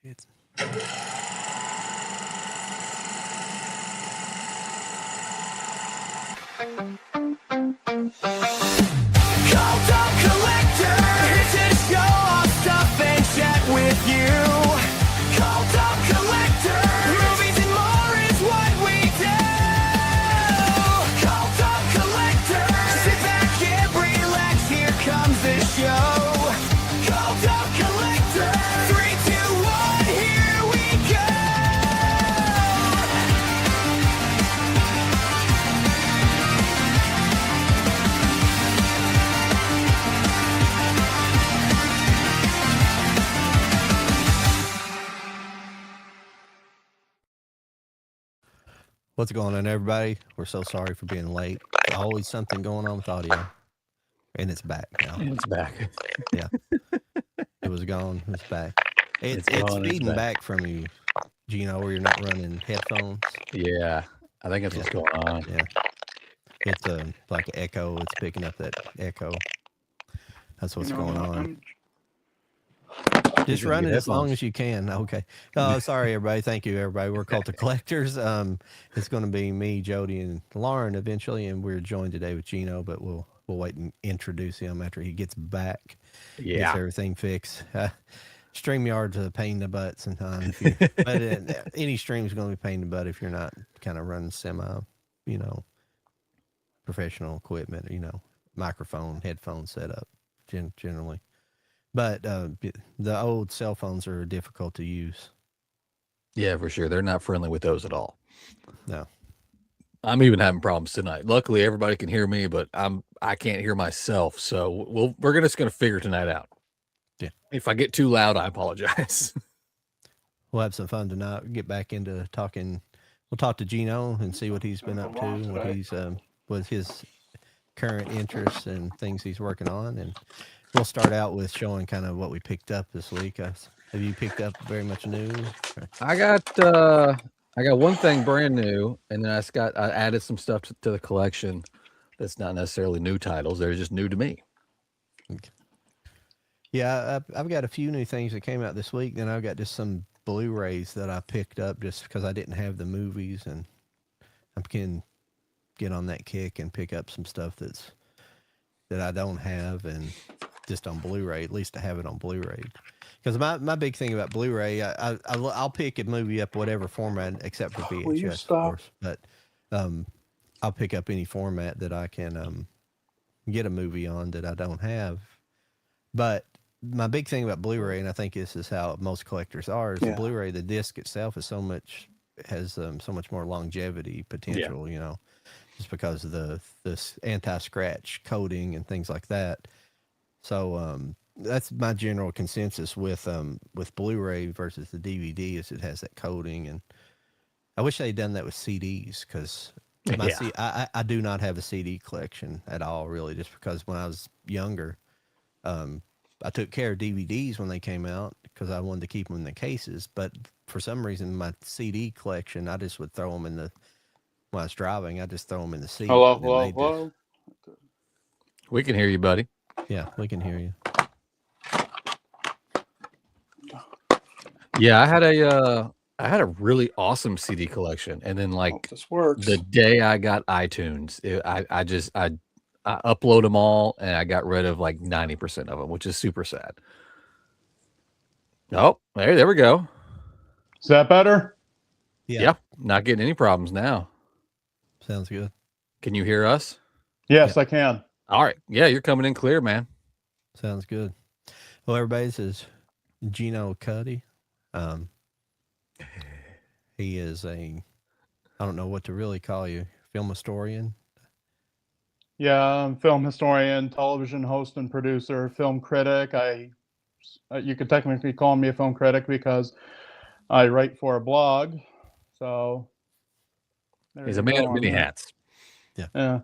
It's Called up collector, here to show off stuff and chat with you. Called up collector, movies and more is what we do. Called up collector, sit back and relax, here comes the show. Called up collector, 3, 2, 1, here we go. What's going on, everybody? We're so sorry for being late. There's always something going on with audio, and it's back now. It's back. Yeah, it was gone. It's back. It's gone, it's feeding back. back from you, Geno, where you're not running headphones. Yeah, I think that's what's going on. Yeah, it's like an echo. It's picking up that echo. That's what's going on. Just run it as long as you can. Okay. Oh, sorry, everybody. Thank you, everybody. We're Cult of Collectors. It's going to be me, Jody, and Lauren eventually, and we're joined today with Geno, but we'll wait and introduce him after he gets back. Yeah. Gets everything fixed. StreamYard's a pain in the butt sometimes. But any stream is going to be a pain in the butt if you're not kind of running semi, professional equipment, microphone, headphone setup generally. But the old cell phones are difficult to use. Yeah, for sure. They're not friendly with those at all. No. I'm even having problems tonight. Luckily, everybody can hear me, but I can't hear myself. So we're just gonna figure tonight out. Yeah. If I get too loud, I apologize. We'll have some fun tonight. Get back into talking. We'll talk to Geno and see what he's been up to, and what he's what his current interests and things he's working on, and we'll start out with showing kind of what we picked up this week. Have you picked up very much news? I got one thing brand new, and then I added some stuff to the collection that's not necessarily new titles. They're just new to me. Okay. Yeah, I've got a few new things that came out this week. Then I've got just some Blu-rays that I picked up just because I didn't have the movies, and I can get on that kick and pick up some stuff that I don't have, and just on Blu-ray. At least I have it on Blu-ray. Because my big thing about Blu-ray, I'll pick a movie up whatever format except for VHS, of course. But I'll pick up any format that I can get a movie on that I don't have. But my big thing about Blu-ray, and I think this is how most collectors are, is the Blu-ray, the disc itself has so much more longevity potential, just because of this anti-scratch coating and things like that. So that's my general consensus with Blu-ray versus the DVD, is it has that coating. And I wish they'd done that with CDs, because I do not have a CD collection at all, really, just because when I was younger, I took care of DVDs when they came out because I wanted to keep them in the cases. But for some reason, my CD collection, I just would throw them when I was driving, I just throw them in the seat. Hello. We can hear you, buddy. Yeah, we can hear you. Yeah, I had a really awesome CD collection, and then the day I got iTunes, I upload them all, and I got rid of like 90% of them, which is super sad. Oh, there we go. Is that better? Yeah, not getting any problems now. Sounds good. Can you hear us? Yes, I can. All right. Yeah, you're coming in clear, man. Sounds good. Well, everybody, this is Geno Cuddy. He is I don't know what to really call you, film historian. Yeah, I'm film historian, television host and producer, film critic. You could technically call me a film critic because I write for a blog. So he's a man of many hats. Yeah.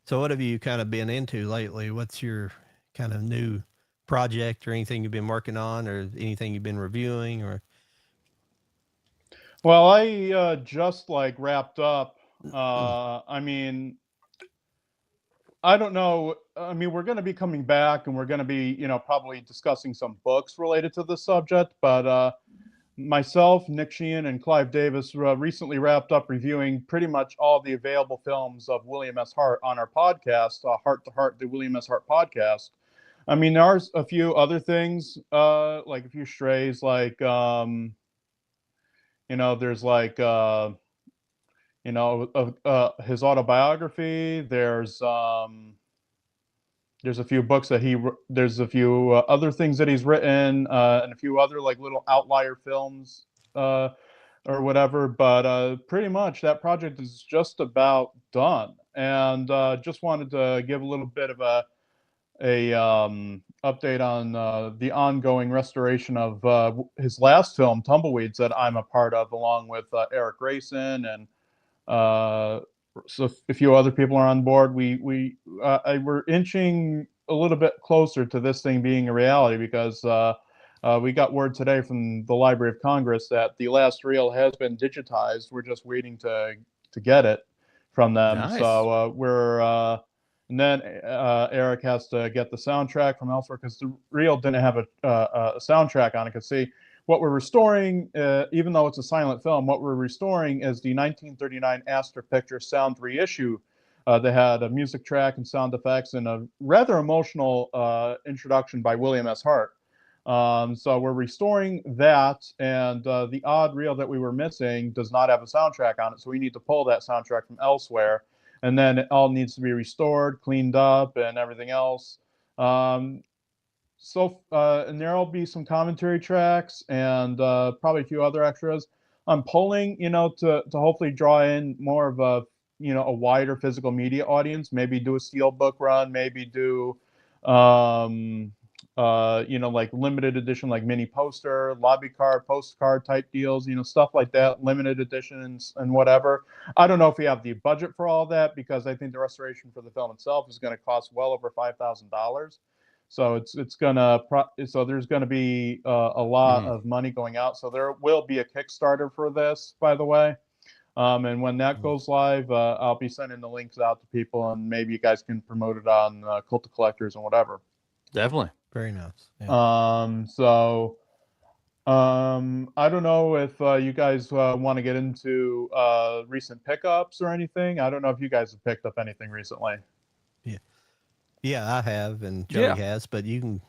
So what have you kind of been into lately? What's your kind of new project or anything you've been working on, or anything you've been reviewing? Or Well, I just wrapped up. I mean, I don't know. I mean, we're going to be coming back and we're going to be, probably discussing some books related to this subject. But myself, Nick Sheehan, and Clive Davis recently wrapped up reviewing pretty much all the available films of William S. Hart on our podcast, Heart to Heart, the William S. Hart podcast. I mean, there are a few other things, like a few strays, like, there's like, his autobiography. There's a few books that there's a few other things that he's written, and a few other like little outlier films, or whatever. But pretty much that project is just about done. And just wanted to give a little bit of a update on the ongoing restoration of his last film, Tumbleweeds, that I'm a part of, along with Eric Grayson and so a few other people are on board. We're inching a little bit closer to this thing being a reality, because we got word today from the Library of Congress that the last reel has been digitized. We're just waiting to get it from them. Nice. So and then Eric has to get the soundtrack from elsewhere, because the reel didn't have a soundtrack on it. Because see, what we're restoring, even though it's a silent film, what we're restoring is the 1939 Astor Pictures sound reissue. They had a music track and sound effects and a rather emotional introduction by William S. Hart. So we're restoring that, and the odd reel that we were missing does not have a soundtrack on it, so we need to pull that soundtrack from elsewhere, and then it all needs to be restored, cleaned up, and everything else. And there'll be some commentary tracks and probably a few other extras. I'm pulling, to hopefully draw in more of a wider physical media audience. Maybe do a SteelBook run. Maybe do, like limited edition, like mini poster, lobby card, postcard type deals. Stuff like that, limited editions and whatever. I don't know if we have the budget for all that, because I think the restoration for the film itself is going to cost well over $5,000. So there's going to be a lot of money going out. So there will be a Kickstarter for this, by the way. And when that goes live, I'll be sending the links out to people, and maybe you guys can promote it on Cult of Collectors and whatever. Definitely. Very nice. Yeah. I don't know if you guys want to get into recent pickups or anything. I don't know if you guys have picked up anything recently. Yeah, I have, and Joey has, but you can,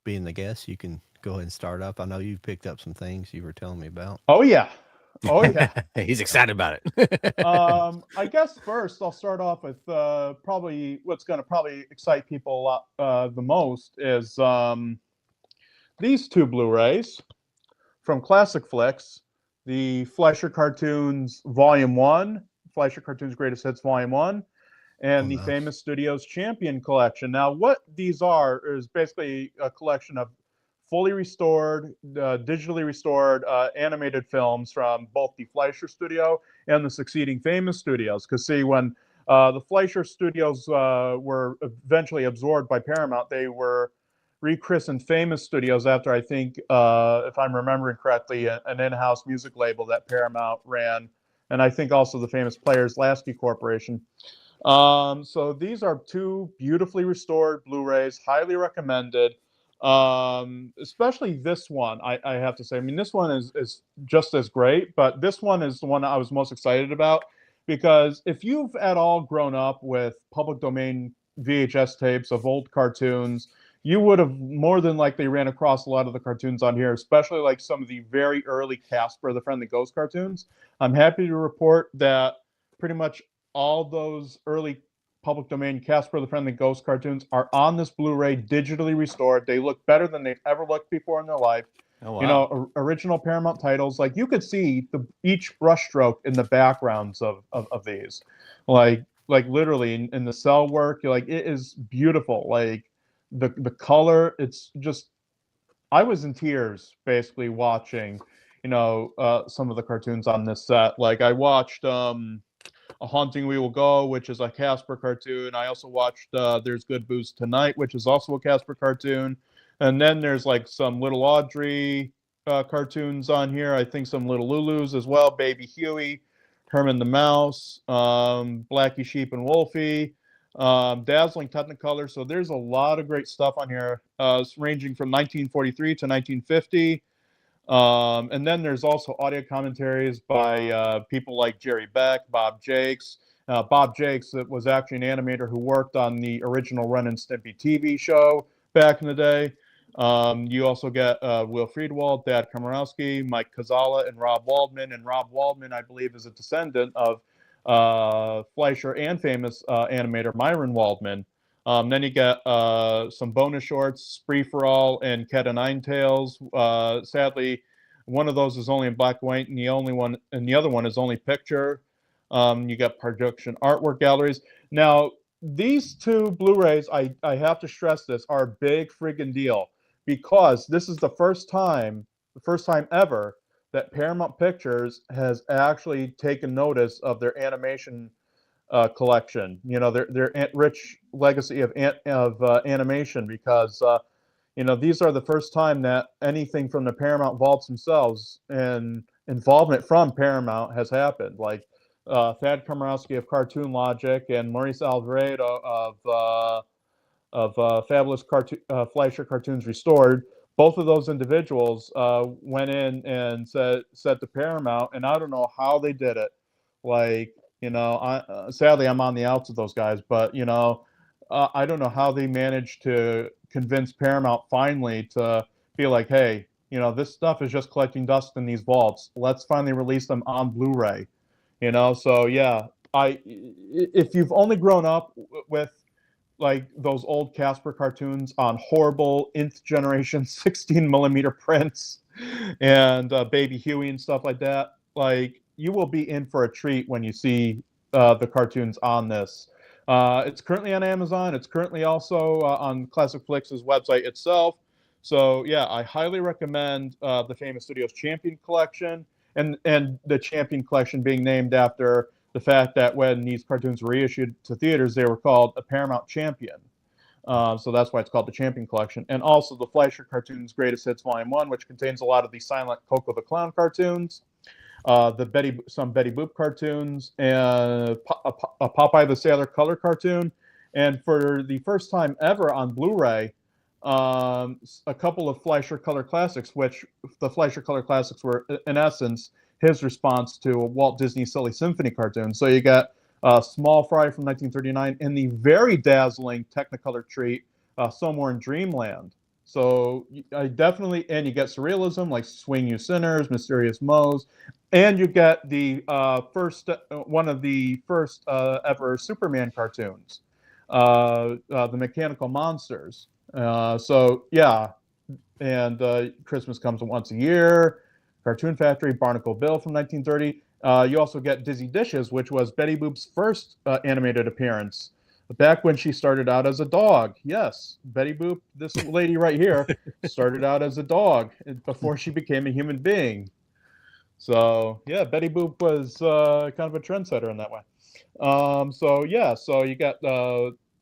being the guest, you can go ahead and start up. I know you've picked up some things you were telling me about. Oh, yeah. He's excited about it. I guess first I'll start off with probably what's going to probably excite people a lot the most is these two Blu-rays from Classic Flicks, the Fleischer Cartoons Volume 1, Fleischer Cartoons Greatest Hits Volume 1, and the Famous Studios Champion Collection. Now, what these are is basically a collection of fully restored, digitally restored animated films from both the Fleischer Studio and the succeeding Famous Studios. Because see, when the Fleischer Studios were eventually absorbed by Paramount, they were rechristened Famous Studios after, I think, if I'm remembering correctly, an in-house music label that Paramount ran, and I think also the Famous Players Lasky Corporation. So these are two beautifully restored Blu-rays, highly recommended. Especially this one, I have to say. I mean, this one is just as great, but this one is the one I was most excited about, because if you've at all grown up with public domain VHS tapes of old cartoons, you would have more than likely ran across a lot of the cartoons on here, especially like some of the very early Casper the Friendly Ghost cartoons. I'm happy to report that pretty much all those early public domain Casper the Friendly Ghost cartoons are on this Blu-ray, digitally restored. They look better than they've ever looked before in their life. Oh, wow. Original Paramount titles. Like, you could see each brushstroke in the backgrounds of these. Like literally in the cell work, like, it is beautiful. Like the color, it's just, I was in tears basically watching, some of the cartoons on this set. Like, I watched A Haunting We Will Go, which is a Casper cartoon. I also watched There's Good Booze Tonight, which is also a Casper cartoon. And then there's like some Little Audrey cartoons on here. I think some Little Lulus as well. Baby Huey, Herman the Mouse, Blackie Sheep and Wolfie. dazzling Technicolor. So there's a lot of great stuff on here, ranging from 1943 to 1950. And then there's also audio commentaries by people like Jerry Beck, Bob Jakes. Bob Jakes was actually an animator who worked on the original Ren and Stimpy TV show back in the day. You also get Will Friedwald, Thad Komorowski, Mike Kazala, and Rob Waldman. And Rob Waldman, I believe, is a descendant of Fleischer and famous animator Myron Waldman. Then you get some bonus shorts, Spree for All and Cat o' Nine Tails. Sadly, one of those is only in black and white, and the other one is only picture. You got production artwork galleries. Now, these two Blu-rays, I have to stress this, are a big friggin' deal, because this is the first time ever that Paramount Pictures has actually taken notice of their animation collection. You know, their rich legacy of animation, because these are the first time that anything from the Paramount vaults themselves and involvement from Paramount has happened. Like Thad Komorowski of Cartoon Logic and Maurice Alvarado of Fabulous Fleischer Cartoons Restored. Both of those individuals went in and said to Paramount, and I don't know how they did it. Like, sadly, I'm on the outs of those guys, but I don't know how they managed to convince Paramount finally to be like, hey, this stuff is just collecting dust in these vaults. Let's finally release them on Blu-ray. So yeah, if you've only grown up with like those old Casper cartoons on horrible nth generation 16mm prints and Baby Huey and stuff like that, like, you will be in for a treat when you see the cartoons on this. It's currently on Amazon. It's currently also on Classic Flix's website itself. So yeah, I highly recommend the Famous Studios Champion Collection, and the Champion Collection being named after the fact that when these cartoons were reissued to theaters, they were called a Paramount Champion. So that's why it's called the Champion Collection. And also the Fleischer Cartoons Greatest Hits Volume 1, which contains a lot of the silent Coco the Clown cartoons, some Betty Boop cartoons, and a Popeye the Sailor color cartoon. And for the first time ever on Blu-ray, a couple of Fleischer Color Classics, which the Fleischer Color Classics were, in essence, his response to Walt Disney's Silly Symphony cartoon. So you got Small Fry from 1939 and the very dazzling Technicolor treat, Somewhere in Dreamland. So I definitely, and you get surrealism like Swing You Sinners, Mysterious Moe's, and you get the one of the first ever Superman cartoons, the Mechanical Monsters. So yeah, and Christmas Comes Once a Year, Cartoon Factory, Barnacle Bill from 1930. You also get Dizzy Dishes, which was Betty Boop's first animated appearance, back when she started out as a dog. Yes, Betty Boop, this lady right here, started out as a dog before she became a human being. So yeah, Betty Boop was kind of a trendsetter in that way. So yeah, so you got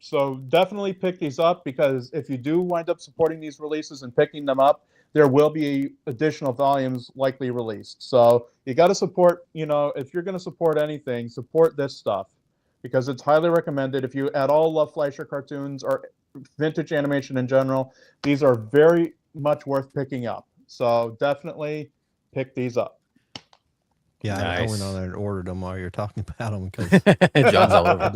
so definitely pick these up, because if you do wind up supporting these releases and picking them up, there will be additional volumes likely released. So you got to support, if you're going to support anything, support this stuff, because it's highly recommended. If you at all love Fleischer cartoons or vintage animation in general, these are very much worth picking up. So definitely pick these up. Yeah, Nice. I went on there and ordered them while you're talking about them, because John's all over.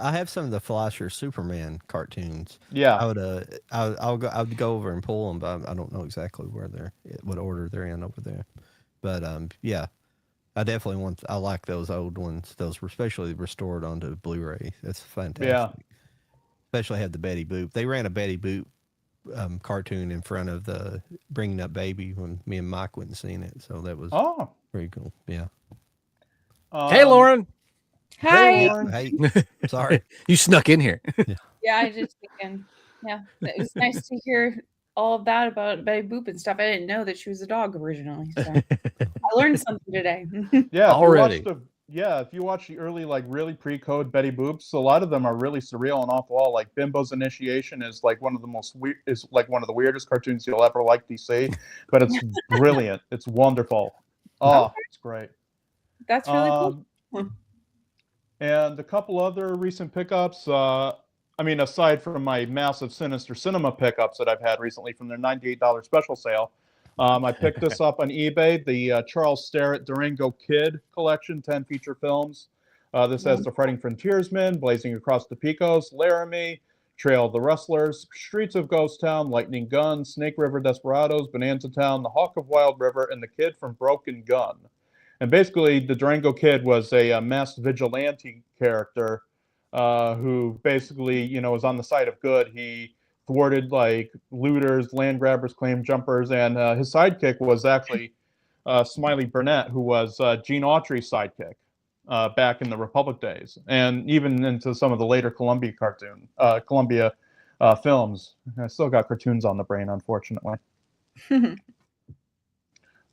I have some of the Fleischer Superman cartoons. Yeah, I would go over and pull them, but I don't know exactly what order they're in over there. But yeah, I definitely I like those old ones. Those were especially restored onto Blu-ray. That's fantastic. Yeah. Especially had the Betty Boop. They ran a Betty Boop cartoon in front of the Bringing Up Baby when me and Mike went and seen it. So that was pretty cool. Yeah. Hey, Lauren. Hi. Hey, Lauren. Hey, sorry. You snuck in here. Yeah, I just thinking. Yeah, it was nice to hear all of that about Betty Boop and stuff. I didn't know that she was a dog originally. So I learned something today. Yeah, already. If you watch the early, like really pre-code Betty Boops, a lot of them are really surreal and off the wall. Like Bimbo's Initiation is like one of the weirdest cartoons you'll ever likely see, but it's brilliant. It's wonderful. Oh, it's great. That's really cool. And a couple other recent pickups. I mean, aside from my massive Sinister Cinema pickups that I've had recently from their $98 special sale, I picked this up on eBay, the Charles Starrett Durango Kid collection, 10 feature films. This has The Fighting Frontiersman, Blazing Across the Pecos, Laramie, Trail of the Rustlers, Streets of Ghost Town, Lightning Gun, Snake River Desperados, Bonanza Town, The Hawk of Wild River, and The Kid from Broken Gun. And basically, the Durango Kid was a masked vigilante character who basically, you know, was on the side of good. He thwarted like looters, land grabbers, claim jumpers, and his sidekick was actually Smiley Burnett, who was Gene Autry's sidekick back in the Republic days, and even into some of the later Columbia films. I still got cartoons on the brain, unfortunately.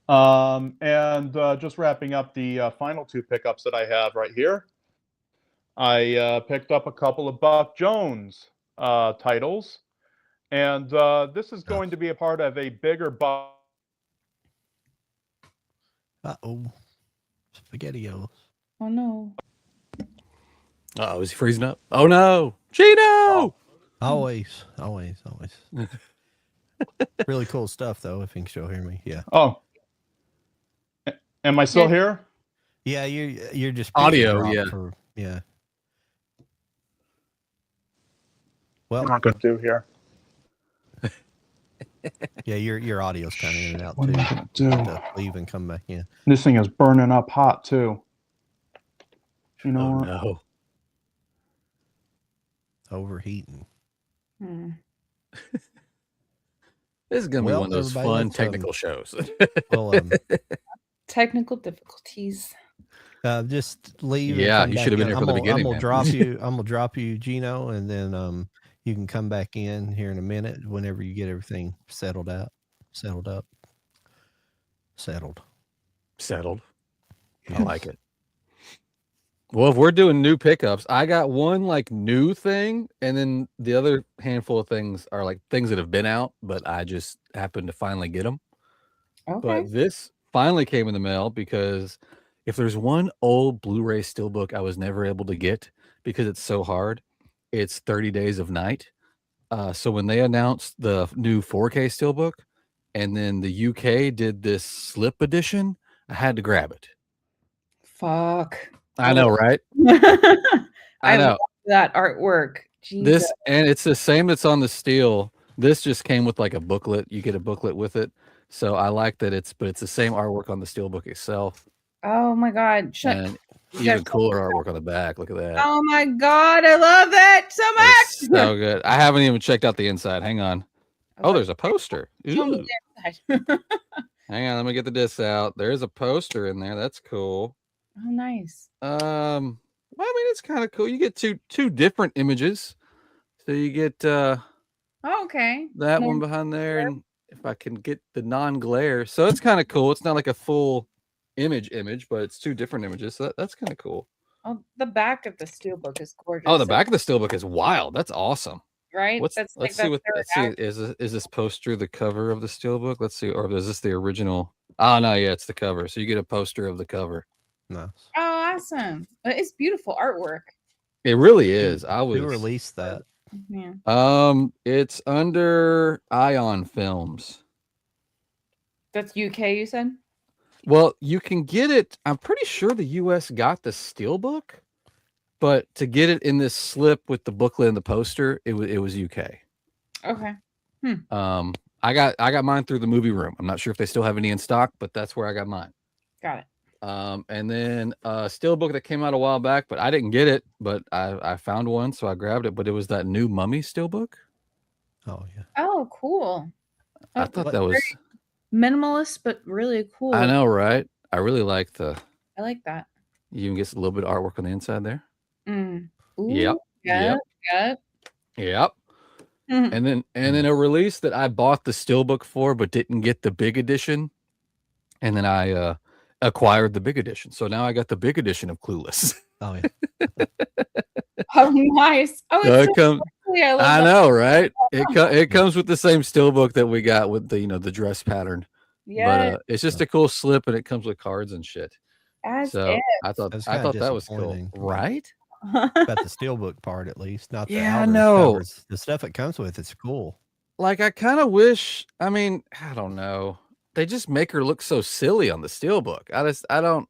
And just wrapping up the final two pickups that I have right here. I picked up a couple of Buck Jones titles, and this is going to be a part of a bigger box. Uh-oh. SpaghettiOs. Oh, no. Oh, is he freezing up? Oh, no. Geno! Always. Really cool stuff, though, if you can still hear me. Yeah. Oh. Am I still here? Yeah, you're just audio, yeah. Well, I'm not going to do here. Yeah, your audio's kind of in and out What too. am I going to do? Leave and come back in. This thing is burning up hot too. You know what? No. Overheating. This is going to be Well, one of those everybody, fun let's, technical shows. Well, Technical difficulties. just leave. Yeah, and come you back should have been in. here for the beginning, I'm man. gonna drop you, Geno, and then you can come back in here in a minute whenever you get everything settled. I like it. Well, if we're doing new pickups, I got one like new thing, and then the other handful of things are like things that have been out, but I just happened to finally get them. Okay. But this finally came in the mail because if there's one old Blu-ray Steelbook I was never able to get because it's so hard, it's 30 Days of Night. So when they announced the new 4K Steelbook and then the UK did this slip edition, I had to grab it. Fuck. I know, right? I know. love that artwork. This, and it's the same that's on the Steel. This just came with like a booklet. You get a booklet with it. So I like that it's the same artwork on the Steelbook itself. Oh my God. And even cooler artwork on the back. Look at that. Oh my God. I love that so much. It's so good. I haven't even checked out the inside. Hang on. Oh, there's a poster. Ooh. Hang on, let me get the disc out. There's a poster in there. That's cool. Oh, nice. Well, I mean, it's kind of cool. You get two different images. So you get Okay. that one behind there, and if I can get the non-glare. So it's kind of cool. It's not like a full image, but it's two different images. So that's kind of cool. Oh, the back of the Steelbook is gorgeous. Oh, the back of the Steelbook is wild. That's awesome. Right? Let's see. Is this poster the cover of the Steelbook? Let's see. Or is this the original? Oh, no. Yeah, it's the cover. So you get a poster of the cover. Nice. Oh, awesome. It's beautiful artwork. It really is. Who released that? Yeah. It's under Ion Films. That's UK, you said? Well, you can get it. I'm pretty sure the US got the Steelbook, but to get it in this slip with the booklet and the poster, it was UK. Okay. I got mine through the Movie Room. I'm not sure if they still have any in stock, but that's where I got mine. Got it. And then a Steelbook that came out a while back, but I didn't get it, but I found one, so I grabbed it. But it was that new Mummy Steelbook. Oh yeah. Oh, cool. I thought that was minimalist, but really cool. I know, right? I really like I like that. You even get a little bit of artwork on the inside there. Ooh, Yep. Yep. And then a release that I bought the Steelbook for, but didn't get the big edition, and then I acquired the big edition. So now I got the big edition of Clueless. Oh yeah. Oh, nice. Oh, it's so pretty. I know, right? It comes with the same Steelbook that we got with the the dress pattern. Yeah. But it's just a cool slip, and it comes with cards and shit. As So if. I thought That's I kind of thought that was cool, disappointing. right? About the steelbook part, at least, not the Yeah, I outer know. covers. The stuff it comes with, it's cool. Like I kind of wish. I mean, I don't know. They just make her look so silly on the steelbook. I don't.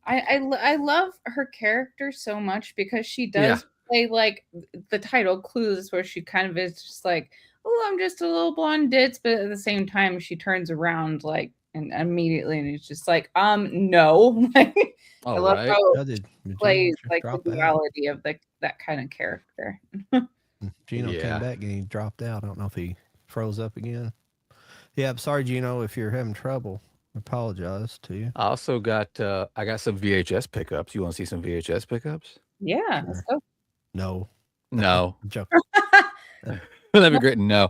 I love her character so much because she Yeah. does play like the title Clues, where she kind of is just like, oh, I'm just a little blonde ditz, but at the same time she turns around like and immediately and it's just like, no. Like, I All love right. how Oh, did it Geno plays just like the drop out? duality of that kind of character. Geno Yeah. came back and he dropped out. I don't know if he froze up again. Yeah, I'm sorry, Geno, if you're having trouble. I apologize to you. I also got I got some VHS pickups. You want to see some VHS pickups? Yeah, Sure. let's go. No. No. I'm joking. That'd be great. No.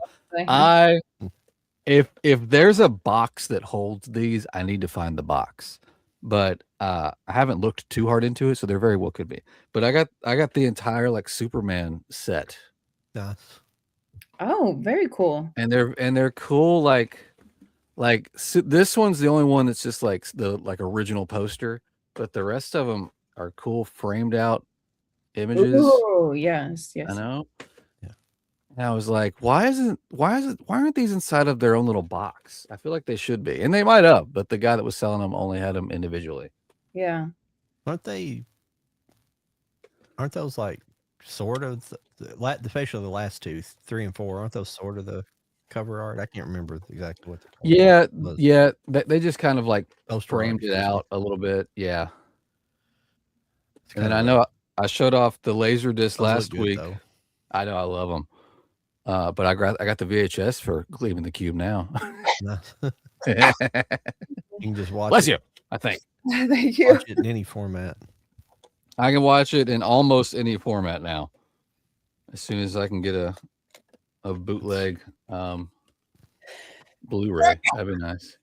If there's a box that holds these, I need to find the box. But I haven't looked too hard into it, so there very well could be. But I got the entire like Superman set. Nice. Oh, very cool. And they're cool so this one's the only one that's just like the original poster, but the rest of them are cool framed out images. Oh, yes, yes. I know. Yeah. And I was like, why aren't these inside of their own little box? I feel like they should be. And they might have, but the guy that was selling them only had them individually. Yeah. Aren't those like sort of especially the last two, 3 and 4, aren't those sort of the cover art? I can't remember exactly what the Yeah, they just kind of like framed art, it out a little bit. Yeah. It's And then kind I of know I showed off the laser disc those look last good, week. though. I know I love them. But I got the VHS for Leaving the Cube now. Nice. You can just watch Bless it. you, I think. Thank you. Watch it in any format. I can watch it in almost any format now. As soon as I can get a bootleg Blu-ray, that'd be nice.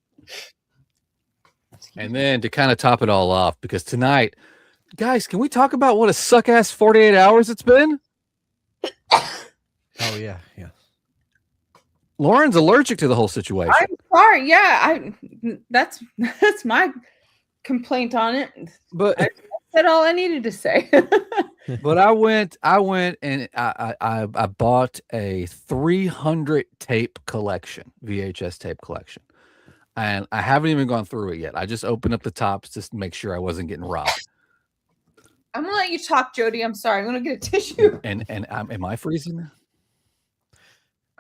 And then to kind of top it all off, because tonight, guys, can we talk about what a suck-ass 48 hours it's been? Oh yeah. Lauren's allergic to the whole situation. I'm sorry. Yeah, that's my complaint on it. But I said all I needed to say. But I went and I bought a 300 tape collection, VHS tape collection. And I haven't even gone through it yet. I just opened up the tops just to make sure I wasn't getting robbed. I'm gonna let you talk, Jody. I'm sorry. I'm gonna get a tissue. And am I freezing?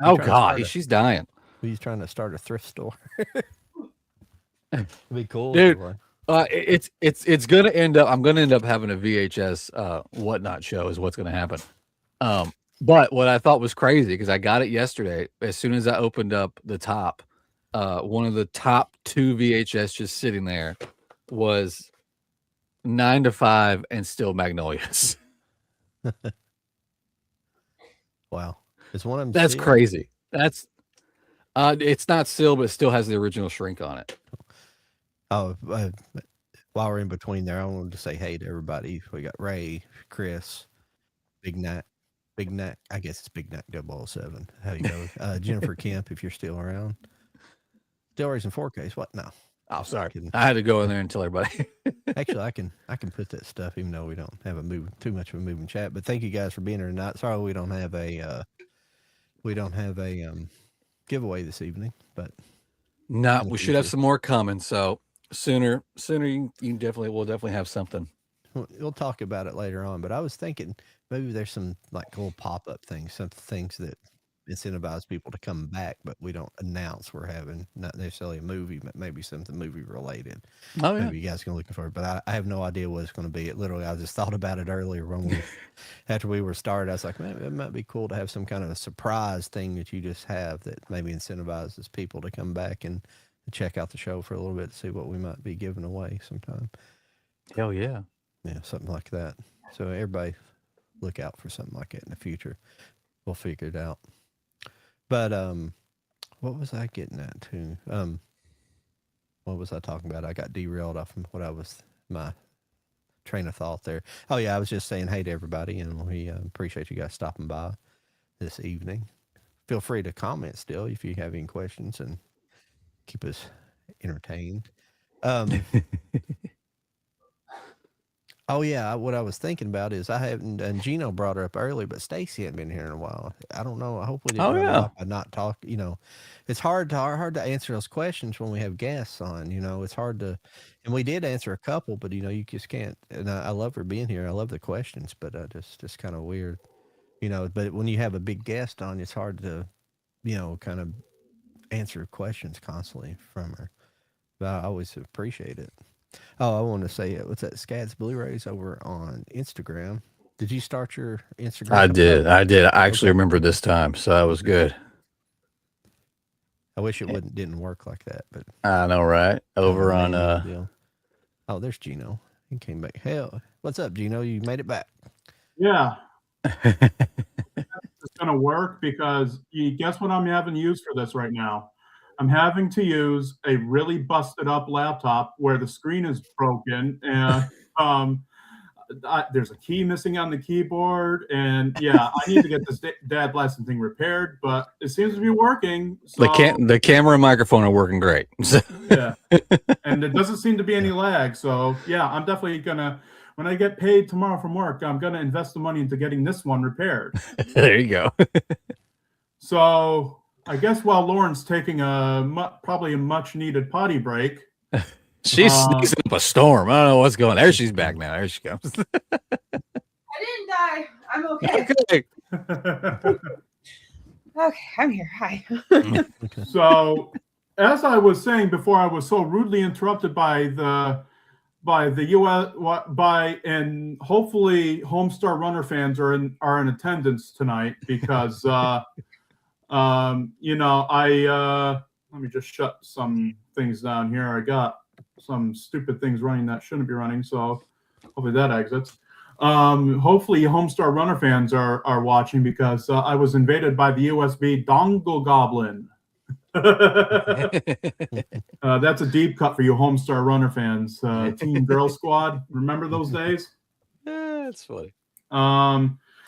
Oh God, she's dying. He's trying to start a thrift store. It'd be cool, dude. It's gonna end up. I'm gonna end up having a VHS whatnot show is what's gonna happen. But what I thought was crazy, because I got it yesterday. As soon as I opened up the top, one of the top 2 VHS just sitting there was 9 to 5 and Still Magnolias. Wow. Is one of them That's sealed? crazy. That's it's not sealed, but it still has the original shrink on it. Oh, while we're in between there, I wanted to say hey to everybody. We got Ray, Chris, Big Nat. I guess it's Big Nat 007. How you go? Jennifer Kemp, if you're still around. Still raising 4Ks. What? No. Oh, sorry. I had to go in there and tell everybody. Actually, I can put that stuff, even though we don't have too much of a moving chat. But thank you guys for being here tonight. Sorry we don't have a giveaway this evening, but no, we should have some more coming. So sooner we'll definitely have something. We'll talk about it later on. But I was thinking maybe there's some like little pop-up things, some things that incentivize people to come back, but we don't announce we're having, not necessarily a movie, but maybe something movie related. Oh yeah. Maybe you guys can look for it, but I have no idea what it's going to be. I just thought about it earlier when after we were started. I was like, man, it might be cool to have some kind of a surprise thing that you just have that maybe incentivizes people to come back and check out the show for a little bit to see what we might be giving away sometime. Hell yeah. Yeah, something like that. So everybody look out for something like that in the future. We'll figure it out. But what was I getting at too? What was I talking about? I got derailed off from my train of thought there. Oh yeah, I was just saying hey to everybody, and we appreciate you guys stopping by this evening. Feel free to comment still if you have any questions and keep us entertained. Oh yeah, what I was thinking about is I haven't, and Geno brought her up early, but Stacy hadn't been here in a while. I don't know. I hope we didn't Oh run her yeah. off by not talk. It's hard to answer those questions when we have guests on. It's hard to, and we did answer a couple, but you just can't. And I love her being here. I love the questions, but just kind of weird. But when you have a big guest on, it's hard to, kind of answer questions constantly from her. But I always appreciate it. Oh, I want to say what's that? Scads Blu-rays over on Instagram. Did you start your Instagram? I did. I actually remember this time, so that was good. I wish it didn't work like that, but I know, right? Over on Oh, there's Geno. He came back. Hell, what's up, Geno? You made it back. Yeah. It's gonna work because you guess what I'm having to use for this right now? I'm having to use a really busted up laptop where the screen is broken and there's a key missing on the keyboard, and yeah, I need to get this dad lesson thing repaired, but it seems to be working. So, the camera and microphone are working great. Yeah, and there doesn't seem to be any lag. So yeah, I'm definitely gonna, when I get paid tomorrow from work, I'm gonna invest the money into getting this one repaired. There you go. So I guess while Lauren's taking probably a much needed potty break. She's sneezing up a storm. I don't know what's going on. There she's back now. There she comes. I didn't die. I'm okay. Okay. Okay, I'm here. Hi. So, as I was saying before, I was so rudely interrupted by the US and hopefully Homestar Runner fans are in attendance tonight because let me just shut some things down here. I got some stupid things running that shouldn't be running, so hopefully that exits. Hopefully Homestar Runner fans are watching because I was invaded by the USB dongle goblin. That's a deep cut for you Homestar Runner fans. Team Girl Squad, remember those days? That's funny.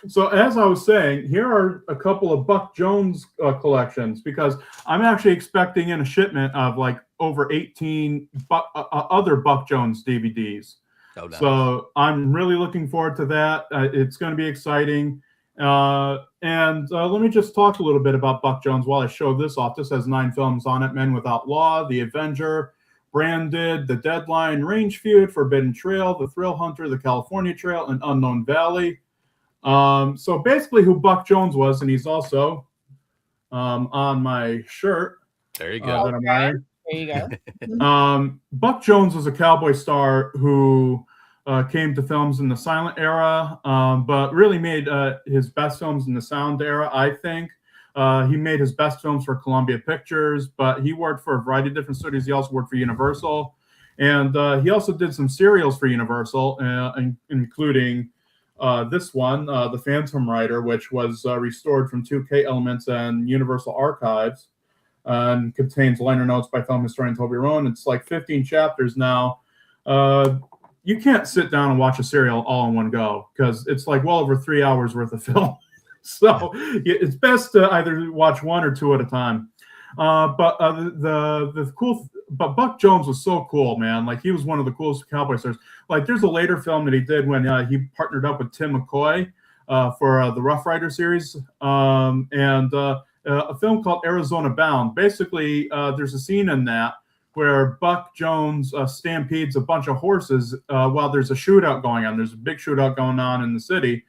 So as I was saying, here are a couple of Buck Jones collections because I'm actually expecting in a shipment of like over 18 other Buck Jones DVDs. Oh, nice. So I'm really looking forward to that. It's going to be exciting. And let me just talk a little bit about Buck Jones while I show this off. This has 9 films on it: Men Without Law, The Avenger, Branded, The Deadline, Range Feud, Forbidden Trail, The Thrill Hunter, The California Trail, and Unknown Valley. So basically who Buck Jones was, and he's also on my shirt. There you go. That I'm wearing. There you go. Buck Jones was a cowboy star who came to films in the silent era, but really made his best films in the sound era, I think. He made his best films for Columbia Pictures, but he worked for a variety of different studios. He also worked for Universal, and he also did some serials for Universal, including this one, The Phantom Rider, which was restored from 2K Elements and Universal Archives, and contains liner notes by film historian Toby Rowan. It's like 15 chapters now. You can't sit down and watch a serial all in one go because it's like well over 3 hours worth of film. So it's best to either watch 1 or 2 at a time. But Buck Jones was so cool, man. Like he was one of the coolest cowboy stars. Like there's a later film that he did when he partnered up with Tim McCoy for the Rough Rider series, and a film called Arizona Bound. Basically, there's a scene in that where Buck Jones stampedes a bunch of horses while there's a shootout going on. There's a big shootout going on in the city,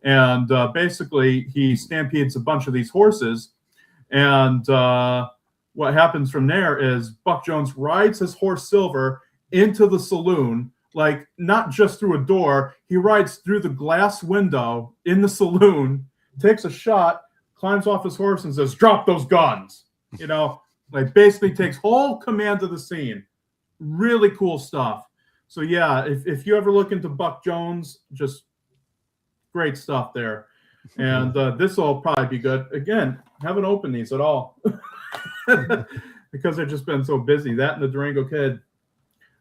and basically he stampedes a bunch of these horses, and what happens from there is Buck Jones rides his horse Silver into the saloon, like not just through a door. He rides through the glass window in the saloon, takes a shot, climbs off his horse and says, "Drop those guns." Like basically takes whole command of the scene. Really cool stuff. So yeah, if you ever look into Buck Jones, just great stuff there. And this will probably be good. Again, haven't opened these at all. Because I've just been so busy. That and the Durango Kid.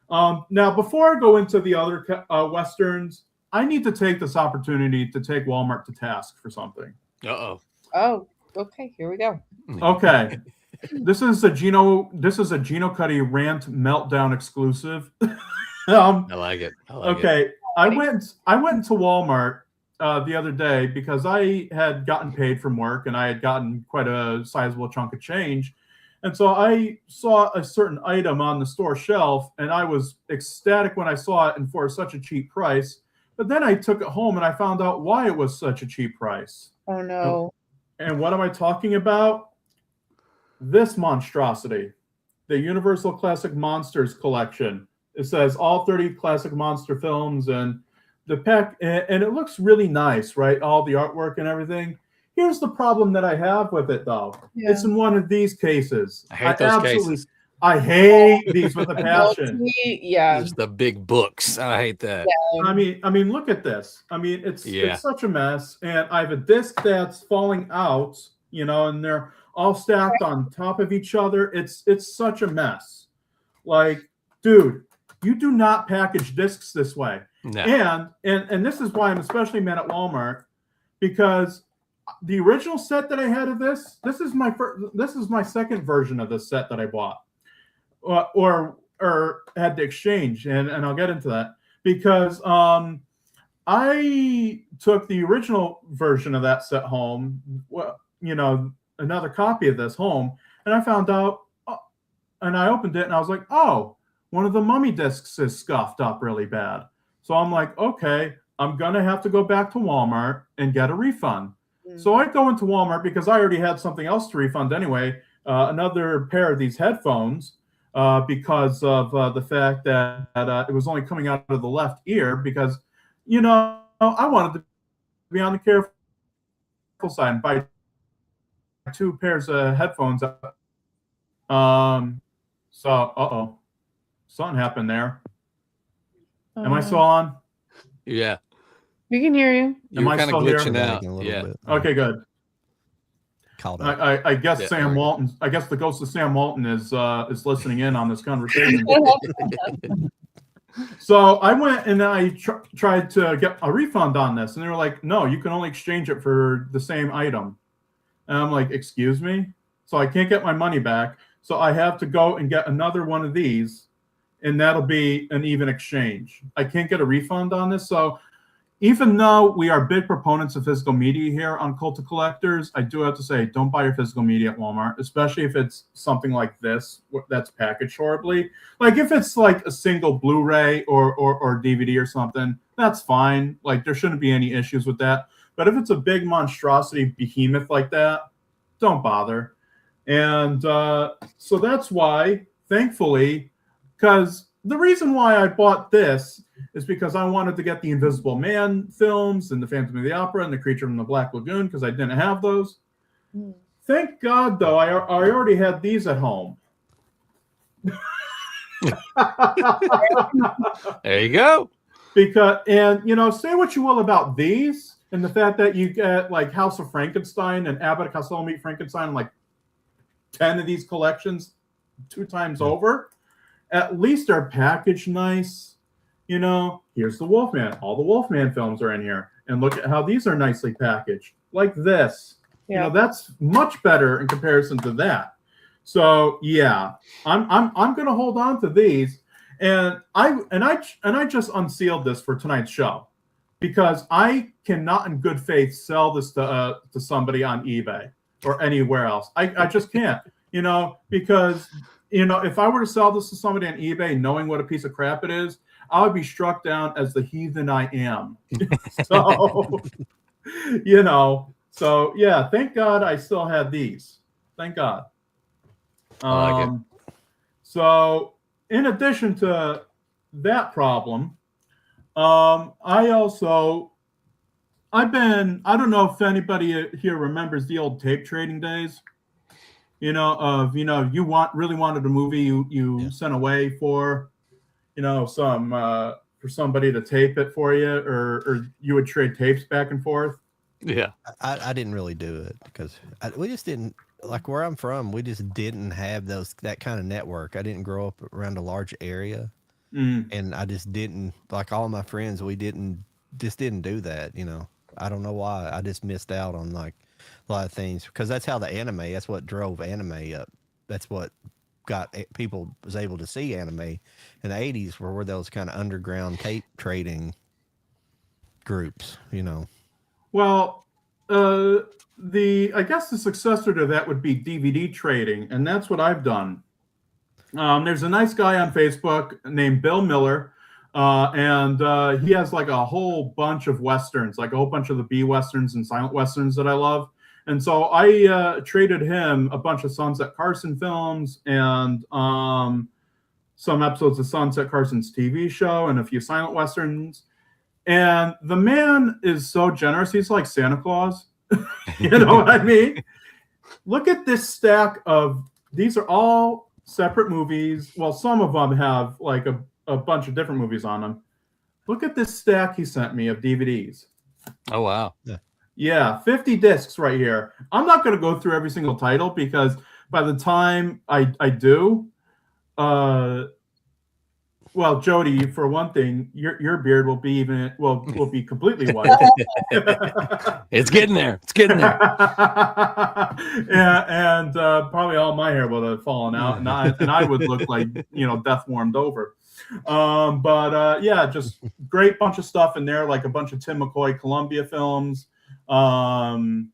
Now, before I go into the other Westerns, I need to take this opportunity to take Walmart to task for something. Uh-oh. Oh, okay. Here we go. Okay. This is a Geno Cuddy rant meltdown exclusive. I like it. Okay. I went into Walmart the other day because I had gotten paid from work and I had gotten quite a sizable chunk of change. And so I saw a certain item on the store shelf and I was ecstatic when I saw it and for such a cheap price. But then I took it home and I found out why it was such a cheap price. Oh no. And what am I talking about? This monstrosity, the Universal Classic Monsters collection. It says all 30 classic monster films and the pack, and it looks really nice, right? All the artwork and everything. Here's the problem that I have with it, though. Yeah. It's in one of these cases. I hate those cases. I hate these with a passion. Yeah, there's the big books. I hate that. Yeah. I mean, look at this. I mean, it's such a mess, and I have a disc that's falling out, you know, and they're all stacked on top of each other. It's such a mess. Like, dude, you do not package discs this way. No. And this is why I'm especially mad at Walmart, because the original set that I had of this is my second version of this set that I bought, or had to exchange, and I'll get into that because I took the original version of that set home, you know, another copy of this home, and I found out, and I opened it and I was like, oh, one of the mummy discs is scuffed up really bad. So I'm like, okay, I'm gonna have to go back to Walmart and get a refund. So I go into Walmart because I already had something else to refund anyway, another pair of these headphones, because of the fact that it was only coming out of the left ear because, you know, I wanted to be on the careful side and buy 2 pairs of headphones. So, something happened there. Am I still on? Yeah. We can hear you. Am I kind of still here? glitching out? Yeah. Bit. Okay, good. I guess Sam Walton. I guess the ghost of Sam Walton is listening in on this conversation. So I went and I tried to get a refund on this, and they were like, "No, you can only exchange it for the same item." And I'm like, "Excuse me?" So I can't get my money back. So I have to go and get another one of these, and that'll be an even exchange. I can't get a refund on this. So even though we are big proponents of physical media here on Cult of Collectors, I do have to say, don't buy your physical media at Walmart, especially if it's something like this that's packaged horribly. Like if it's like a single Blu-ray or DVD or something, that's fine. Like there shouldn't be any issues with that. But if it's a big monstrosity behemoth like that, don't bother. And so that's why, thankfully, because the reason why I bought this is because I wanted to get the Invisible Man films and the Phantom of the Opera and the Creature from the Black Lagoon because I didn't have those. Thank God, though, I already had these at home. There you go. Because, and, you know, say what you will about these and the fact that you get like House of Frankenstein and Abbott and Costello Meet Frankenstein, like 10 of these collections 2 times over. At least they're packaged nice. You know, here's the Wolfman. All the Wolfman films are in here. And look at how these are nicely packaged. Like this. Yeah. You know, that's much better in comparison to that. So yeah, I'm gonna hold on to these. And I just unsealed this for tonight's show because I cannot in good faith sell this to somebody on eBay or anywhere else. I just can't, you know, because you know, if I were to sell this to somebody on eBay, knowing what a piece of crap it is, I would be struck down as the heathen I am. So, you know, so yeah, thank God I still had these. Thank God. I like it. So, in addition to that problem, I don't know if anybody here remembers the old tape trading days. You know, you really wanted a movie you sent away for, you know, for somebody to tape it for you, or you would trade tapes back and forth. Yeah, I didn't really do it because we just didn't, like where I'm from, we just didn't have that kind of network. I didn't grow up around a large area, and I just didn't, like all my friends, we didn't do that. You know, I don't know why. I just missed out on like a lot of things because that's how that's what drove anime up. That's what got people was able to see anime in the 80s were those kind of underground tape trading groups, you know. Well, I guess the successor to that would be DVD trading, and that's what I've done. There's a nice guy on Facebook named Bill Miller, and he has like a whole bunch of Westerns, like a whole bunch of the B Westerns and silent Westerns that I love. And so I traded him a bunch of Sunset Carson films and some episodes of Sunset Carson's TV show and a few silent Westerns. And the man is so generous. He's like Santa Claus. You know what I mean? Look at this stack of, these are all separate movies. Well, some of them have like a bunch of different movies on them. Look at this stack he sent me of DVDs. Oh, wow. Yeah, 50 discs right here. I'm not going to go through every single title because by the time I do, well, Jody, for one thing, your beard will be completely white. It's getting there. It's getting there. Yeah, and probably all my hair would have fallen out, and I would look like death warmed over. But yeah, just great bunch of stuff in there, like a bunch of Tim McCoy Columbia films, and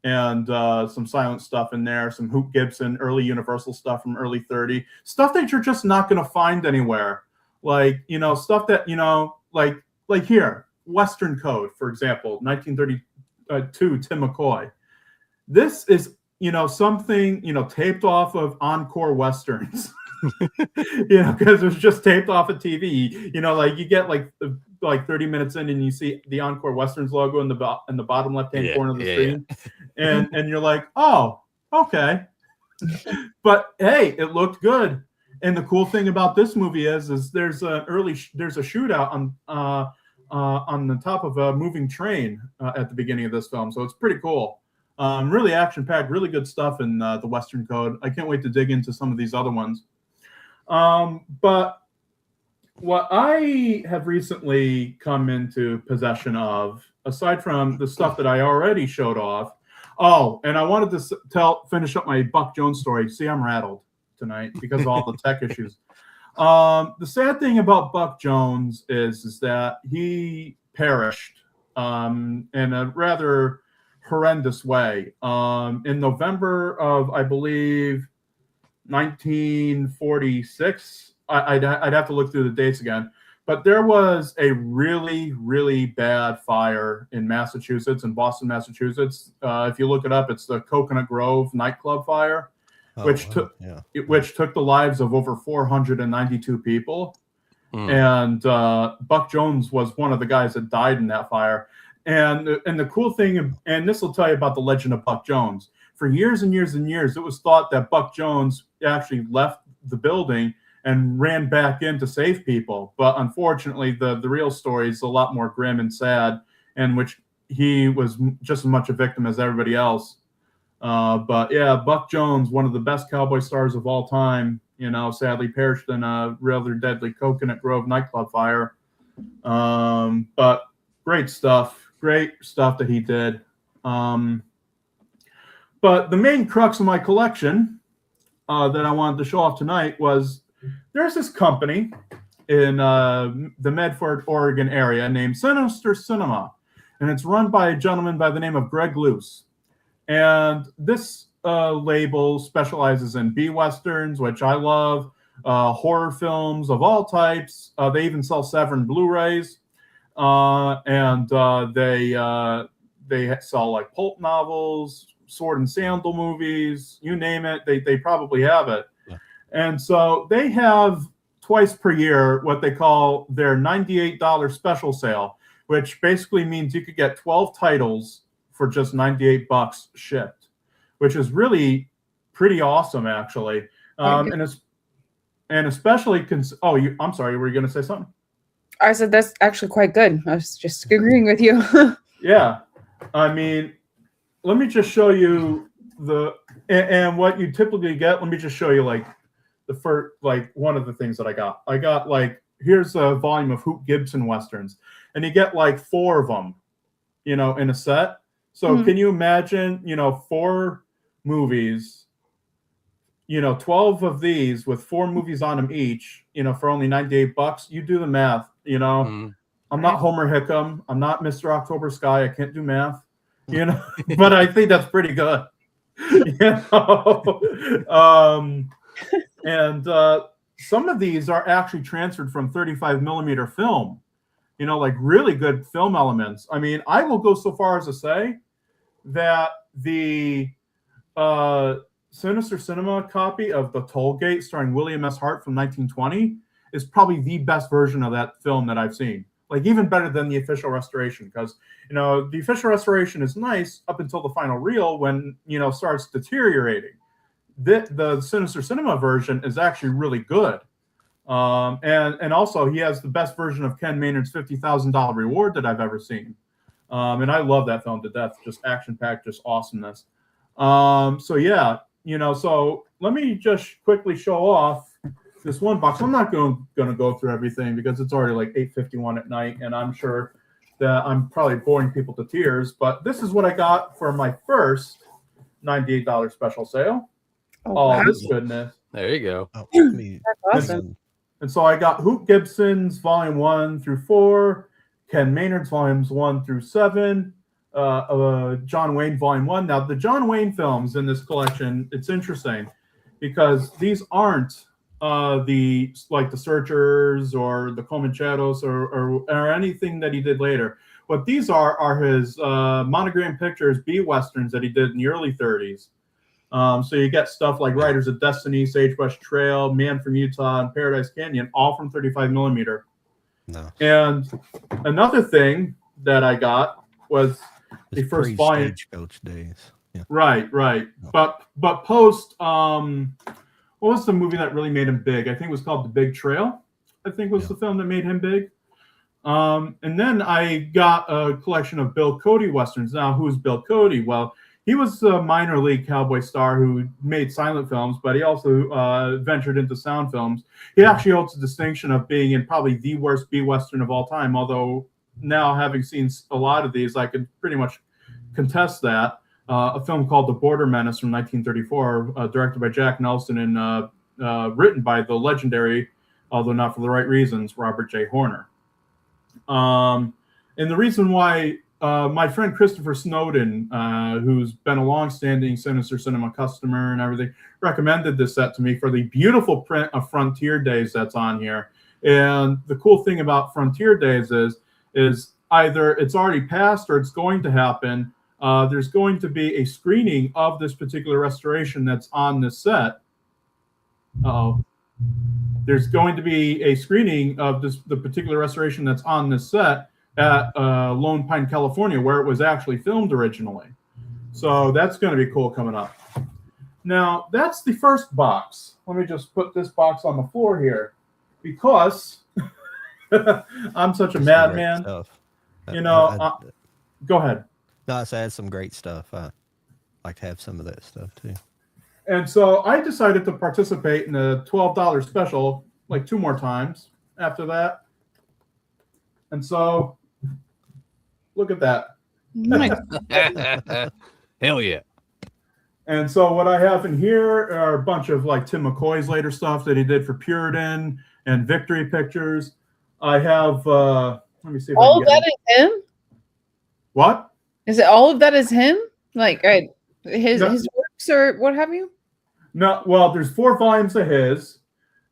some silent stuff in there, some Hoop Gibson early Universal stuff from early 30, stuff that you're just not going to find anywhere. Like, stuff that, like here, Western Code, for example, 1932, Tim McCoy. This is, something, taped off of Encore Westerns, because it was just taped off of TV. Like you get like 30 minutes in and you see the Encore Westerns logo in the bottom left-hand corner of the screen. And you're like, oh, okay. But hey, it looked good. And the cool thing about this movie is there's a shootout on the top of a moving train at the beginning of this film, so it's pretty cool. Really action-packed, really good stuff in the Western Code. I can't wait to dig into some of these other ones. But what I have recently come into possession of, aside from the stuff that I already showed off, and I wanted to finish up my Buck Jones story. See, I'm rattled tonight because of all the tech issues. The sad thing about Buck Jones is that he perished in a rather horrendous way. In November of, I believe, 1946, I'd have to look through the dates again, but there was a really, really bad fire in Massachusetts, in Boston, Massachusetts. If you look it up, it's the Coconut Grove nightclub fire. Which took the lives of over 492 people. And Buck Jones was one of the guys that died in that fire. And the cool thing, and this will tell you about the legend of Buck Jones. For years and years and years, it was thought that Buck Jones actually left the building and ran back in to save people. But unfortunately, the real story is a lot more grim and sad, in which he was just as much a victim as everybody else. But yeah, Buck Jones, one of the best cowboy stars of all time, sadly perished in a rather deadly Coconut Grove nightclub fire. But great stuff that he did. But the main crux of my collection that I wanted to show off tonight was there's this company in the Medford, Oregon area named Sinister Cinema, and it's run by a gentleman by the name of Greg Luce. And this label specializes in B-Westerns, which I love, horror films of all types. They even sell Severin Blu-rays. And they sell like pulp novels, sword and sandal movies, you name it, they probably have it. Yeah. And so they have twice per year what they call their $98 special sale, which basically means you could get 12 titles for just $98 shipped, which is really pretty awesome, actually. And especially, I'm sorry, were you going to say something? I said that's actually quite good. I was just agreeing with you. Yeah, I mean, let me just show you and what you typically get. Let me just show you like the first, like one of the things that I got. I got like, here's a volume of Hoop Gibson Westerns, and you get like 4 of them, in a set. So can you imagine, 4 movies, 12 of these with 4 movies on them each, for only $98? You do the math, I'm not Homer Hickam. I'm not Mr. October Sky. I can't do math, but I think that's pretty good. And some of these are actually transferred from 35 millimeter film, like really good film elements. I mean, I will go so far as to say that the Sinister Cinema copy of The Tollgate starring William S. Hart from 1920 is probably the best version of that film that I've seen. Like even better than the official restoration, because the official restoration is nice up until the final reel when starts deteriorating. The Sinister Cinema version is actually really good, and also he has the best version of Ken Maynard's $50,000 reward that I've ever seen, and I love that film to death. Just action packed, just awesomeness. So yeah, so let me just quickly show off this one box. I'm not going to go through everything because it's already like 8:51 at night, and I'm sure that I'm probably boring people to tears. But this is what I got for my first $98 special sale. Oh, wow. This goodness! There you go. Oh, That's awesome. And so I got Hoot Gibson's Volume 1 through 4, Ken Maynard's Volumes 1 through 7, John Wayne Volume 1. Now the John Wayne films in this collection, it's interesting because these aren't the Searchers or the Comancheros or anything that he did later. What these are his monogram pictures, B westerns that he did in the early 30s. So you get stuff like Riders of Destiny, Sagebrush Trail, Man from Utah, and Paradise Canyon, all from 35 millimeter. No. And another thing that I got was the first volume. Stagecoach days. Yeah. Right. No. But post what was the movie that really made him big? I think it was called The Big Trail. I think was the film that made him big. And then I got a collection of Bill Cody westerns. Now, who's Bill Cody? Well, he was a minor league cowboy star who made silent films, but he also ventured into sound films. He actually holds the distinction of being in probably the worst B western of all time. Although now, having seen a lot of these, I can pretty much contest that. A film called The Border Menace from 1934, directed by Jack Nelson and written by the legendary, although not for the right reasons, Robert J. Horner. And the reason why my friend Christopher Snowden, who's been a long-standing Sinister Cinema customer and everything, recommended this set to me for the beautiful print of Frontier Days that's on here. And the cool thing about Frontier Days is either it's already passed or it's going to happen. There's going to be a screening of this particular restoration that's on this set. There's going to be a screening of the particular restoration that's on this set at Lone Pine, California, where it was actually filmed originally. So that's going to be cool coming up. Now, that's the first box. Let me just put this box on the floor here because I'm such a madman. Go ahead. No, I had some great stuff. I like to have some of that stuff too. And so I decided to participate in a $12 special like 2 more times after that. And so look at that. Nice. Hell yeah. And so what I have in here are a bunch of like Tim McCoy's later stuff that he did for Puritan and Victory Pictures. I have let me see if all of that is him? What? Is it all of that is him? Like his works or what have you? No, well, there's 4 volumes of his.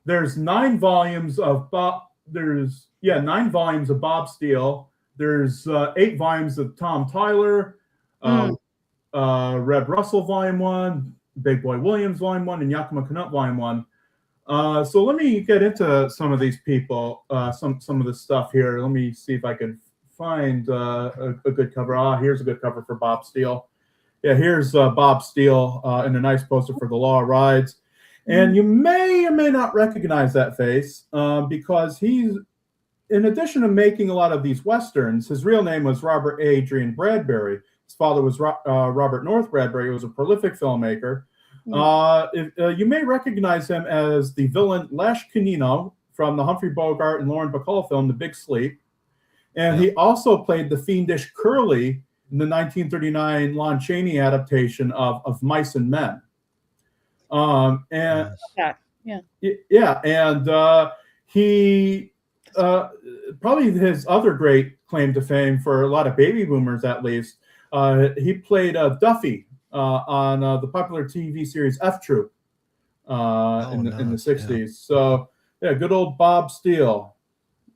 There's 9 volumes of Bob. There's 9 volumes of Bob Steele. There's 8 volumes of Tom Tyler, Red Russell Volume 1, Big Boy Williams Volume 1, and Yakima Canutt Volume 1. So let me get into some of these people, some of the stuff here. Let me see if I can find a good cover. Here's a good cover for Bob Steele. Yeah, here's Bob Steele in a nice poster for The Law of Rides. And you may or may not recognize that face because he's, in addition to making a lot of these Westerns, his real name was Robert Adrian Bradbury. His father was Robert North Bradbury, who was a prolific filmmaker. You may recognize him as the villain Lash Canino from the Humphrey Bogart and Lauren Bacall film, The Big Sleep. And he also played the fiendish Curly in the 1939 Lon Chaney adaptation of Mice and Men. And he probably his other great claim to fame for a lot of baby boomers, at least. He played Duffy on the popular TV series F Troop in the 60s. Yeah. So, yeah, good old Bob Steele.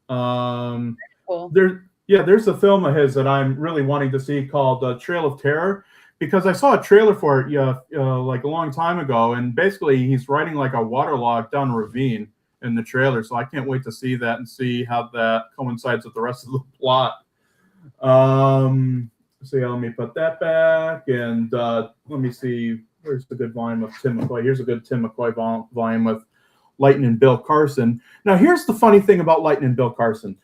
Cool. There's a film of his that I'm really wanting to see called Trail of Terror, because I saw a trailer for it like a long time ago, and basically he's riding like a waterlogged down ravine in the trailer. So I can't wait to see that and see how that coincides with the rest of the plot. So yeah, let me put that back, and let me see, where's the good volume of Tim McCoy? Here's a good Tim McCoy volume with Lightning Bill Carson. Now here's the funny thing about Lightning Bill Carson.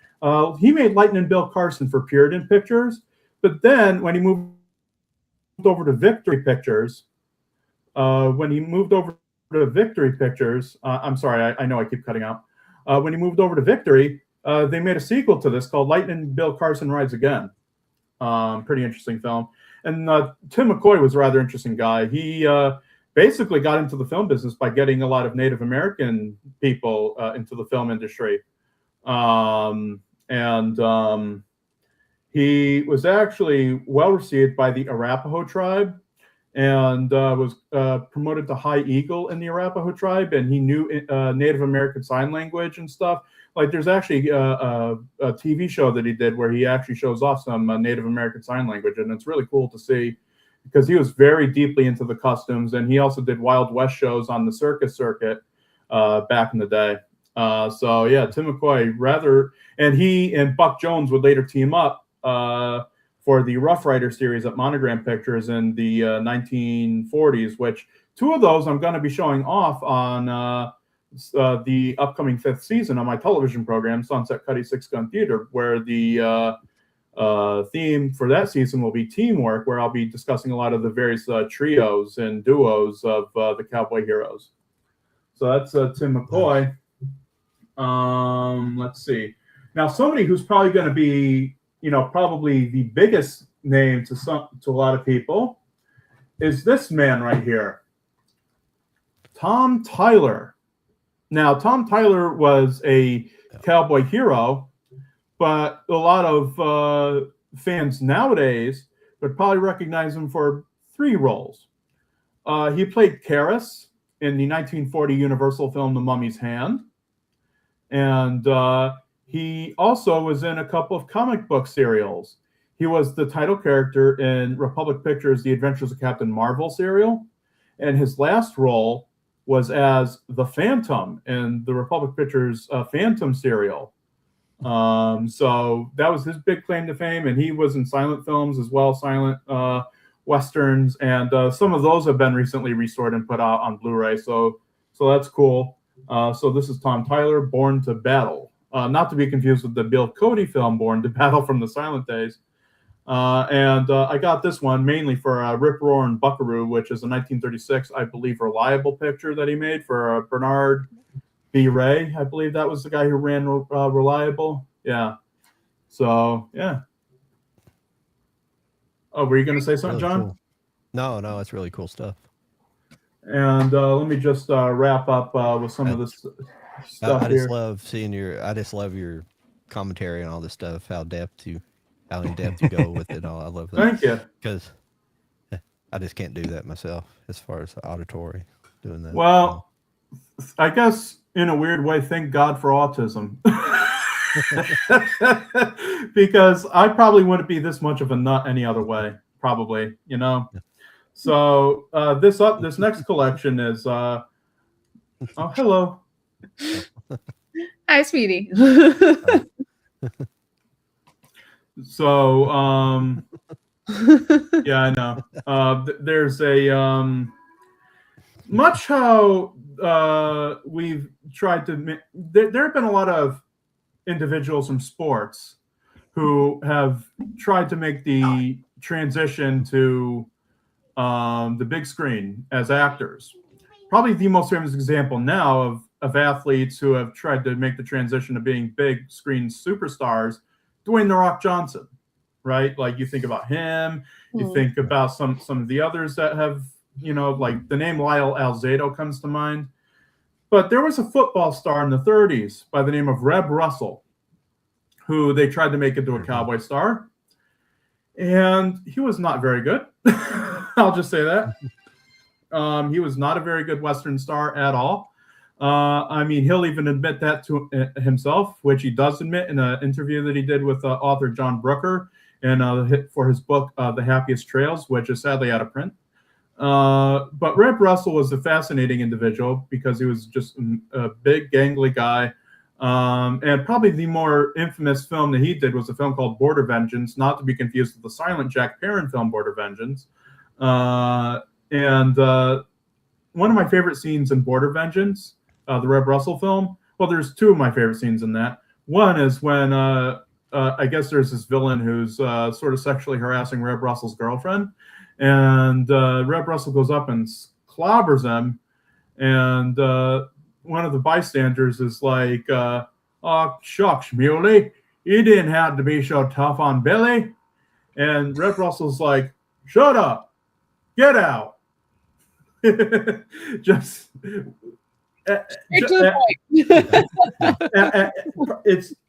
He made Lightning Bill Carson for Puritan Pictures, but then when he moved over to Victory Pictures, I'm sorry, I know I keep cutting out. When he moved over to Victory, they made a sequel to this called Lightning Bill Carson Rides Again. Pretty interesting film. And Tim McCoy was a rather interesting guy. He basically got into the film business by getting a lot of Native American people into the film industry. He was actually well received by the Arapaho tribe, and was promoted to High Eagle in the Arapaho tribe, and he knew Native American Sign Language and stuff. Like, there's actually a TV show that he did where he actually shows off some Native American Sign Language, and it's really cool to see, because he was very deeply into the customs, and he also did Wild West shows on the circus circuit back in the day. So yeah, Tim McCoy, and he and Buck Jones would later team up for the Rough Rider series at Monogram Pictures in the 1940s, which two of those I'm going to be showing off on the upcoming 5th season on my television program, Sunset Cuddy Six Gun Theater, where the theme for that season will be teamwork, where I'll be discussing a lot of the various trios and duos of the cowboy heroes. So that's Tim McCoy. Let's see. Now, somebody who's probably going to be, probably the biggest name to a lot of people is this man right here, Tom Tyler. Now, Tom Tyler was a cowboy hero, but a lot of fans nowadays would probably recognize him for 3 roles. He played Karis in the 1940 Universal film The Mummy's Hand. And he also was in a couple of comic book serials. He was the title character in Republic Pictures' The Adventures of Captain Marvel serial. And his last role was as the Phantom in the Republic Pictures Phantom serial. So that was his big claim to fame. And he was in silent films as well, silent Westerns. And some of those have been recently restored and put out on Blu-ray. So that's cool. So this is Tom Tyler, Born to Battle. Not to be confused with the Bill Cody film, Born to Battle from the Silent Days. And I got this one mainly for Rip Roar and Buckaroo, which is a 1936, I believe, Reliable picture that he made for Bernard B. Ray. I believe that was the guy who ran Reliable. Yeah. So, yeah. Oh, were you going to say something, Really John? cool. No, it's really cool stuff. And let me just wrap up with some of this stuff I just here. love your commentary on all this stuff, how in depth you go with it all. I love that. Thank you. Because I just can't do that myself as far as auditory doing that. Well, I guess in a weird way, thank God for autism. Because I probably wouldn't be this much of a nut any other way, probably, Yeah. So this next collection is oh, hello. Hi, sweetie. So yeah, I know. There's a much how we've tried to there have been a lot of individuals from sports who have tried to make the transition to the big screen as actors. Probably the most famous example now of athletes who have tried to make the transition to being big screen superstars, Dwayne "The Rock" Johnson, right? Like, you think about him, you think about some of the others that have, like the name Lyle Alzado comes to mind. But there was a football star in the 30s by the name of Reb Russell. who they tried to make into a cowboy star. And he was not very good. I'll just say that. He was not a very good Western star at all. I mean, he'll even admit that to himself, which he does admit in an interview that he did with author John Brooker and for his book, The Happiest Trails, which is sadly out of print. But Reb Russell was a fascinating individual because he was just a big, gangly guy. And probably the more infamous film that he did was a film called Border Vengeance, not to be confused with the silent Jack Perrin film Border Vengeance. And one of my favorite scenes in Border Vengeance, the Reb Russell film, well, there's two of my favorite scenes in that. One is when I guess there's this villain who's sort of sexually harassing Reb Russell's girlfriend. And Reb Russell goes up and clobbers him. And one of the bystanders is like, oh, shucks, Muley, you didn't have to be so tough on Billy. And Reb Russell's like, shut up, get out. Just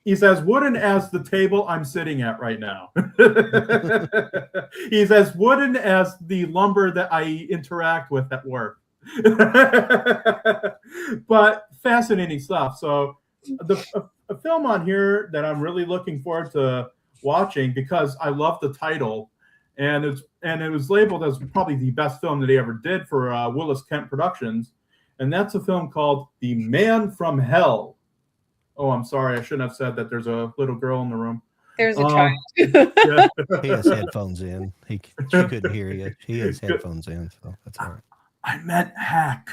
he's as wooden as the table I'm sitting at right now. He's as wooden as the lumber that I interact with at work. But fascinating stuff. So a film on here that I'm really looking forward to watching because I love the title, and it was labeled as probably the best film that he ever did for Willis Kent Productions, and that's a film called The Man from Hell. Oh, I'm sorry, I shouldn't have said that. There's a little girl in the room. There's a child. Yeah. He has headphones in. She couldn't hear you. He has headphones in, so that's all right. I meant hack.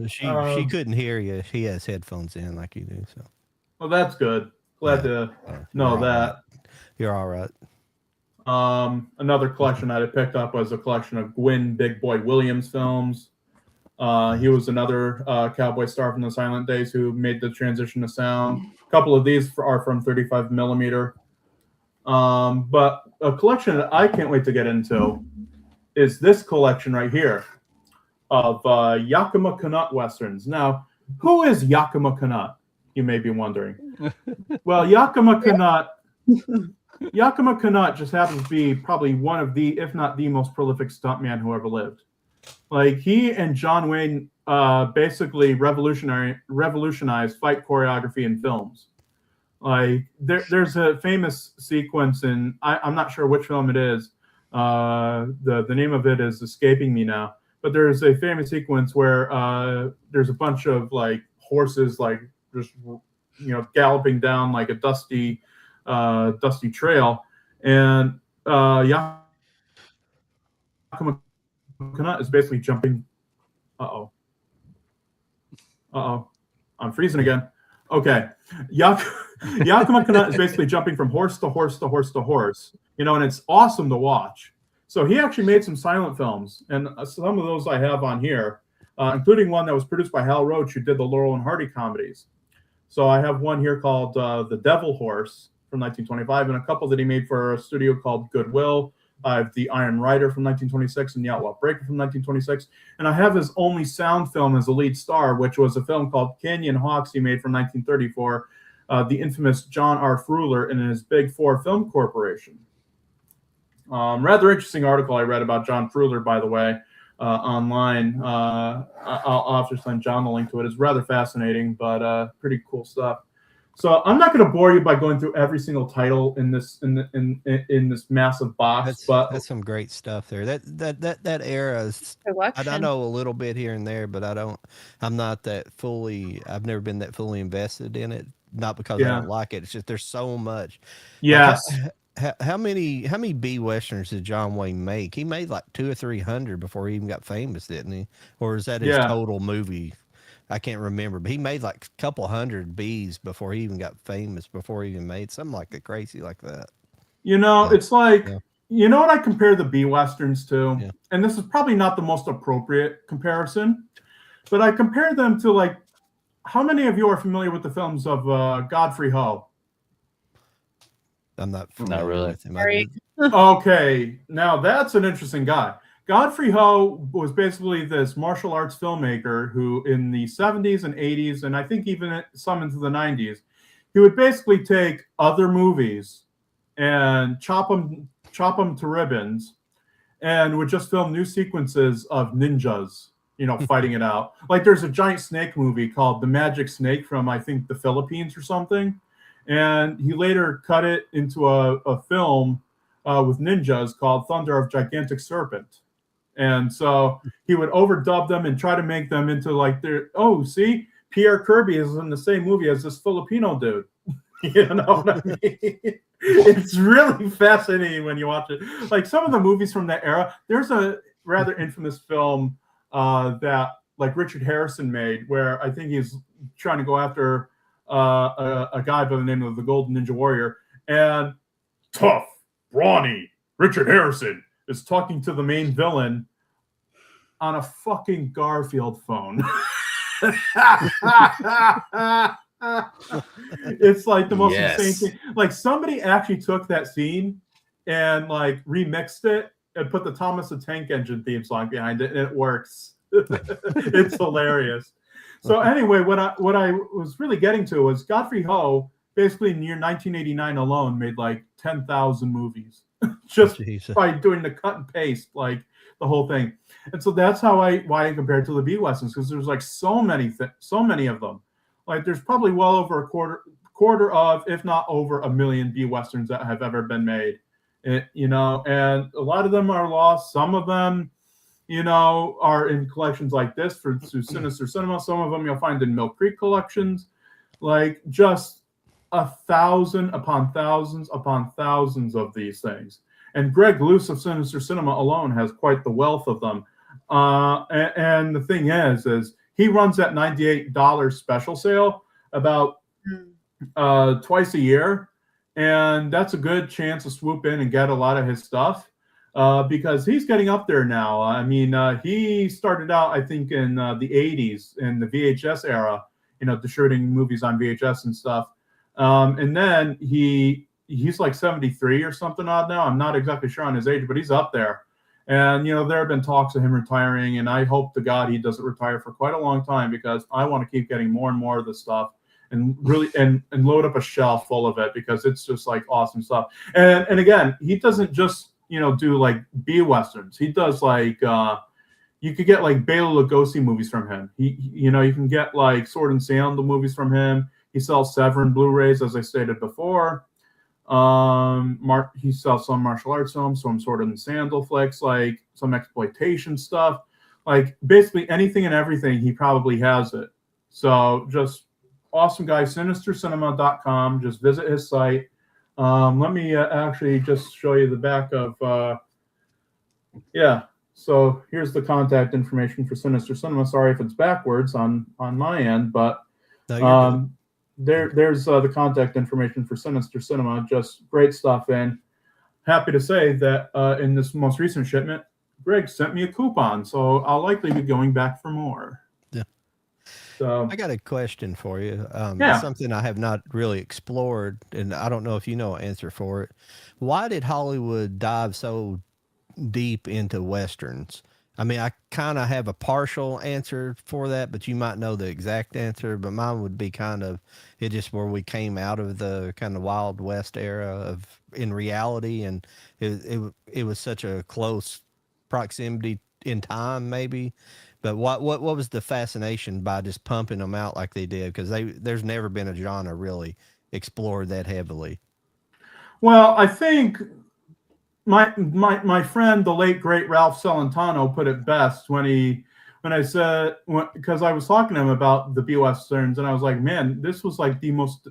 She couldn't hear you. He has headphones in like you do. So. Well, that's good. Glad to know that. Right. You're all right. Another collection I had picked up was a collection of Gwyn Big Boy Williams films. He was another cowboy star from the silent days who made the transition to sound. A couple of these are from 35 millimeter. But a collection that I can't wait to get into is this collection right here of Yakima Canutt Westerns. Now, who is Yakima Canutt? You may be wondering. Well, Yakima Canutt just happens to be probably one of the, if not the most prolific stuntman who ever lived. Like, he and John Wayne basically revolutionized fight choreography in films. Like, there's a famous sequence in, I'm not sure which film it is. The name of it is escaping me now. But there's a famous sequence where there's a bunch of like horses, like just galloping down like a dusty trail, and Yakima Canutt is basically jumping. I'm freezing again. Okay, Yakima Canutt is basically jumping from horse to horse to horse to horse. And it's awesome to watch. So he actually made some silent films, and some of those I have on here, including one that was produced by Hal Roach, who did the Laurel and Hardy comedies. So I have one here called The Devil Horse from 1925, and a couple that he made for a studio called Goodwill. I have The Iron Rider from 1926 and The Outlaw Breaker from 1926. And I have his only sound film as a lead star, which was a film called Canyon Hawks he made from 1934, the infamous John R. Fruehler and his Big Four Film Corporation. Rather interesting article I read about John Fruehler, by the way, online. I'll have to send John the link to it. It's rather fascinating, but pretty cool stuff. So I'm not going to bore you by going through every single title in this in this massive box. That's some great stuff there. That era is. I know a little bit here and there, but I'm not that fully. I've never been that fully invested in it. Not because I don't like it. It's just there's so much. Yes. How many B westerns did John Wayne make? He made like 200 or 300 before he even got famous, didn't he? Or is that his total movie? I can't remember, but he made like a couple hundred B's before he even got famous, before he even made something like that, crazy like that. It's like, you know what I compare the B westerns to? Yeah. And this is probably not the most appropriate comparison, but I compare them to, like, how many of you are familiar with the films of Godfrey Ho? I'm not really with him. Okay, now that's an interesting guy. Godfrey Ho was basically this martial arts filmmaker who, in the 70s and 80s, and I think even some into the 90s, he would basically take other movies and chop them to ribbons, and would just film new sequences of ninjas, fighting it out. Like there's a giant snake movie called The Magic Snake from, I think, the Philippines or something, and he later cut it into a film with ninjas called Thunder of Gigantic Serpent. And so he would overdub them and try to make them into like see, Pierre Kirby is in the same movie as this Filipino dude. You know what I mean? It's really fascinating when you watch it. Like some of the movies from that era, there's a rather infamous film that like Richard Harrison made where I think he's trying to go after a guy by the name of the Golden Ninja Warrior, and tough, brawny Richard Harrison is talking to the main villain on a fucking Garfield phone. It's like the most insane thing. Like somebody actually took that scene and like remixed it and put the Thomas the Tank Engine theme song behind it, and it works. It's hilarious. So anyway, what I was really getting to was Godfrey Ho basically in the year 1989 alone made like 10,000 movies just by doing the cut and paste, like the whole thing. And so that's why I compared to the B Westerns, because there's like so many of them. Like there's probably well over a quarter of, if not over 1 million B Westerns that have ever been made. And a lot of them are lost. Some of them, are in collections like this through Sinister Cinema. Some of them you'll find in Mill Creek collections. Like just 1,000 upon thousands upon thousands of these things. And Greg Luce of Sinister Cinema alone has quite the wealth of them. And the thing is he runs that $98 special sale about twice a year. And that's a good chance to swoop in and get a lot of his stuff because he's getting up there now. I mean, he started out, I think, in the 80s in the VHS era, distributing movies on VHS and stuff. And then he's like 73 or something odd now. I'm not exactly sure on his age, but he's up there. And, there have been talks of him retiring, and I hope to God he doesn't retire for quite a long time because I want to keep getting more and more of this stuff and really and load up a shelf full of it because it's just like awesome stuff. And again, he doesn't just, do like B Westerns. He does like, you could get like Bela Lugosi movies from him. You can get like Sword and Sandal movies from him. He sells Severin Blu-rays, as I stated before. He sells some martial arts films, some Sword and Sandal flicks, like some exploitation stuff, like basically anything and everything. He probably has it. So just awesome guy. SinisterCinema.com. Just visit his site. Let me actually just show you the back of. So here's the contact information for Sinister Cinema. Sorry if it's backwards on my end, but. No, there's the contact information for Sinister Cinema. Just great stuff. And happy to say that in this most recent shipment, Greg sent me a coupon, so I'll likely be going back for more. Yeah. So I got a question for you. Yeah. Something I have not really explored, and I don't know if you know an answer for it. Why did Hollywood dive so deep into Westerns? I mean, I kind of have a partial answer for that, but you might know the exact answer. But mine would be kind of it just where we came out of the kind of Wild West era in reality, and it was such a close proximity in time, maybe. But what was the fascination by just pumping them out like they did? Because there's never been a genre really explored that heavily. Well, I think. My friend, the late great Ralph Celentano, put it best because I was talking to him about the B Westerns, and I was like, man, this was like the most,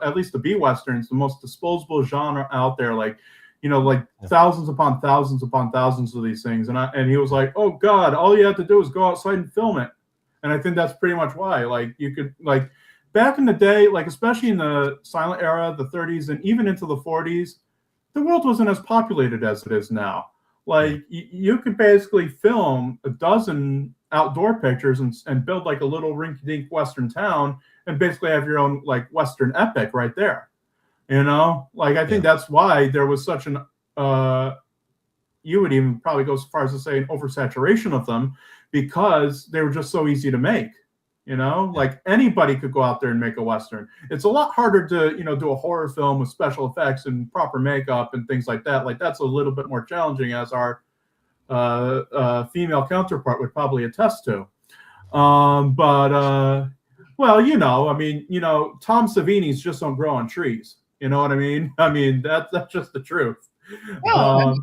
at least the B Westerns, the most disposable genre out there, like, thousands upon thousands upon thousands of these things. And he was like, oh God, all you have to do is go outside and film it. And I think that's pretty much why, like, you could, like, back in the day, like, especially in the silent era, the 30s, and even into the 40s, the world wasn't as populated as it is now. Like you could basically film a dozen outdoor pictures and build like a little rinky-dink Western town and basically have your own like Western epic right there. Like I think that's why there was such an you would even probably go so far as to say an oversaturation of them because they were just so easy to make. You know, like anybody could go out there and make a Western. It's a lot harder to, do a horror film with special effects and proper makeup and things like that. Like that's a little bit more challenging, as our female counterpart would probably attest to. Well, Tom Savini's just don't grow on trees. You know what I mean? I mean, that's just the truth. Well,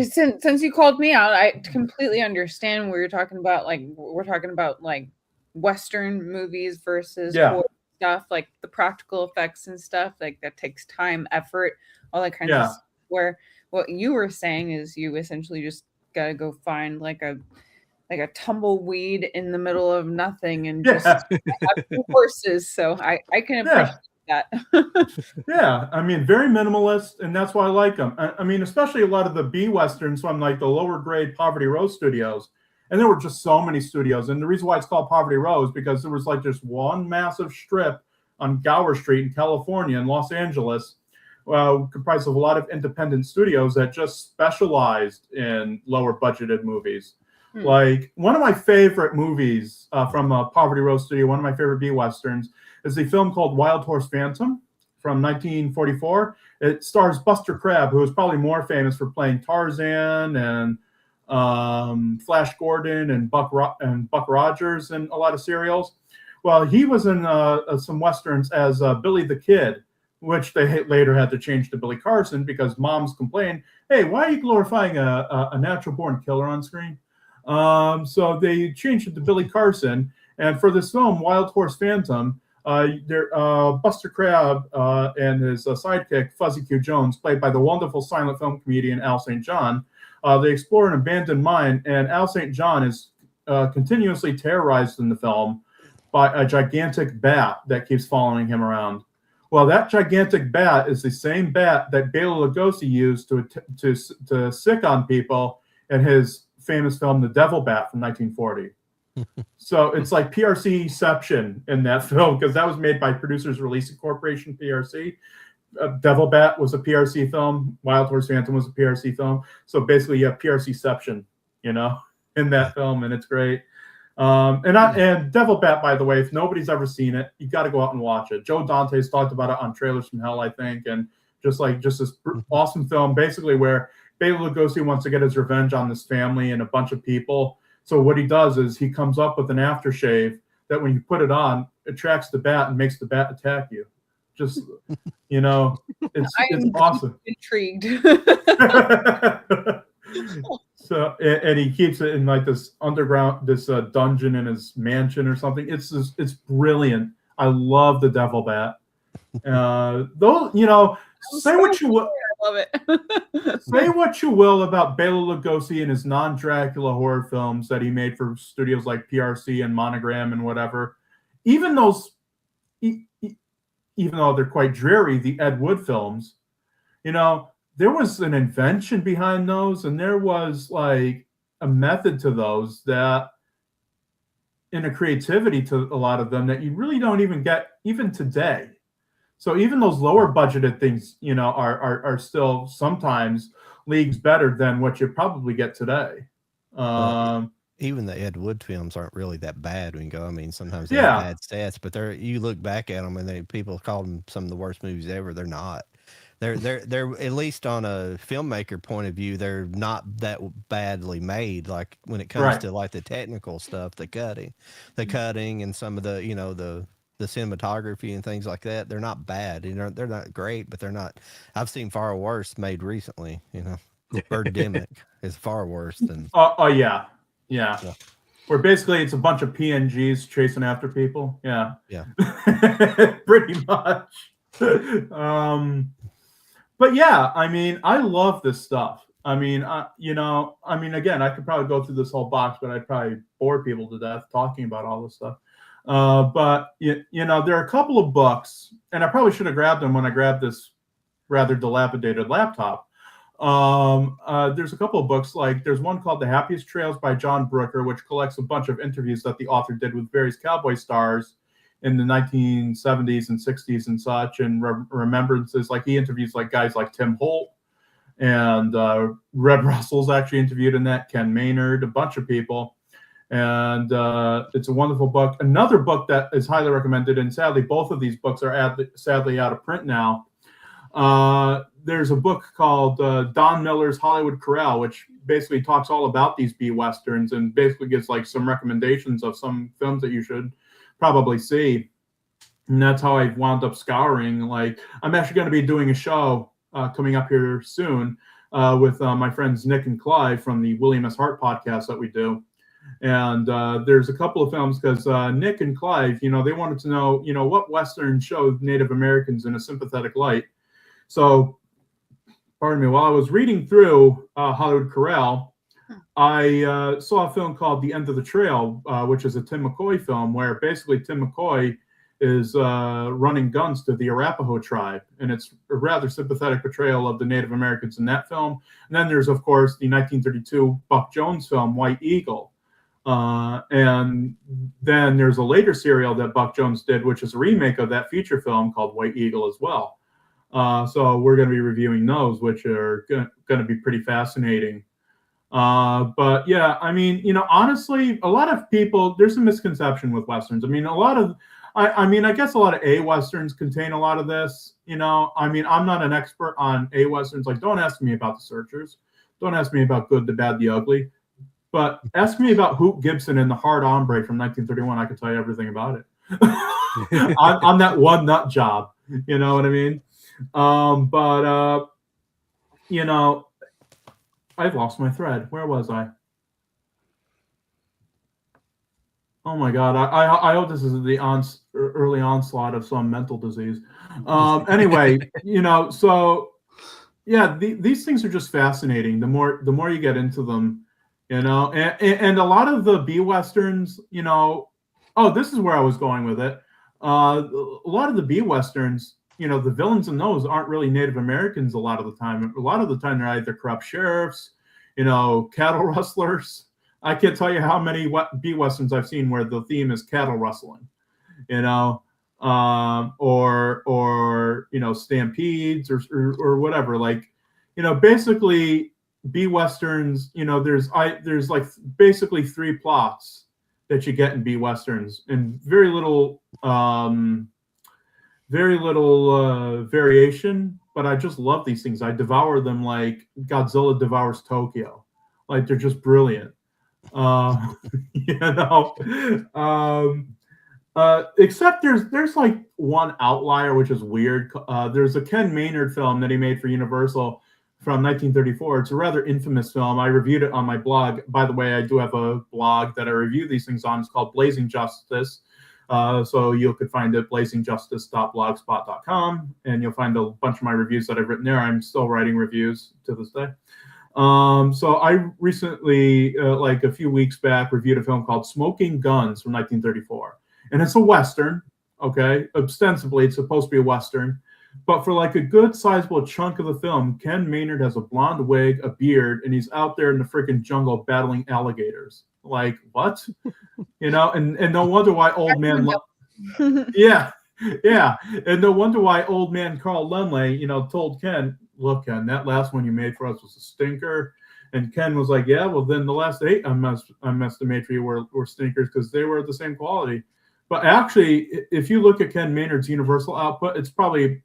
since you called me out, I completely understand what you're talking about. Like, we're talking about like Western movies versus horror stuff, like the practical effects and stuff, like that takes time, effort, all that kind of stuff. Where what you were saying is you essentially just gotta go find like a tumbleweed in the middle of nothing and just have two horses. So I can appreciate that. Yeah, I mean, very minimalist, and that's why I like them. I mean, especially a lot of the B Westerns from like the lower grade Poverty Row studios. And there were just so many studios. And the reason why it's called Poverty Row is because there was like just one massive strip on Gower Street in California in Los Angeles, comprised of a lot of independent studios that just specialized in lower budgeted movies. Like one of my favorite movies from a Poverty Row studio, one of my favorite B Westerns, is a film called Wild Horse Phantom from 1944. It stars Buster Crabbe, who is probably more famous for playing Tarzan and Flash Gordon and Buck Rogers and a lot of serials. Well, he was in some Westerns as Billy the Kid, which they later had to change to Billy Carson because moms complained, hey, why are you glorifying a natural-born killer on screen? So they changed it to Billy Carson. And for this film, Wild Horse Phantom, Buster Crabbe and his sidekick, Fuzzy Q. Jones, played by the wonderful silent film comedian Al St. John, they explore an abandoned mine, and Al St. John is continuously terrorized in the film by a gigantic bat that keeps following him around. Well, that gigantic bat is the same bat that Bela Lugosi used to sick on people in his famous film The Devil Bat from 1940. So it's like PRC-ception in that film because that was made by Producers Releasing Corporation, PRC. Devil Bat was a PRC film. Wild Horse Phantom was a PRC film. So basically, you have PRC-ception, in that film, and it's great. And Devil Bat, by the way, if nobody's ever seen it, you got to go out and watch it. Joe Dante's talked about it on Trailers from Hell, I think, and just this awesome film, basically where Bela Lugosi wants to get his revenge on this family and a bunch of people. So what he does is he comes up with an aftershave that when you put it on, attracts the bat and makes the bat attack you. Just, it's awesome. Intrigued. So, and he keeps it in like this underground, this dungeon in his mansion or something. It's brilliant. I love the Devil Bat. Say what you will. I love it. Say what you will about Bela Lugosi and his non-Dracula horror films that he made for studios like PRC and Monogram and whatever. Even though they're quite dreary, the Ed Wood films, there was an invention behind those, and there was like a method to those that, and a creativity to a lot of them that you really don't even get even today. So even those lower budgeted things, are still sometimes leagues better than what you probably get today. Even the Ed Wood films aren't really that bad when you go. I mean, sometimes they have bad stats, but you look back at them and people call them some of the worst movies ever. They're not. They're at least on a filmmaker point of view, they're not that badly made. Like when it comes to like the technical stuff, the cutting, and some of the the cinematography and things like that, they're not bad. They're not great, but they're not. I've seen far worse made recently. Birdemic is far worse than. Yeah. Where basically it's a bunch of PNGs chasing after people. Yeah. Pretty much. But yeah, I mean, I love this stuff. I mean, again, I could probably go through this whole box, but I'd probably bore people to death talking about all this stuff. But there are a couple of books, and I probably should have grabbed them when I grabbed this rather dilapidated laptop. There's a couple of books, like there's one called The Happiest Trails by John Brooker, which collects a bunch of interviews that the author did with various cowboy stars in the 1970s and 60s and such, and remembrances. Like he interviews like guys like Tim Holt And Red Russell's actually interviewed in that, Ken Maynard, a bunch of people. And it's a wonderful book. Another book that is highly recommended, and sadly, both of these books are sadly out of print now. There's a book called Don Miller's Hollywood Corral, which basically talks all about these B-Westerns and basically gives like some recommendations of some films that you should probably see. And that's how I wound up scouring. Like, I'm actually going to be doing a show coming up here soon with my friends Nick and Clive from the William S. Hart podcast that we do. And there's a couple of films because Nick and Clive, they wanted to know, what Western showed Native Americans in a sympathetic light. So, pardon me, while I was reading through Hollywood Corral, I saw a film called The End of the Trail, which is a Tim McCoy film where basically Tim McCoy is running guns to the Arapaho tribe. And it's a rather sympathetic portrayal of the Native Americans in that film. And then there's, of course, the 1932 Buck Jones film, White Eagle. And then there's a later serial that Buck Jones did, which is a remake of that feature film called White Eagle as well. So we're going to be reviewing those, which are going to be pretty fascinating. But yeah, I mean, honestly, a lot of people, there's a misconception with Westerns. I mean, I guess a lot of A-Westerns contain a lot of this, I mean, I'm not an expert on A-Westerns. Like, don't ask me about The Searchers. Don't ask me about Good, the Bad, the Ugly. But ask me about Hoot Gibson and The Hard Hombre from 1931. I can tell you everything about it. I'm that one nut job. You know what I mean? I've lost my thread. Where was I? Oh my God. I hope this is the early onslaught of some mental disease. Anyway, so yeah, these things are just fascinating. The more you get into them, and a lot of the B-Westerns, this is where I was going with it. A lot of the B-Westerns, the villains in those aren't really Native Americans a lot of the time. A lot of the time, they're either corrupt sheriffs, cattle rustlers. I can't tell you how many B-Westerns I've seen where the theme is cattle rustling, or stampedes or whatever. Like, basically B-Westerns, there's like basically 3 plots that you get in B-Westerns and very little variation, but I just love these things. I devour them like Godzilla devours Tokyo. Like, they're just brilliant. Except there's like one outlier, which is weird. There's a Ken Maynard film that he made for Universal from 1934. It's a rather infamous film. I reviewed it on my blog. By the way, I do have a blog that I review these things on. It's called Blazing Justice. So you could find it blazingjustice.blogspot.com, and you'll find a bunch of my reviews that I've written there. I'm still writing reviews to this day. So I recently, like a few weeks back, reviewed a film called Smoking Guns from 1934. And it's a Western, okay? Ostensibly, it's supposed to be a Western. But for like a good sizable chunk of the film, Ken Maynard has a blonde wig, a beard, and he's out there in the freaking jungle battling alligators. Like, what? And no wonder why old man... yeah. And no wonder why old man Carl Lemley, told Ken, look, Ken, that last one you made for us was a stinker. And Ken was like, yeah, well, then the last 8 I must have made for you were stinkers because they were the same quality. But actually, if you look at Ken Maynard's Universal output,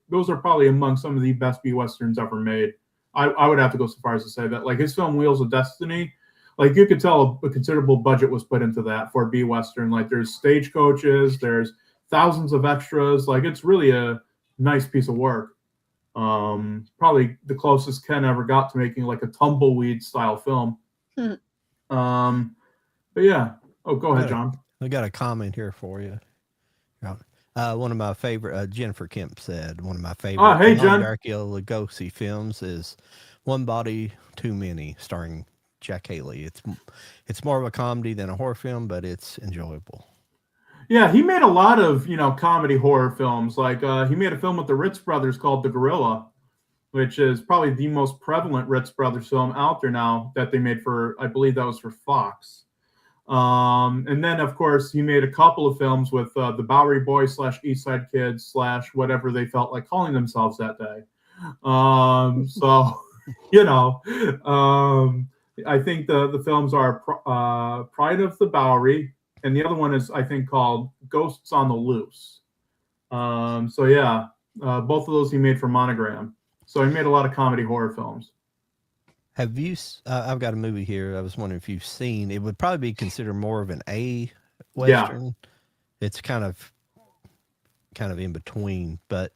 those are probably among some of the best B-Westerns ever made. I would have to go so far as to say that. Like, his film Wheels of Destiny, like, you could tell a considerable budget was put into that for a B-Western. Like, there's stagecoaches, there's thousands of extras. Like, it's really a nice piece of work. Probably the closest Ken ever got to making like a tumbleweed style film. But yeah. Oh, go ahead, John. I got a comment here for you. One of my favorite, Jennifer Kemp said, one of my favorite Darkiel Lugosi films is One Body Too Many, starring Jack Haley. It's more of a comedy than a horror film, but it's enjoyable. Yeah, he made a lot of, comedy horror films. Like, he made a film with the Ritz brothers called The Gorilla, which is probably the most prevalent Ritz brothers film out there now that they made for, I believe that was for Fox. And then, of course, he made a couple of films with the Bowery Boys / East Side Kids / whatever they felt like calling themselves that day. So you know, I think the films are Pride of the Bowery, and the other one is, I think, called Ghosts on the Loose. So yeah, both of those he made for Monogram. So he made a lot of comedy horror films. Have you? I've got a movie here. I was wondering if you've seen. It would probably be considered more of an A Western. Yeah. It's kind of in between, but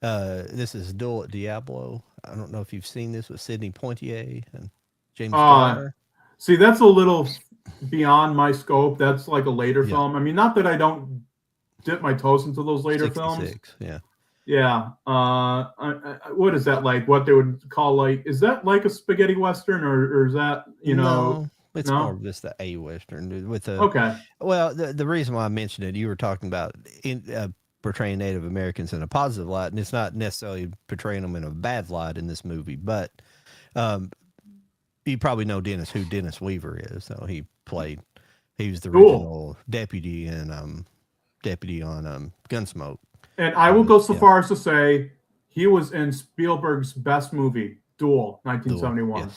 this is Duel at Diablo. I don't know if you've seen this with Sidney Poitier and James Garner. See, that's a little beyond my scope. That's like a later film. I mean, not that I don't dip my toes into those later films. Yeah. Yeah. What is that like? What they would call like? Is that like a spaghetti western, or is that No, it's more of just the A Western with a. Okay. Well, the reason why I mentioned it, you were talking about portraying Native Americans in a positive light, and it's not necessarily portraying them in a bad light in this movie, but you probably know who Dennis Weaver is. So he was the original deputy and deputy on Gunsmoke. And I will go so far as to say he was in Spielberg's best movie, Duel, 1971.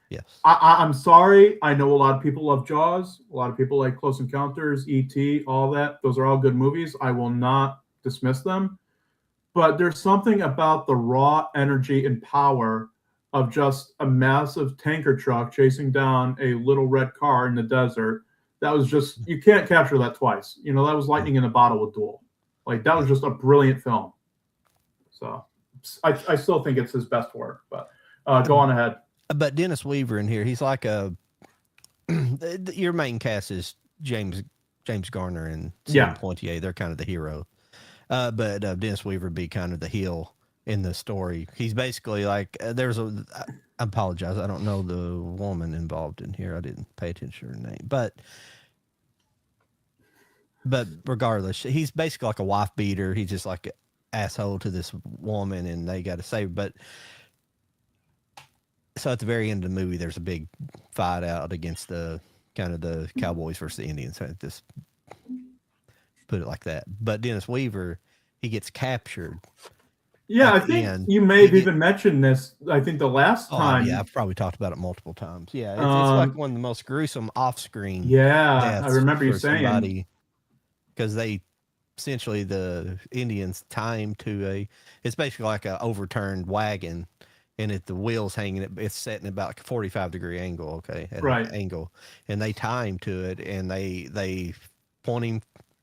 Yes. I'm sorry. I know a lot of people love Jaws. A lot of people like Close Encounters, E.T., all that. Those are all good movies. I will not dismiss them. But there's something about the raw energy and power of just a massive tanker truck chasing down a little red car in the desert. That was just, you can't capture that twice. That was lightning in a bottle with Duel. Like, that was just a brilliant film. So I still think it's his best work, but go on ahead. But Dennis Weaver in here, he's like your main cast is James Garner and Sidney Poitier. They're kind of the hero. But Dennis Weaver would be kind of the heel in the story. He's basically like, I apologize, I don't know the woman involved in here. I didn't pay attention to her name. But regardless, he's basically like a wife beater. He's just like an asshole to this woman, and they got to save her. But so at the very end of the movie, there's a big fight out against the Cowboys versus the Indians. So just put it like that. But Dennis Weaver, he gets captured. Yeah, I think you may have even mentioned this. I think the last time. Yeah, I've probably talked about it multiple times. Yeah, it's like one of the most gruesome off-screen. Yeah, I remember you saying. Because essentially the Indians tie him to it's basically like an overturned wagon, and the wheels hanging, it's set in about like a 45-degree angle, at an angle, and they tie him to it, and they point him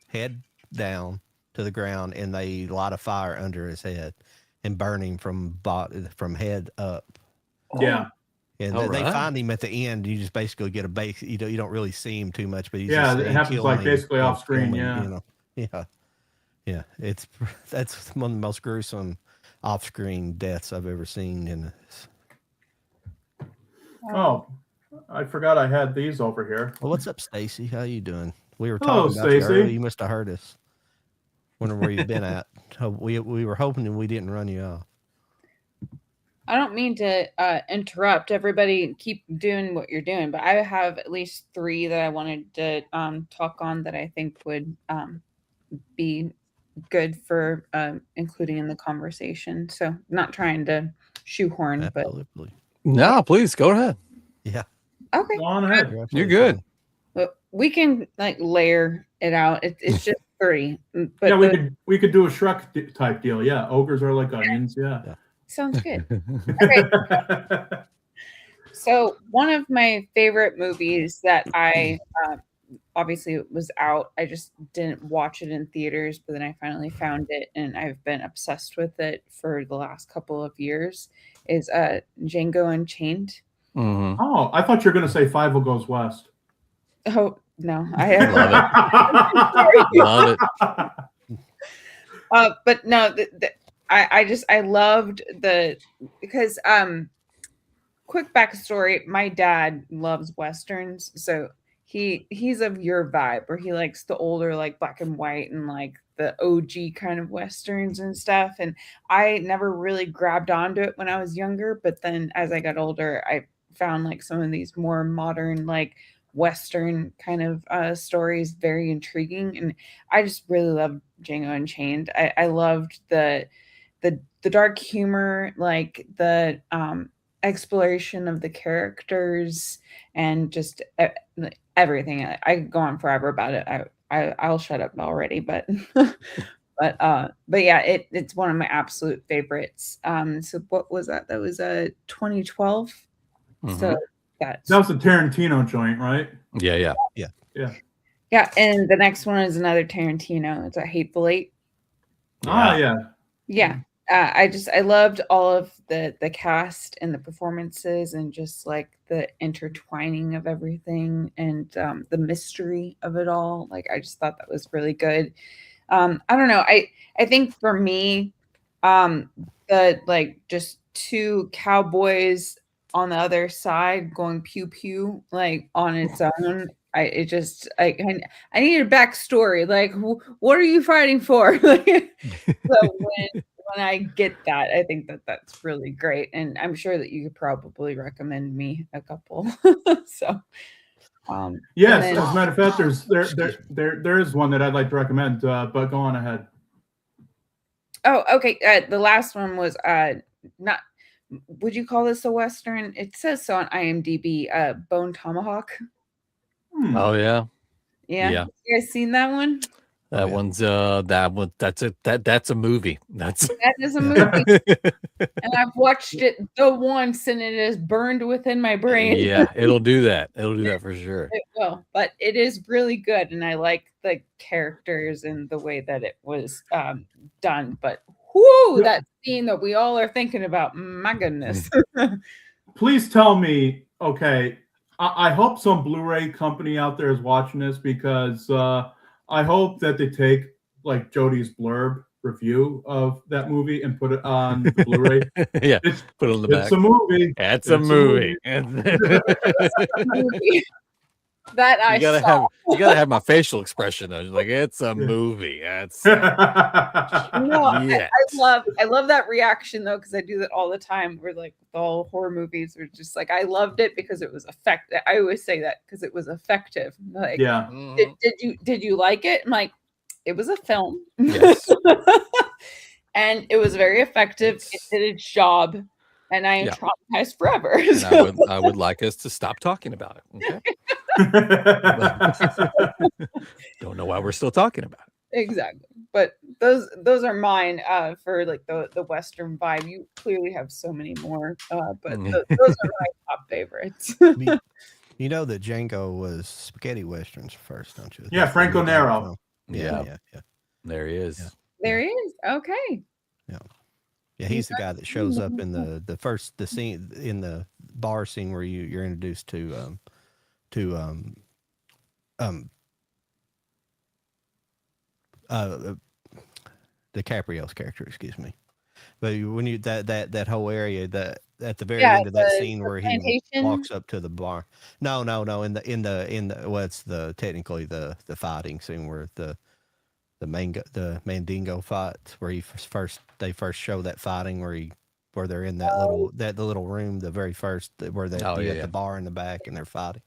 head down to the ground, and they light a fire under his head and burn him from head up. Yeah. And they find him at the end. You just basically get a base. You don't really see him too much, but it happens like basically off screen. Yeah. That's one of the most gruesome off screen deaths I've ever seen in this. Oh, I forgot I had these over here. Well, what's up, Stacy? How you doing? We were talking about you earlier. You must have heard us. Wonder where you've been at. We were hoping that we didn't run you off. I don't mean to interrupt. Everybody keep doing what you're doing, but I have at least 3 that I wanted to talk on that I think would be good for including in the conversation. So not trying to shoehorn, Absolutely. But no, please go ahead. Yeah. Okay. Go on ahead. You're good. But we can like layer it out. It's just 3. But yeah, we could do a Shrek type deal. Yeah, ogres are like onions. Yeah. Sounds good. Okay. So one of my favorite movies that I obviously was out. I just didn't watch it in theaters, but then I finally found it, and I've been obsessed with it for the last couple of years. Is Django Unchained. Mm-hmm. Oh, I thought you were going to say Five Goes West. Oh no, I love it. but no, I loved because quick backstory, my dad loves westerns, so he's of your vibe where he likes the older like black and white and like the OG kind of westerns and stuff, and I never really grabbed onto it when I was younger, but then as I got older I found like some of these more modern like western kind of stories very intriguing, and I just really loved Django Unchained. I loved the dark humor, like the exploration of the characters and just everything. I could go on forever about it. I'll shut up already, but but yeah, it's one of my absolute favorites. So what was that? That was 2012. So that was a Tarantino joint, right? Yeah. Yeah, and the next one is another Tarantino. It's a Hateful Eight. Yeah. I loved all of the cast and the performances and just like the intertwining of everything and the mystery of it all. Like I just thought that was really good. I don't know. I think for me, the like just two cowboys on the other side going pew pew like on its own. I need a backstory. Like, what are you fighting for? So when I get that, I think that's really great, and I'm sure that you could probably recommend me a couple. So, yes, as a matter of fact, there is one that I'd like to recommend, but go on ahead. Oh, okay. The last one was not. Would you call this a Western? It says so on IMDb. Bone Tomahawk. Oh yeah. You guys seen that one? That one's that's a movie. That is a movie. And I've watched it once and it is burned within my brain. Yeah, it'll do that. It'll do that for sure. It will, but it is really good and I like the characters and the way that it was done. But that scene that we all are thinking about, my goodness. Please tell me, okay, I hope some Blu-ray company out there is watching this because I hope that they take like Jody's blurb review of that movie and put it on the Blu-ray. Yeah, put it on the back. It's a movie. It's a movie. That I you gotta have my facial expression though. Like it's a movie. That's I love that reaction though, because I do that all the time. We're like all horror movies are just like I loved it because it was effective. I always say that because it was effective. Like, did you like it? I'm like, it was a film. Yes. And it was very effective. It did its job. And I am traumatized forever. And I would like us to stop talking about it. Okay. Don't know why we're still talking about it. Exactly. But those are mine for like the Western vibe. You clearly have so many more, but those are my top favorites. You know that Django was spaghetti westerns first, don't you? Yeah, Franco Nero. Yeah. There he is. Yeah. There he is. Okay. Yeah, he's the guy that shows up in the scene in the bar scene where you're introduced to DiCaprio's character, excuse me. But when you that whole area that at the very end of that scene where he walks up to the bar. No, in the what's technically the fighting scene where the Mandingo fight where they first show that fighting where they're in that little room, the very first where they at the bar in the back and they're fighting.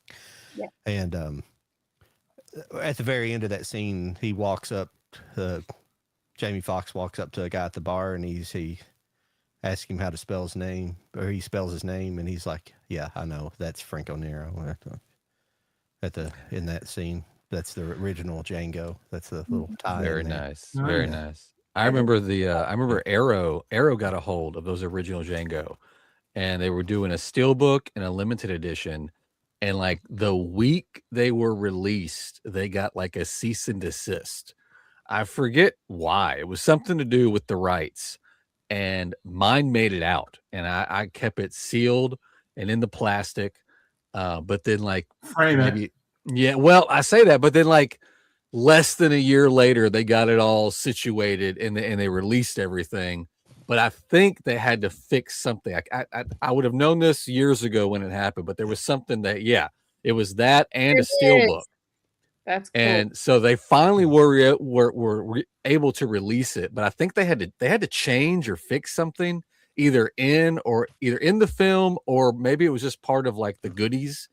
Yeah. And at the very end of that scene, he walks up. Jamie Foxx walks up to a guy at the bar and he asks him how to spell his name, or he spells his name, and he's like, "Yeah, I know, that's Franco Nero." In that scene. That's the original Django. That's the little tie. Very nice. Very nice. I remember Arrow got a hold of those original Django, and they were doing a steelbook and a limited edition. And like the week they were released, they got like a cease and desist. I forget why. It was something to do with the rights, and mine made it out, and I kept it sealed and in the plastic. But then like maybe. Yeah, well, I say that, but then like less than a year later, they got it all situated and they released everything. But I think they had to fix something. I would have known this years ago when it happened, but there was something that it was that and a steelbook. That's cool. And so they finally were able to release it, but I think they had to change or fix something either in the film, or maybe it was just part of like the goodies.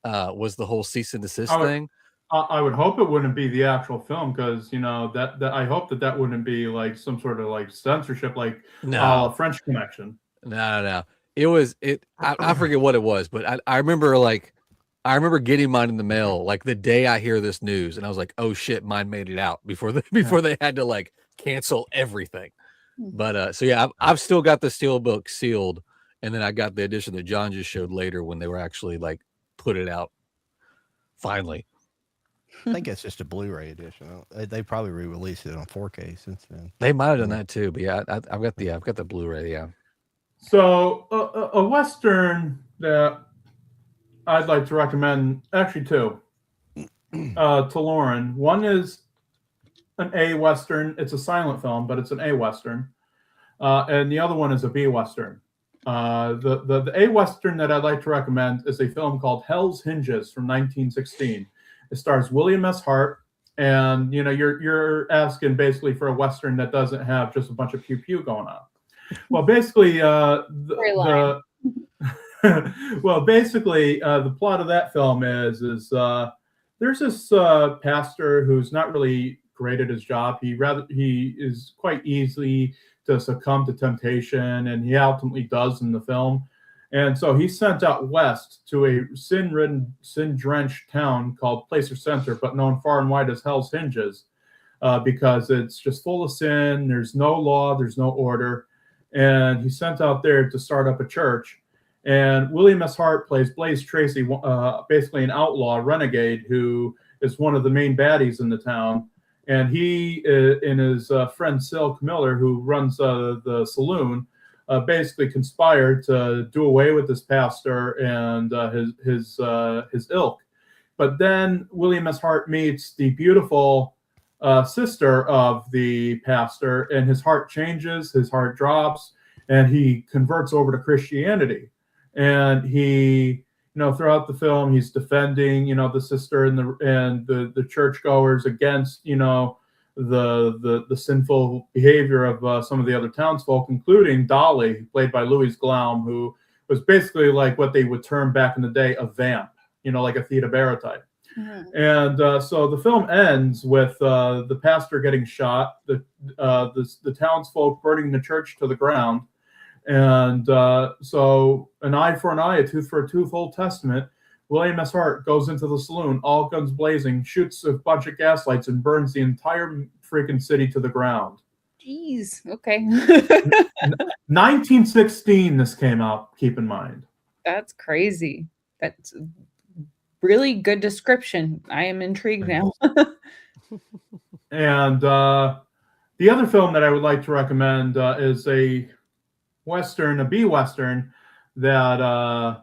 Was the whole cease and desist thing? I would hope it wouldn't be the actual film, because that I hope that wouldn't be like some sort of like censorship, like French Connection. No. I forget what it was, but I remember getting mine in the mail like the day I hear this news, and I was like, oh shit, mine made it out before they had to like cancel everything. But so yeah, I've still got the Steelbook sealed, and then I got the edition that John just showed later when they were actually like put it out finally. I think it's just a Blu-ray edition. They probably re-released it on 4K since then. They might have done that too, but yeah, I've got the Blu-ray. Yeah. So a Western that I'd like to recommend, actually two, to Lauren. One is an A Western. It's a silent film, but it's an A Western. And the other one is a B Western. The A Western that I'd like to recommend is a film called Hell's Hinges from 1916. It stars William S. Hart, and you're asking basically for a Western that doesn't have just a bunch of pew pew going on. Well, basically, the plot of that film is there's this pastor who's not really great at his job. He is quite easily to succumb to temptation, and he ultimately does in the film. And so he's sent out west to a sin-ridden, sin-drenched town called Placer Center, but known far and wide as Hell's Hinges, because it's just full of sin. There's no law, there's no order. And he's sent out there to start up a church. And William S. Hart plays Blaze Tracy, basically an outlaw, renegade, who is one of the main baddies in the town. And he and his friend Silk Miller, who runs the saloon, basically conspired to do away with this pastor and his ilk. But then William S. Hart meets the beautiful sister of the pastor, and his heart changes, his heart drops, and he converts over to Christianity. And he, throughout the film, he's defending, the sister and the churchgoers against, the sinful behavior of some of the other townsfolk, including Dolly, played by Louise Glaum, who was basically like what they would term back in the day a vamp, like a Theda Bara type. Mm-hmm. And so the film ends with the pastor getting shot, the townsfolk burning the church to the ground. And so an eye for an eye, a tooth for a tooth, Old Testament. William S. Hart goes into the saloon, all guns blazing, shoots a bunch of gaslights, and burns the entire freaking city to the ground. Jeez. Okay. 1916, this came out, keep in mind. That's crazy. That's really good description. I am intrigued now. And the other film that I would like to recommend is a Western, a B Western, that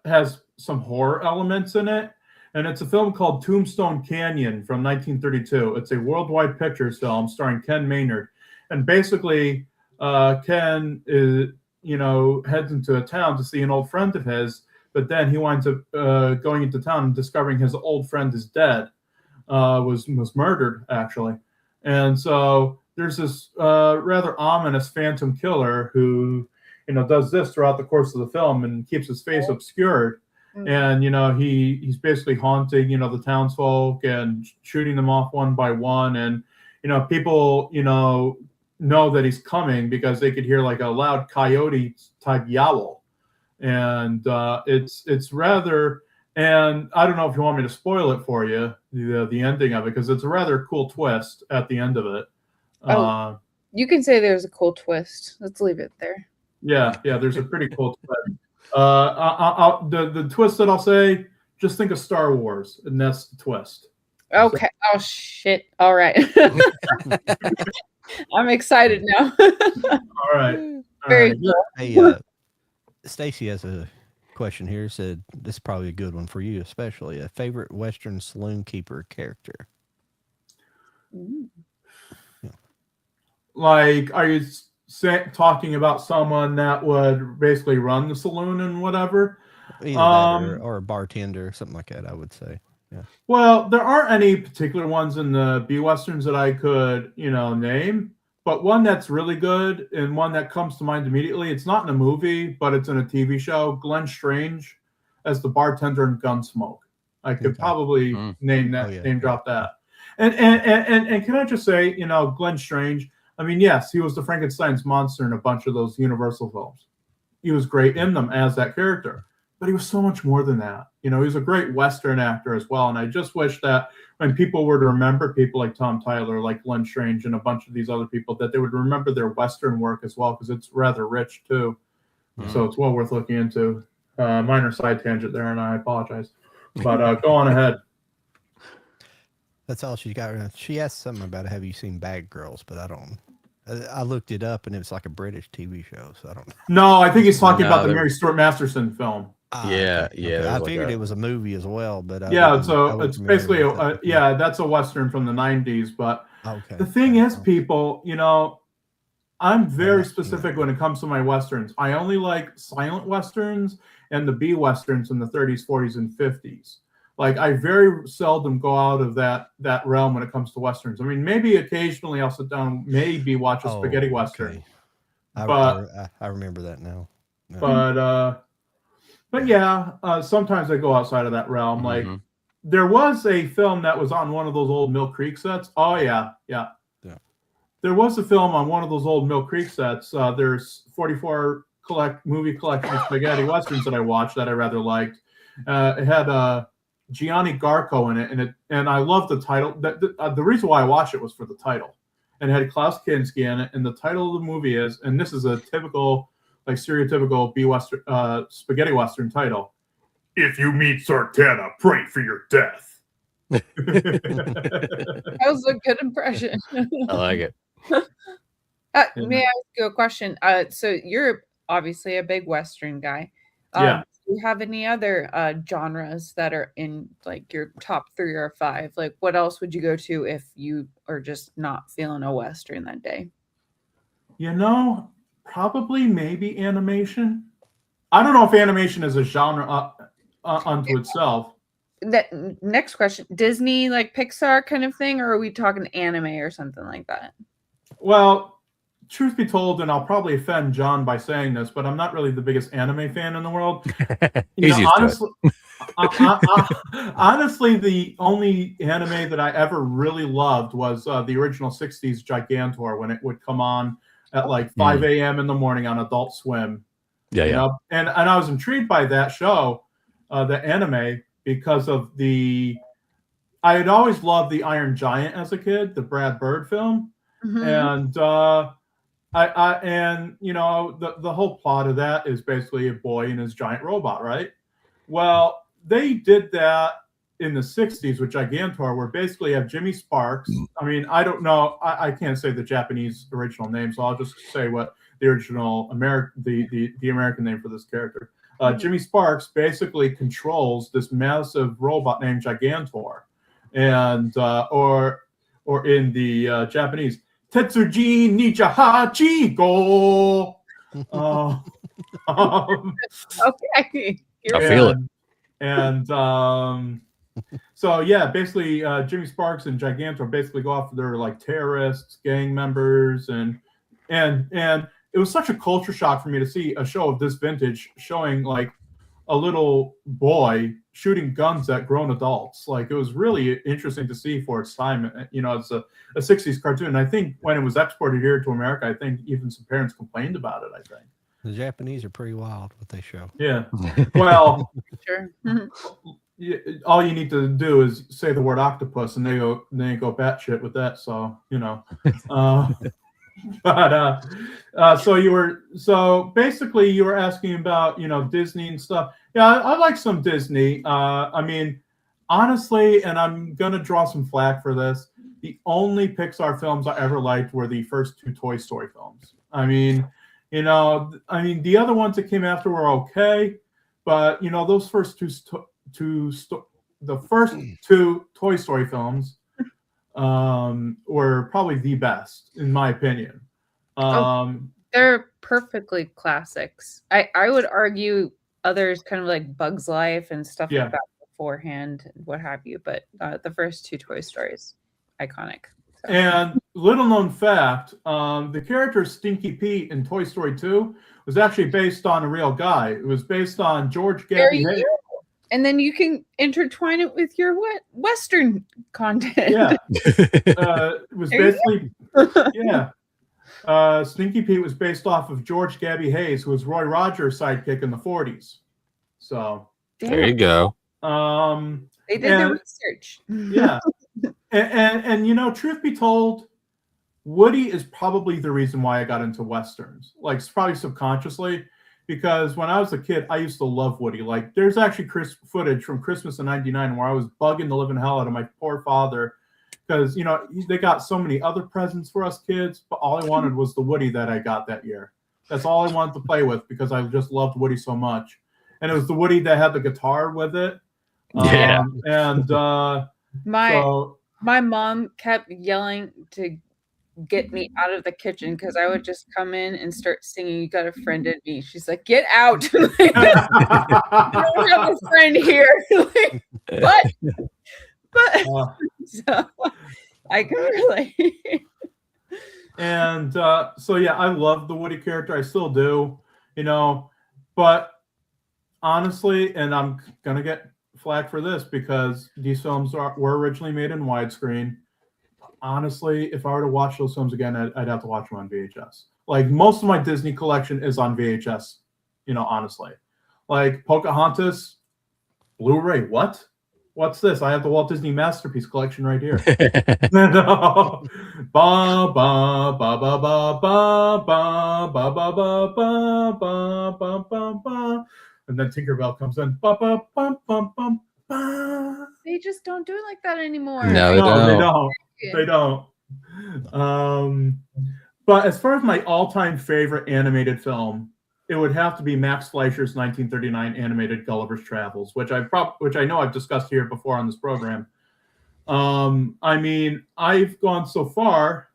has some horror elements in it. And it's a film called Tombstone Canyon from 1932. It's a Worldwide Pictures film starring Ken Maynard. And basically, Ken heads into a town to see an old friend of his, but then he winds up going into town and discovering his old friend is dead, was murdered, actually. And so there's this rather ominous phantom killer who does this throughout the course of the film and keeps his face obscured. And, he's basically haunting, the townsfolk and shooting them off one by one. And, people, know that he's coming because they could hear like a loud coyote type yowl. And it's rather, and I don't know if you want me to spoil it for you, the ending of it, because it's a rather cool twist at the end of it. You can say there's a cool twist. Let's leave it there. Yeah, there's a pretty cool twist. The twist that I'll say, just think of Star Wars, and that's the twist. Okay. Oh shit. All right. I'm excited now. All right. Very cool. Hey, Stacy has a question here. Said this is probably a good one for you, especially a favorite Western saloon keeper character. Like, are you talking about someone that would basically run the saloon and whatever? Either that or a bartender, something like that, I would say. Yeah. Well, there aren't any particular ones in the B Westerns that I could, name, but one that's really good and one that comes to mind immediately. It's not in a movie, but it's in a TV show. Glenn Strange as the bartender in Gunsmoke. I could probably name drop that. And can I just say, Glenn Strange, I mean, yes, he was the Frankenstein's monster in a bunch of those Universal films. great in them as that character. But he was so much more than that. You know, he was a great Western actor as well. And I just wish that when people were to remember people like Tom Tyler, like Glenn Strange, and a bunch of these other people, that they would remember their Western work as well, because it's rather rich too. So it's well worth looking into. Minor side tangent there, and I apologize. But go on ahead. That's all she got. She asked something about have you seen Bad Girls, but I don't. I looked it up, and it was like a British TV show, so I don't know. No, I think he's talking about the Mary Stuart Masterson film. Yeah. I figured it was a movie as well, but so it's basically that's a Western from the 90s. But the thing is, people, you know, I'm very specific when it comes to my Westerns. I only like silent Westerns and the B Westerns in the 30s, 40s, and 50s. Like, I very seldom go out of that realm when it comes to Westerns. I mean, maybe occasionally I'll sit down, maybe watch a spaghetti Western. I remember that now. No. But yeah, sometimes I go outside of that realm. Like, there was a film that was on one of those old Mill Creek sets. Oh, yeah. There was a film on one of those old Mill Creek sets. There's 44 movie collection of spaghetti Westerns that I watched that I rather liked. It had Gianni Garco in it, and I love the title. The reason why I watched it was for the title. And it had Klaus Kinski in it, and the title of the movie is, and this is a typical, like, stereotypical B Western spaghetti Western title: "If you meet Sartana, pray for your death." That was a good impression. I like it. May I ask you a question? So you're obviously a big Western guy. Yeah. Do you have any other genres that are in, like, your top 3 or 5? Like, what else would you go to if you are just not feeling a Western that day? You know, probably maybe animation. I don't know if animation is a genre unto itself. That next question: Disney, like Pixar kind of thing, or are we talking anime or something like that? Well, truth be told, and I'll probably offend John by saying this, but I'm not really the biggest anime fan in the world. Honestly, the only anime that I ever really loved was the original 60s Gigantor, when it would come on at like 5 a.m. in the morning on Adult Swim. Yeah. Know? And I was intrigued by that show, the anime, because of I had always loved the Iron Giant as a kid, the Brad Bird film. And and you know, the whole plot of that is basically a boy and his giant robot, right? Well, they did that in the 60s with Gigantor, where basically you have Jimmy Sparks. I mean, I don't know, I can't say the Japanese original name, so I'll just say what the original the American name for this character. Jimmy Sparks basically controls this massive robot named Gigantor, and or in the Japanese, Tetsuji Nichahachi Go. Okay, I feel it. And so yeah, basically Jimmy Sparks and Gigantor basically go after their, like, terrorists, gang members, and it was such a culture shock for me to see a show of this vintage showing, like, a little boy shooting guns at grown adults. Like, it was really interesting to see for its time. You know, it's a 60s cartoon. And I think when it was exported here to America, I think even some parents complained about it, I think. The Japanese are pretty wild what they show. Yeah. Well, sure. All you need to do is say the word octopus, and they go batshit with that. So, you know. But so basically you were asking about, you know, Disney and stuff. Yeah, I like some Disney. I mean, honestly, and I'm gonna draw some flack for this, the only Pixar films I ever liked were the first 2 Toy Story films. I mean, you know, the other ones that came after were okay, but, you know, those first the first 2 Toy Story films were probably the best, in my opinion. They're perfectly classics. I would argue others kind of like Bug's Life and stuff like that beforehand, and what have you, but the first 2 Toy Stories, iconic. So. And little known fact, the character Stinky Pete in Toy Story 2 was actually based on a real guy. It was based on George Gabby Hayes. And then you can intertwine it with your Western content. Yeah. It was basically, yeah. Stinky Pete was based off of George Gabby Hayes, who was Roy Rogers' sidekick in the 40s. So there you go. They did the research. Yeah. And you know, truth be told, Woody is probably the reason why I got into Westerns. Like, probably subconsciously, because when I was a kid, I used to love Woody. Like, there's actually footage from Christmas of '99 where I was bugging the living hell out of my poor father because, you know, they got so many other presents for us kids, but all I wanted was the Woody that I got that year. That's all I wanted to play with because I just loved Woody so much. And it was the Woody that had the guitar with it. Yeah. My mom kept yelling to get me out of the kitchen because I would just come in and start singing "You Got a Friend in Me." She's like, "Get out! Like, I don't have a friend here." Like, but so I can relate. And so yeah, I love the Woody character. I still do, you know. But honestly, and I'm gonna get flack for this because these films were originally made in widescreen. Honestly, if I were to watch those films again, I'd have to watch them on VHS. Like, most of my Disney collection is on VHS, you know, honestly. Like Pocahontas, Blu-ray, what? What's this? I have the Walt Disney Masterpiece collection right here. No. Ba ba ba ba ba ba ba ba ba ba ba ba ba ba ba. And then Tinkerbell comes in. Ba ba ba ba ba ba. They just don't do it like that anymore. No, they don't. But as far as my all-time favorite animated film, it would have to be Max Fleischer's 1939 animated Gulliver's Travels, which I know I've discussed here before on this program. I mean, I've gone so far,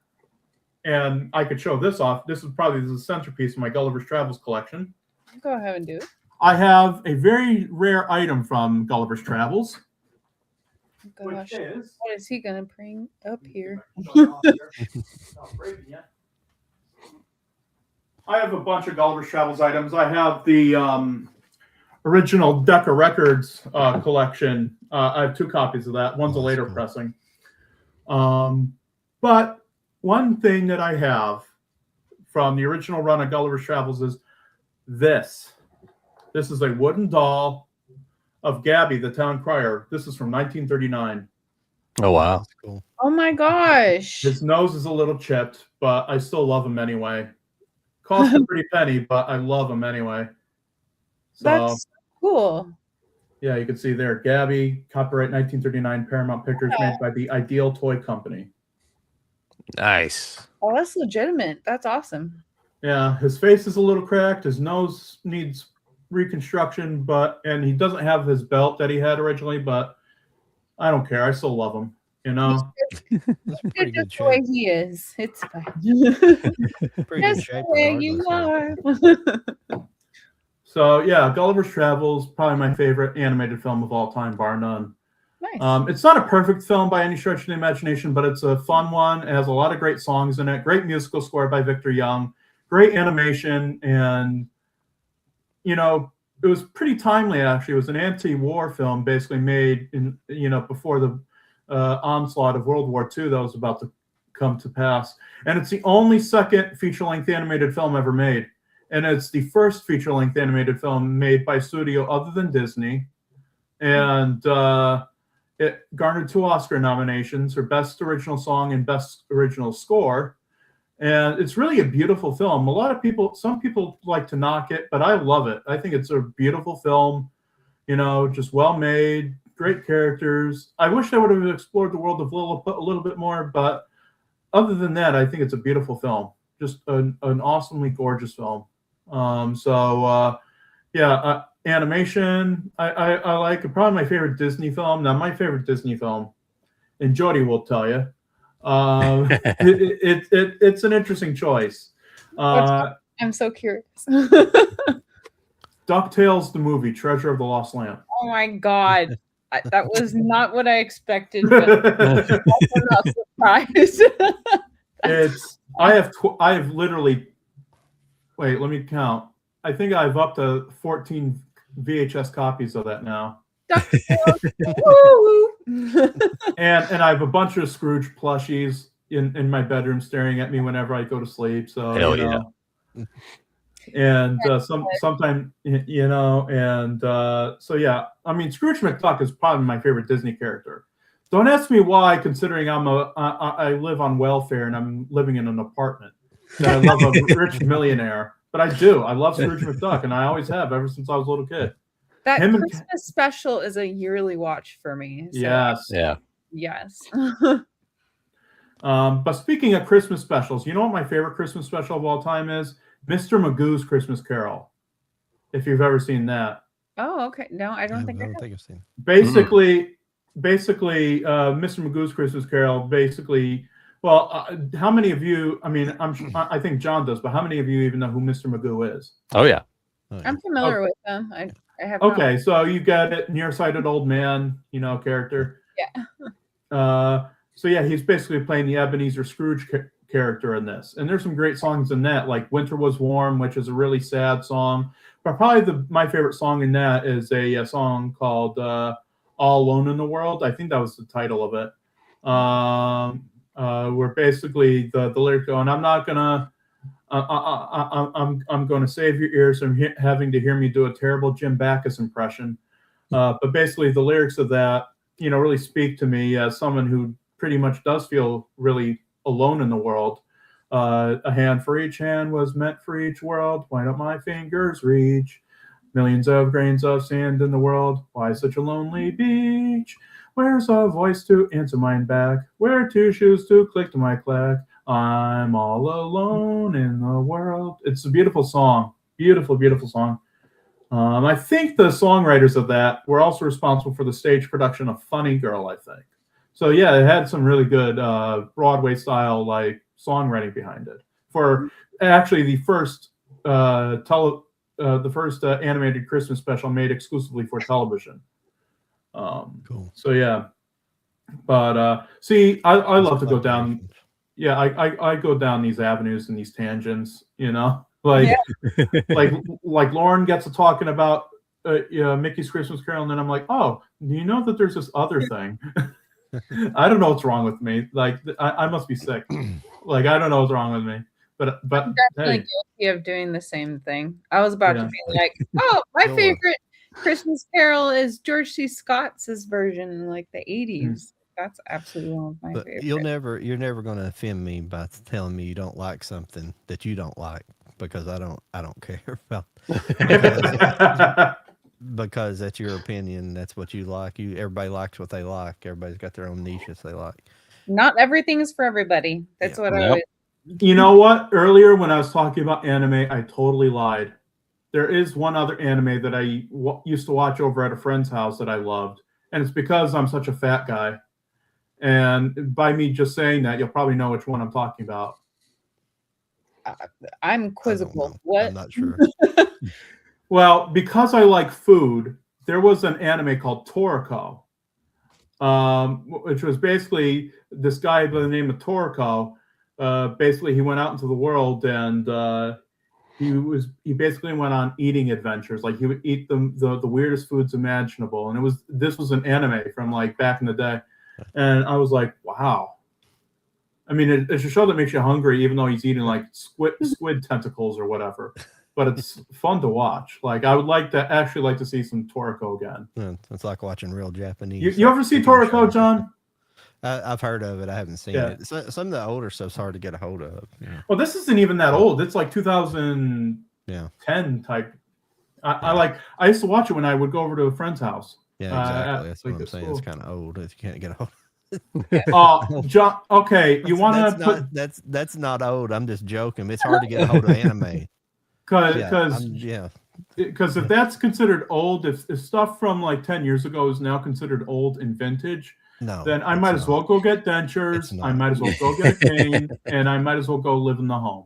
and I could show this off. This is probably the centerpiece of my Gulliver's Travels collection. Go ahead and do it. I have a very rare item from Gulliver's Travels. Gosh, what is he gonna bring up here? I have a bunch of Gulliver's Travels items. I have the original Decca Records collection. I have 2 copies of that. One's a later pressing. But one thing that I have from the original run of Gulliver's Travels is this. This is a wooden doll of Gabby, the town crier. This is from 1939. Oh, wow. That's cool. Oh my gosh. His nose is a little chipped, but I still love him anyway. Cost a pretty penny, but I love him anyway. So, that's cool. Yeah, you can see there, Gabby, copyright 1939, Paramount Pictures, made by the Ideal Toy Company. Nice. Oh, that's legitimate. That's awesome. Yeah, his face is a little cracked. His nose needs reconstruction, and he doesn't have his belt that he had originally, but I don't care. I still love him, you know. That's pretty good the way shape. he is. It's fine. Pretty Just good shape. the way you regardless, are. So yeah, Gulliver's Travels, probably my favorite animated film of all time, bar none. Nice. It's not a perfect film by any stretch of the imagination, but it's a fun one. It has a lot of great songs in it. Great musical score by Victor Young. Great animation, and you know, it was pretty timely. Actually, it was an anti-war film, basically made in before the onslaught of World War II that was about to come to pass. And it's the only second feature-length animated film ever made, and it's the first feature-length animated film made by a studio other than Disney. And it garnered 2 Oscar nominations for Best Original Song and Best Original Score. And it's really a beautiful film. Some people like to knock it, but I love it. I think it's a beautiful film, just well made, great characters. I wish I would have explored the world of Lilliput a little bit more, but other than that, I think it's a beautiful film. Just an awesomely gorgeous film. Animation, I like. Probably my favorite Disney film. Now, my favorite Disney film, and Jody will tell you, it's an interesting choice. I'm so curious. DuckTales the movie, Treasure of the Lost Lamp. Oh my god, that was not what I expected. But I'm not surprised. I have literally. Wait, let me count. I think I have up to 14 VHS copies of that now. And I have a bunch of Scrooge plushies. in my bedroom staring at me whenever I go to sleep. So Hell you yeah. know. And sometimes you know, and so yeah, I mean, Scrooge McDuck is probably my favorite Disney character. Don't ask me why, considering I live on welfare and I'm living in an apartment. That I love a rich millionaire, but I do. I love Scrooge McDuck, and I always have ever since I was a little kid. That Christmas special is a yearly watch for me. So yes. Yeah. Yes. But speaking of Christmas specials, you know what my favorite Christmas special of all time is? Mr. Magoo's Christmas Carol. If you've ever seen that. Oh, okay. No, I don't think I've seen it. Basically, Mr. Magoo's Christmas Carol. Basically, well, how many of you? I mean, I think John does, but how many of you even know who Mr. Magoo is? Oh yeah. I'm familiar with them. I have. Okay, so you get it, nearsighted old man, you know, character. Yeah. So yeah, he's basically playing the Ebenezer Scrooge character in this, and there's some great songs in that, like "Winter Was Warm," which is a really sad song. But probably my favorite song in that is a song called "All Alone in the World." I think that was the title of it. Where basically the lyrics go, and I'm not gonna, I'm going to save your ears from having to hear me do a terrible Jim Backus impression. But basically, the lyrics of that, you know, really speak to me as someone who pretty much does feel really alone in the world. A hand for each hand was meant for each world. Why don't my fingers reach? Millions of grains of sand in the world. Why such a lonely beach? Where's a voice to answer mine back? Where two shoes to click to my clack? I'm all alone in the world. It's a beautiful song. Beautiful, beautiful song. I think the songwriters of that were also responsible for the stage production of Funny Girl, I think. So yeah, it had some really good Broadway style like songwriting behind it. For actually the first animated Christmas special made exclusively for television. Cool. So yeah, but see, I love to go down. Yeah, I go down these avenues and these tangents. You know, like like Lauren gets to talking about Mickey's Christmas Carol, and then I'm like, oh, do you know that there's this other thing? I don't know what's wrong with me. Like I must be sick. Like I don't know what's wrong with me. But I'm definitely guilty of doing the same thing. I was about to be like, oh, my favorite Christmas Carol is George C. Scott's version in like the 80s. That's absolutely one of my favorites. You're never going to offend me by telling me you don't like something that you don't like, because I don't care about because that's your opinion. That's what you like. Everybody likes what they like. Everybody's got their own niches they like. Not everything is for everybody. That's what I always. You know what? Earlier when I was talking about anime, I totally lied. There is one other anime that I used to watch over at a friend's house that I loved, and it's because I'm such a fat guy. And by me just saying that, you'll probably know which one I'm talking about. I'm quizzical. What? I'm not sure. Well, because I like food, there was an anime called Toriko, which was basically this guy by the name of Toriko. Basically, he went out into the world and he basically went on eating adventures. Like he would eat the weirdest foods imaginable, and this was an anime from like back in the day. And I was like, wow. I mean, it's a show that makes you hungry, even though he's eating like squid tentacles or whatever. But it's fun to watch. Like I would like to see some Toriko again. Yeah, it's like watching real Japanese. You ever see Toriko, John? I've heard of it. I haven't seen it. Some of the older stuff's hard to get a hold of. Yeah. Well, this isn't even that old. It's like 2010 type. I used to watch it when I would go over to a friend's house. Yeah, exactly. That's what I'm saying. It's kind of old. If you can't get a hold of it. John, okay, you want to put... That's not old. I'm just joking. It's hard to get a hold of anime. Because if that's considered old, if stuff from like 10 years ago is now considered old and vintage, then I might as well go get dentures. I might as well go get a cane, and I might as well go live in the home.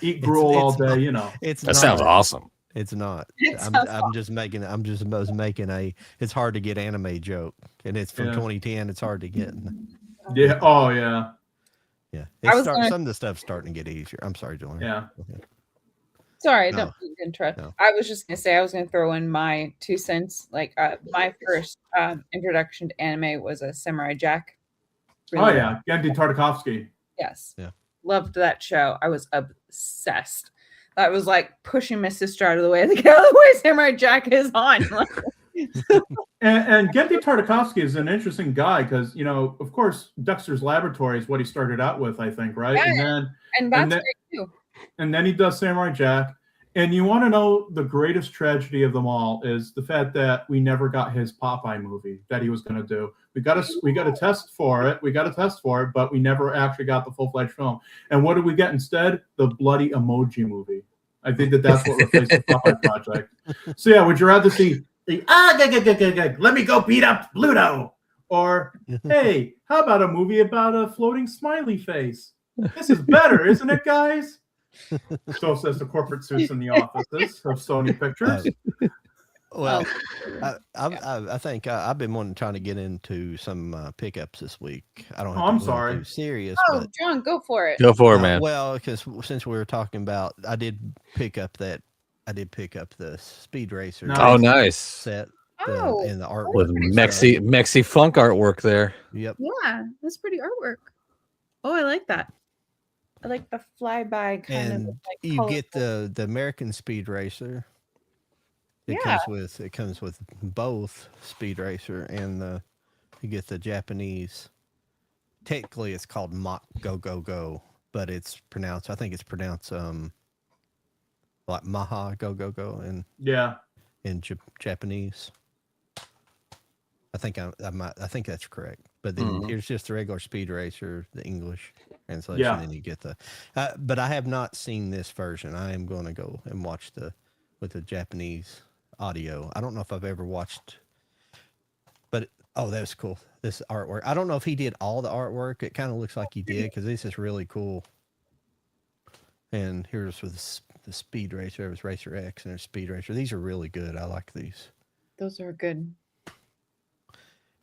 Eat gruel all day, you know. That sounds awesome. It's not. I'm just making a it's hard to get anime joke, and it's from 2010. It's hard to get. Yeah. Oh yeah. Yeah. Some of the stuff's starting to get easier. I'm sorry, Julian. Yeah. Sorry, don't interrupt. No. I was just gonna say I was gonna throw in my 2 cents. Like my first introduction to anime was a Samurai Jack Oh yeah, Genndy Tartakovsky. Yes. Yeah. Loved that show. I was obsessed. That was like pushing my sister out of the way. Like, oh, where's Samurai Jack is on? And Genndy Tartakovsky is an interesting guy because, you know, of course, Dexter's Laboratory is what he started out with, I think, right? Yeah, and that's great too. And then he does Samurai Jack. And you want to know the greatest tragedy of them all is the fact that we never got his Popeye movie that he was going to do. We got to test for it. But we never actually got the full-fledged film. And what did we get instead? The bloody Emoji movie. I think that's what replaced the Popeye project. So yeah, would you rather see let me go beat up Pluto, or hey, how about a movie about a floating smiley face? This is better, isn't it, guys? So says the corporate suits in the offices of Sony Pictures. Well, I think I've been trying to get into some pickups this week. I don't. I'm sorry. Serious. Oh, but, John, go for it. Go for it, man. Well, because since we were talking about, I did pick up the Speed Racer. Nice. Oh, nice. Set. Oh, and the artwork With Mexi funk artwork there. Yep. yeah, that's pretty artwork. Oh, I like that. I like the flyby kind And of. Like, you colorful. get the American Speed Racer. It comes with both Speed Racer and you get the Japanese. Technically, it's called Mach Go Go Go, but it's pronounced. I think it's pronounced like Maha Go Go Go in Japanese. I think I think that's correct. But then here's just the regular Speed Racer, the English translation, and you get the. But I have not seen this version. I am going to go and watch with the Japanese audio. I don't know if I've ever watched, but that was cool. This artwork. I don't know if he did all the artwork. It kind of looks like he did because this is really cool. And here's with the Speed Racer. It was Racer X and there's Speed Racer. These are really good. I like these. Those are good.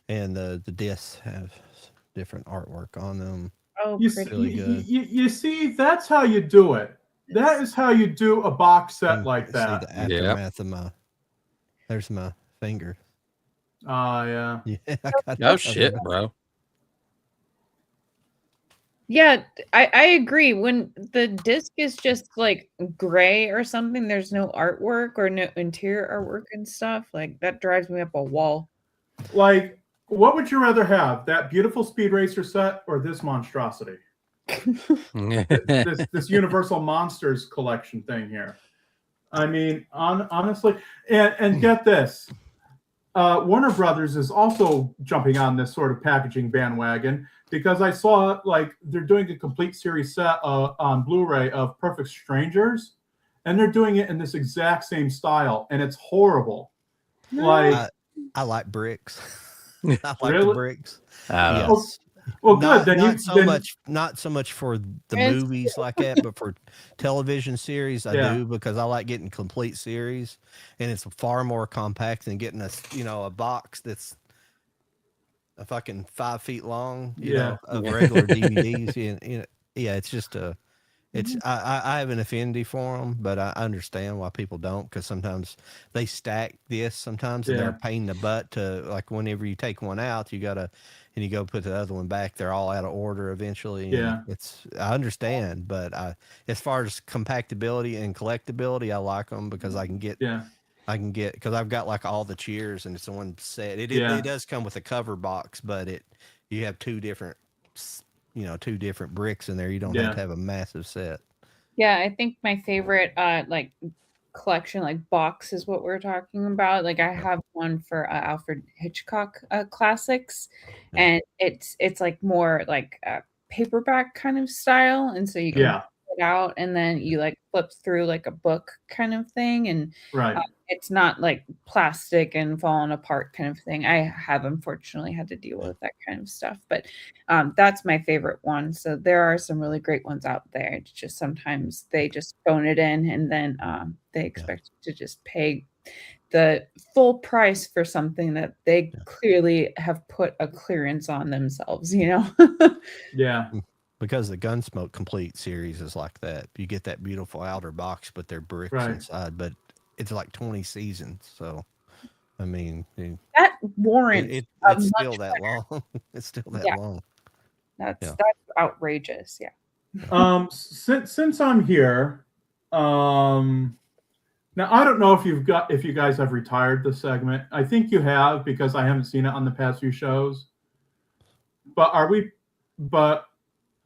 And the discs have different artwork on them. Oh, really good. You see, that's how you do it. That is how you do a box set like that. See the aftermath of there's my finger. Yeah. Oh shit, bro. Yeah, I agree. When the disc is just like gray or something, there's no artwork or no interior artwork and stuff. Like that drives me up a wall. Like, what would you rather have? That beautiful Speed Racer set or this monstrosity? this Universal Monsters collection thing here. I mean, honestly, and get this. Warner Brothers is also jumping on this sort of packaging bandwagon because I saw like they're doing a complete series set on Blu-ray of Perfect Strangers, and they're doing it in this exact same style, and it's horrible. Like I like bricks. I like really? the bricks. Yes. Well, good. Not so much for the movies like that, but for television series, I do because I like getting complete series, and it's far more compact than getting a box that's a fucking 5 feet long, you know, of regular DVDs. It's just I have an affinity for them, but I understand why people don't because sometimes they stack this sometimes and they're a pain in the butt to like whenever you take one out, you go put the other one back. They're all out of order eventually. I understand, but as far as compactability and collectability, I like them because I can get because I've got like all the Cheers and it's the one set. It does come with a cover box, but you have two different bricks in there. You don't have to have a massive set. Yeah, I think my favorite like collection, like box, is what we're talking about. Like I have one for Alfred Hitchcock classics, and it's like more like a paperback kind of style, and so you can pull it out and then you like flip through like a book kind of thing, and it's not like plastic and falling apart kind of thing. I have unfortunately had to deal with that kind of stuff, but that's my favorite one. So there are some really great ones out there. It's just sometimes they just phone it in and then they expect you to just pay the full price for something that they clearly have put a clearance on themselves, you know? Because the Gunsmoke Complete series is like that. You get that beautiful outer box, but they're bricks inside, but it's like 20 seasons. So, I mean, that warrants it's still that long. It's still that long. That's outrageous. Yeah. Since I'm here, now I don't know if you guys have retired this segment. I think you have because I haven't seen it on the past few shows. But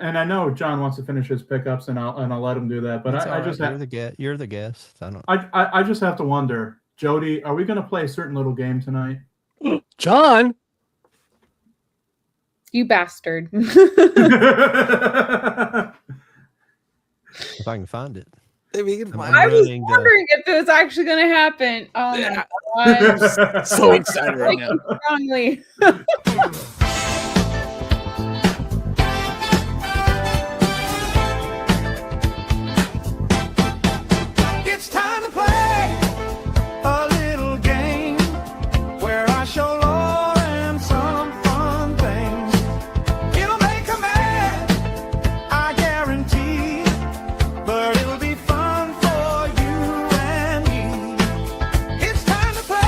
and I know John wants to finish his pickups, and I'll let him do that. But I just you're the guest. I just have to wonder, Jody, are we going to play a certain little game tonight? John, you bastard. If I can find it. I was wondering if it was actually going to happen. Oh my god! I'm so excited right now. Strongly. It's time to play a little game where I show Lauren some fun things. It'll make her mad, I guarantee, but it'll be fun for you and me. It's time to play.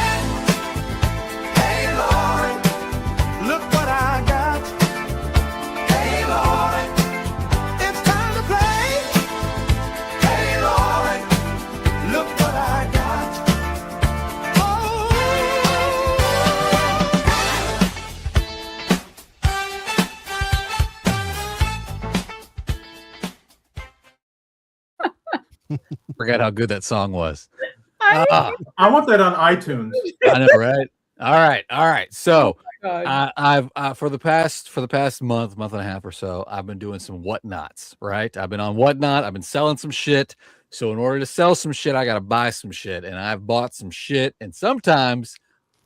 Hey Lauren, look what I got. Hey Lauren, it's time to play. Hey Lauren, look what I got. Oh. Forgot how good that song was. I I want that on iTunes. I know, right? All right. So God. I've for the past month and a half or so, I've been doing some whatnots. Right? I've been on Whatnot. I've been selling some shit. So in order to sell some shit, I got to buy some shit, and I've bought some shit. And sometimes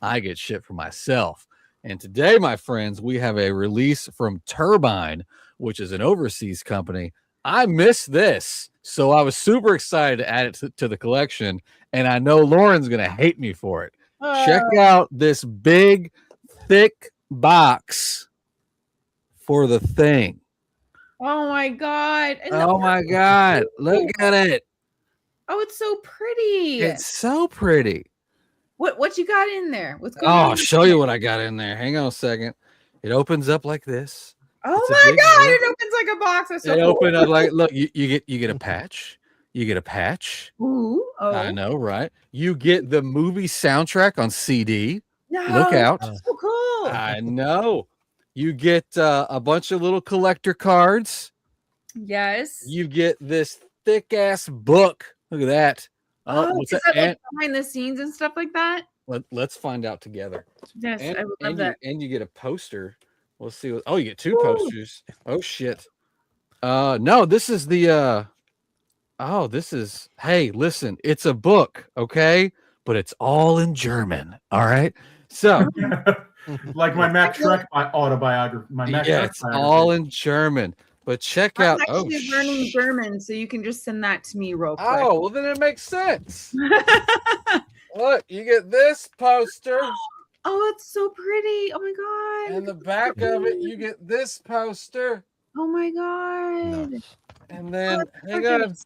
I get shit for myself. And today, my friends, we have a release from Turbine, which is an overseas company. I missed this, so I was super excited to add it to the collection. And I know Lauren's gonna hate me for it. Check out this big, thick box for The Thing. Oh my god! And Oh my god! Look at it. Oh, it's so pretty. It's so pretty. What you got in there? What's going Oh, on? I'll show you what I got in there. Hang on a second. It opens up like this. Oh It's a my big god! book. It opens like a box. That's so It cool. opened up like, look, you get a patch. You get a patch. Ooh, oh. I know, right? You get the movie soundtrack on CD. No, Look out. that's so cool. I know. You get a bunch of little collector cards. Yes. You get this thick ass book. Look at that. Oh, what's is that? that like behind the scenes and stuff like that? Let's find out together. Yes, I would love that. And you get a poster. We'll see. You get two posters. Oh shit. No, this is the hey, listen, it's a book, okay? But it's all in German. All right. So Like my Max Shrek autobiography. My Max Shrek it's all in German. But check out. I'm actually learning German, so you can just send that to me real quick. Oh, well, then it makes sense. Look, you get this poster. Oh, it's so pretty. Oh my god. And the back of it, you get this poster. Oh my god. Nice. And then, that's hang on. gorgeous.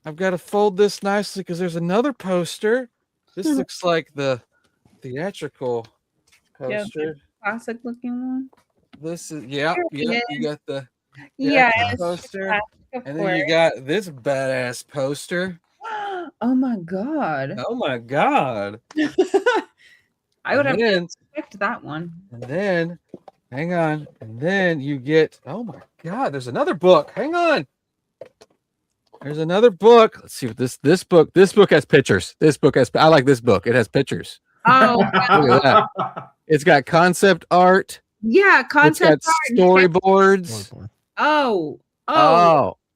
I've got to fold this nicely because there's another poster. This looks like the theatrical poster. Classic looking one. This is, yeah. You got the Yes. poster. Of And then you got this badass poster. Oh my god. Oh my God. I would have then, expected that one. And then, hang on. And then you get, oh my God, there's another book. Hang on. There's another book. Let's see what this book has pictures. I like this book. It has pictures. Oh, Look at that. It's got concept art. yeah, concept It's got storyboards. Oh,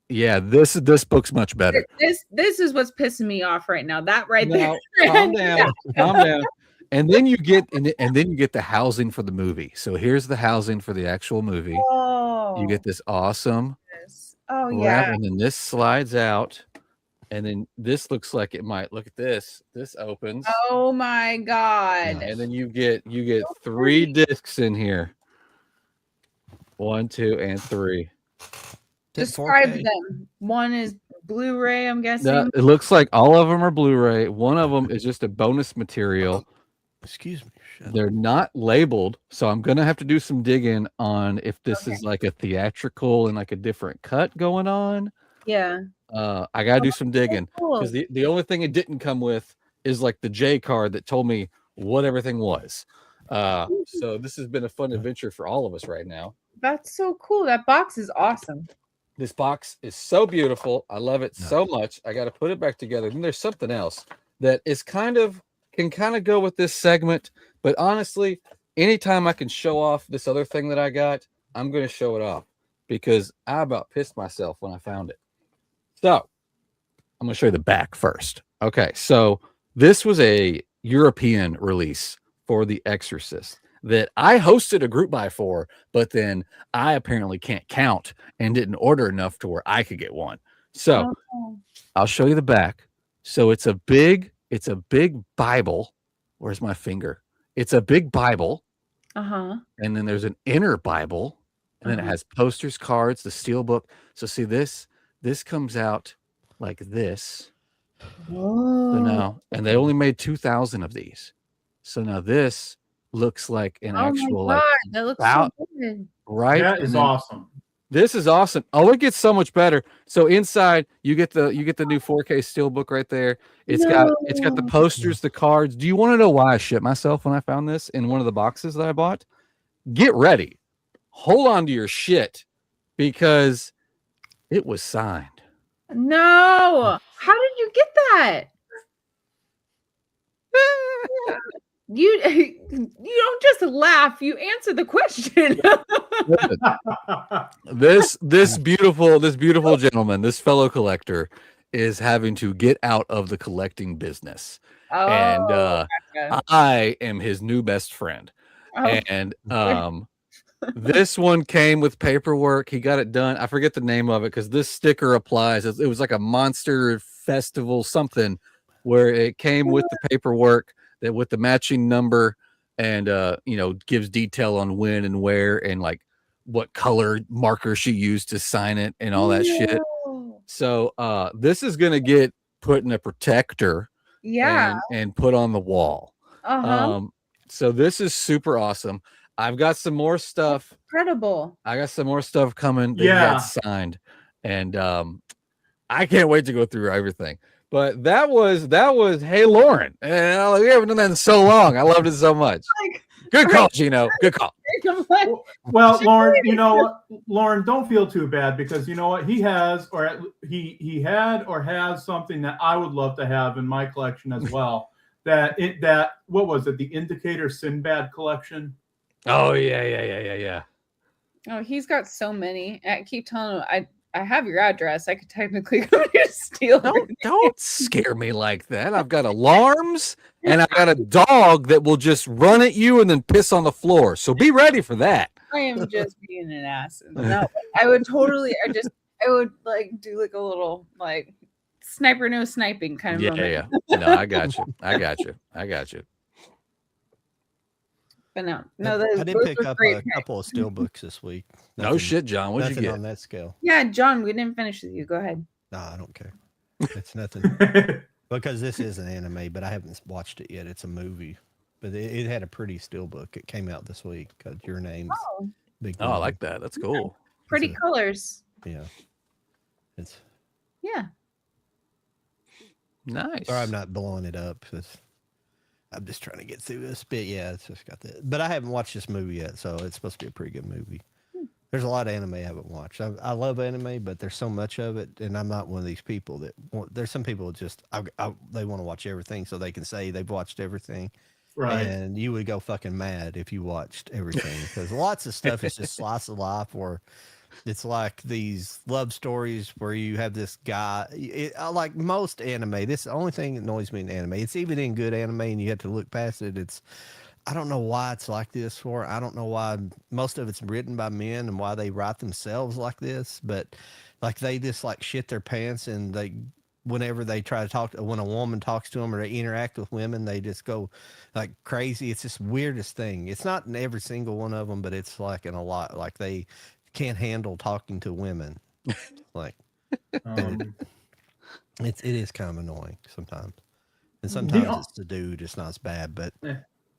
yeah. This book's much better. this is what's pissing me off right now. That right Now, there. calm down. Calm down. And then you get the housing for the movie. So here's the housing for the actual movie. Oh, You get this awesome oh wrap, yeah. and then this slides out, and then this looks like it might. Look at this. This opens. Oh my god. And then you get 3 discs in here. 1, 2, and 3. Describe 4K? them. One is Blu-ray, I'm guessing. Now, it looks like all of them are Blu-ray. One of them is just a bonus material. Excuse me. shit. They're not labeled, so I'm gonna have to do some digging on if this is like a theatrical and like a different cut going on. Yeah. I gotta do some digging cool. because the only thing it didn't come with is like the J card that told me what everything was. So this has been a fun adventure for all of us right now. That's so cool. That box is awesome. This box is so beautiful. I love it so much. I got to put it back together. And there's something else that is can go with this segment. But honestly, anytime I can show off this other thing that I got, I'm going to show it off because I about pissed myself when I found it. So I'm going to show you the back first. Okay. So this was a European release for The Exorcist that I hosted a group buy for, but then I apparently can't count and didn't order enough to where I could get one. So I'll show you the back. So it's a big Bible. Where's my finger? It's a big Bible. And then there's an inner Bible. And then it has posters, cards, the SteelBook. So see this comes out like this. So now, and they only made 2,000 of these. So now this looks like an actual my God, that looks so good. Right? That is awesome. This is awesome. Oh, it gets so much better. So inside you get the new 4K SteelBook right there. It's got the posters, the cards. Do you want to know why I shit myself when I found this in one of the boxes that I bought? Get ready. Hold on to your shit because it was signed. No. How did you get that? You don't just laugh, you answer the question. this beautiful gentleman, this fellow collector is having to get out of the collecting business. And gotcha. I am his new best friend. And this one came with paperwork. He got it done. I forget the name of it because this sticker applies. It was like a monster festival something where it came with the paperwork that with the matching number and gives detail on when and where and like what color marker she used to sign it and all that shit. So this is gonna get put in a protector and put on the wall. So this is super awesome. I've got some more stuff. That's incredible. I got some more stuff coming that got signed, and I can't wait to go through everything. But that was hey Lauren, and we haven't done that in so long. I loved it so much. Good call, Geno. Good call. Well, Lauren, Lauren, don't feel too bad because you know what he has, or he had or has something that I would love to have in my collection as well. What was it? The Indicator Sinbad collection. Oh yeah. Oh, he's got so many. I keep telling him I have your address. I could technically go to steal. Don't scare me like that. I've got alarms and I've got a dog that will just run at you and then piss on the floor. So be ready for that. I am just being an ass. No, I would totally. I would like do like a little like sniper no sniping kind of moment. Yeah. No, I got you. But no, I did pick up a couple of SteelBooks this week. No shit, John. What'd you get on that scale? Yeah, John, we didn't finish with you. Go ahead. No, I don't care. It's nothing because this is an anime, but I haven't watched it yet. It's a movie, but it had a pretty SteelBook. It came out this week because Your Name's big. Oh, I like that. That's cool. Pretty colors. Yeah. Nice. Or I'm not blowing it up. I'm just trying to get through this bit. Yeah, it's just got that. But I haven't watched this movie yet, so it's supposed to be a pretty good movie. There's a lot of anime I haven't watched. I love anime, but there's so much of it, and I'm not one of these people that there's some people that just they want to watch everything so they can say they've watched everything. Right. And you would go fucking mad if you watched everything because lots of stuff is just slice of life or it's like these love stories where you have this guy. Like most anime, this is the only thing that annoys me in anime. It's even in good anime, and you have to look past it. I don't know why it's like this for. I don't know why most of it's written by men and why they write themselves like this. But like they just like shit their pants, and whenever they try to talk, when a woman talks to them or they interact with women, they just go like crazy. It's this weirdest thing. It's not in every single one of them, but it's like in a lot. Like they can't handle talking to women. Like it is kind of annoying sometimes, and sometimes it's the dude. It's not as bad, but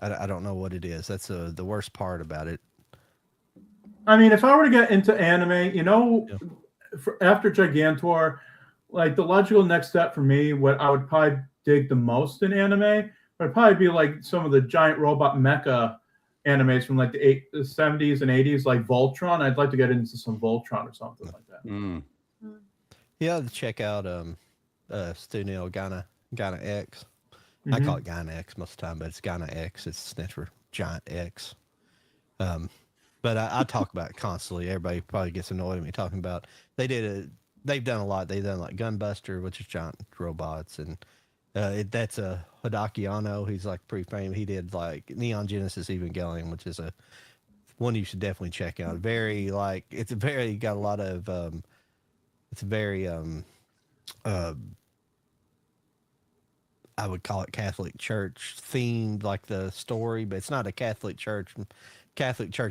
I don't know what it is. That's the worst part about it. I mean, if I were to get into anime, Yeah. after Gigantor, like the logical next step for me, what I would probably dig the most in anime would probably be like some of the giant robot mecha animes from like the 70s and 80s, like Voltron. I'd like to get into some Voltron or something like that. Mm. Yeah, to check out Studio Ghana X. I Mm-hmm. call it Ghana X most of the time, but it's Ghana X. It's stands for Giant X. But I talk about it constantly. Everybody probably gets annoyed at me talking about. They've done a lot. They've done like Gunbuster, which is giant robots, and that's a Hideaki Anno. He's like pretty famous. He did like Neon Genesis Evangelion, which is a one you should definitely check out. Very like it's a very got a lot of it's very I would call it Catholic Church themed, like the story, but it's not a Catholic Church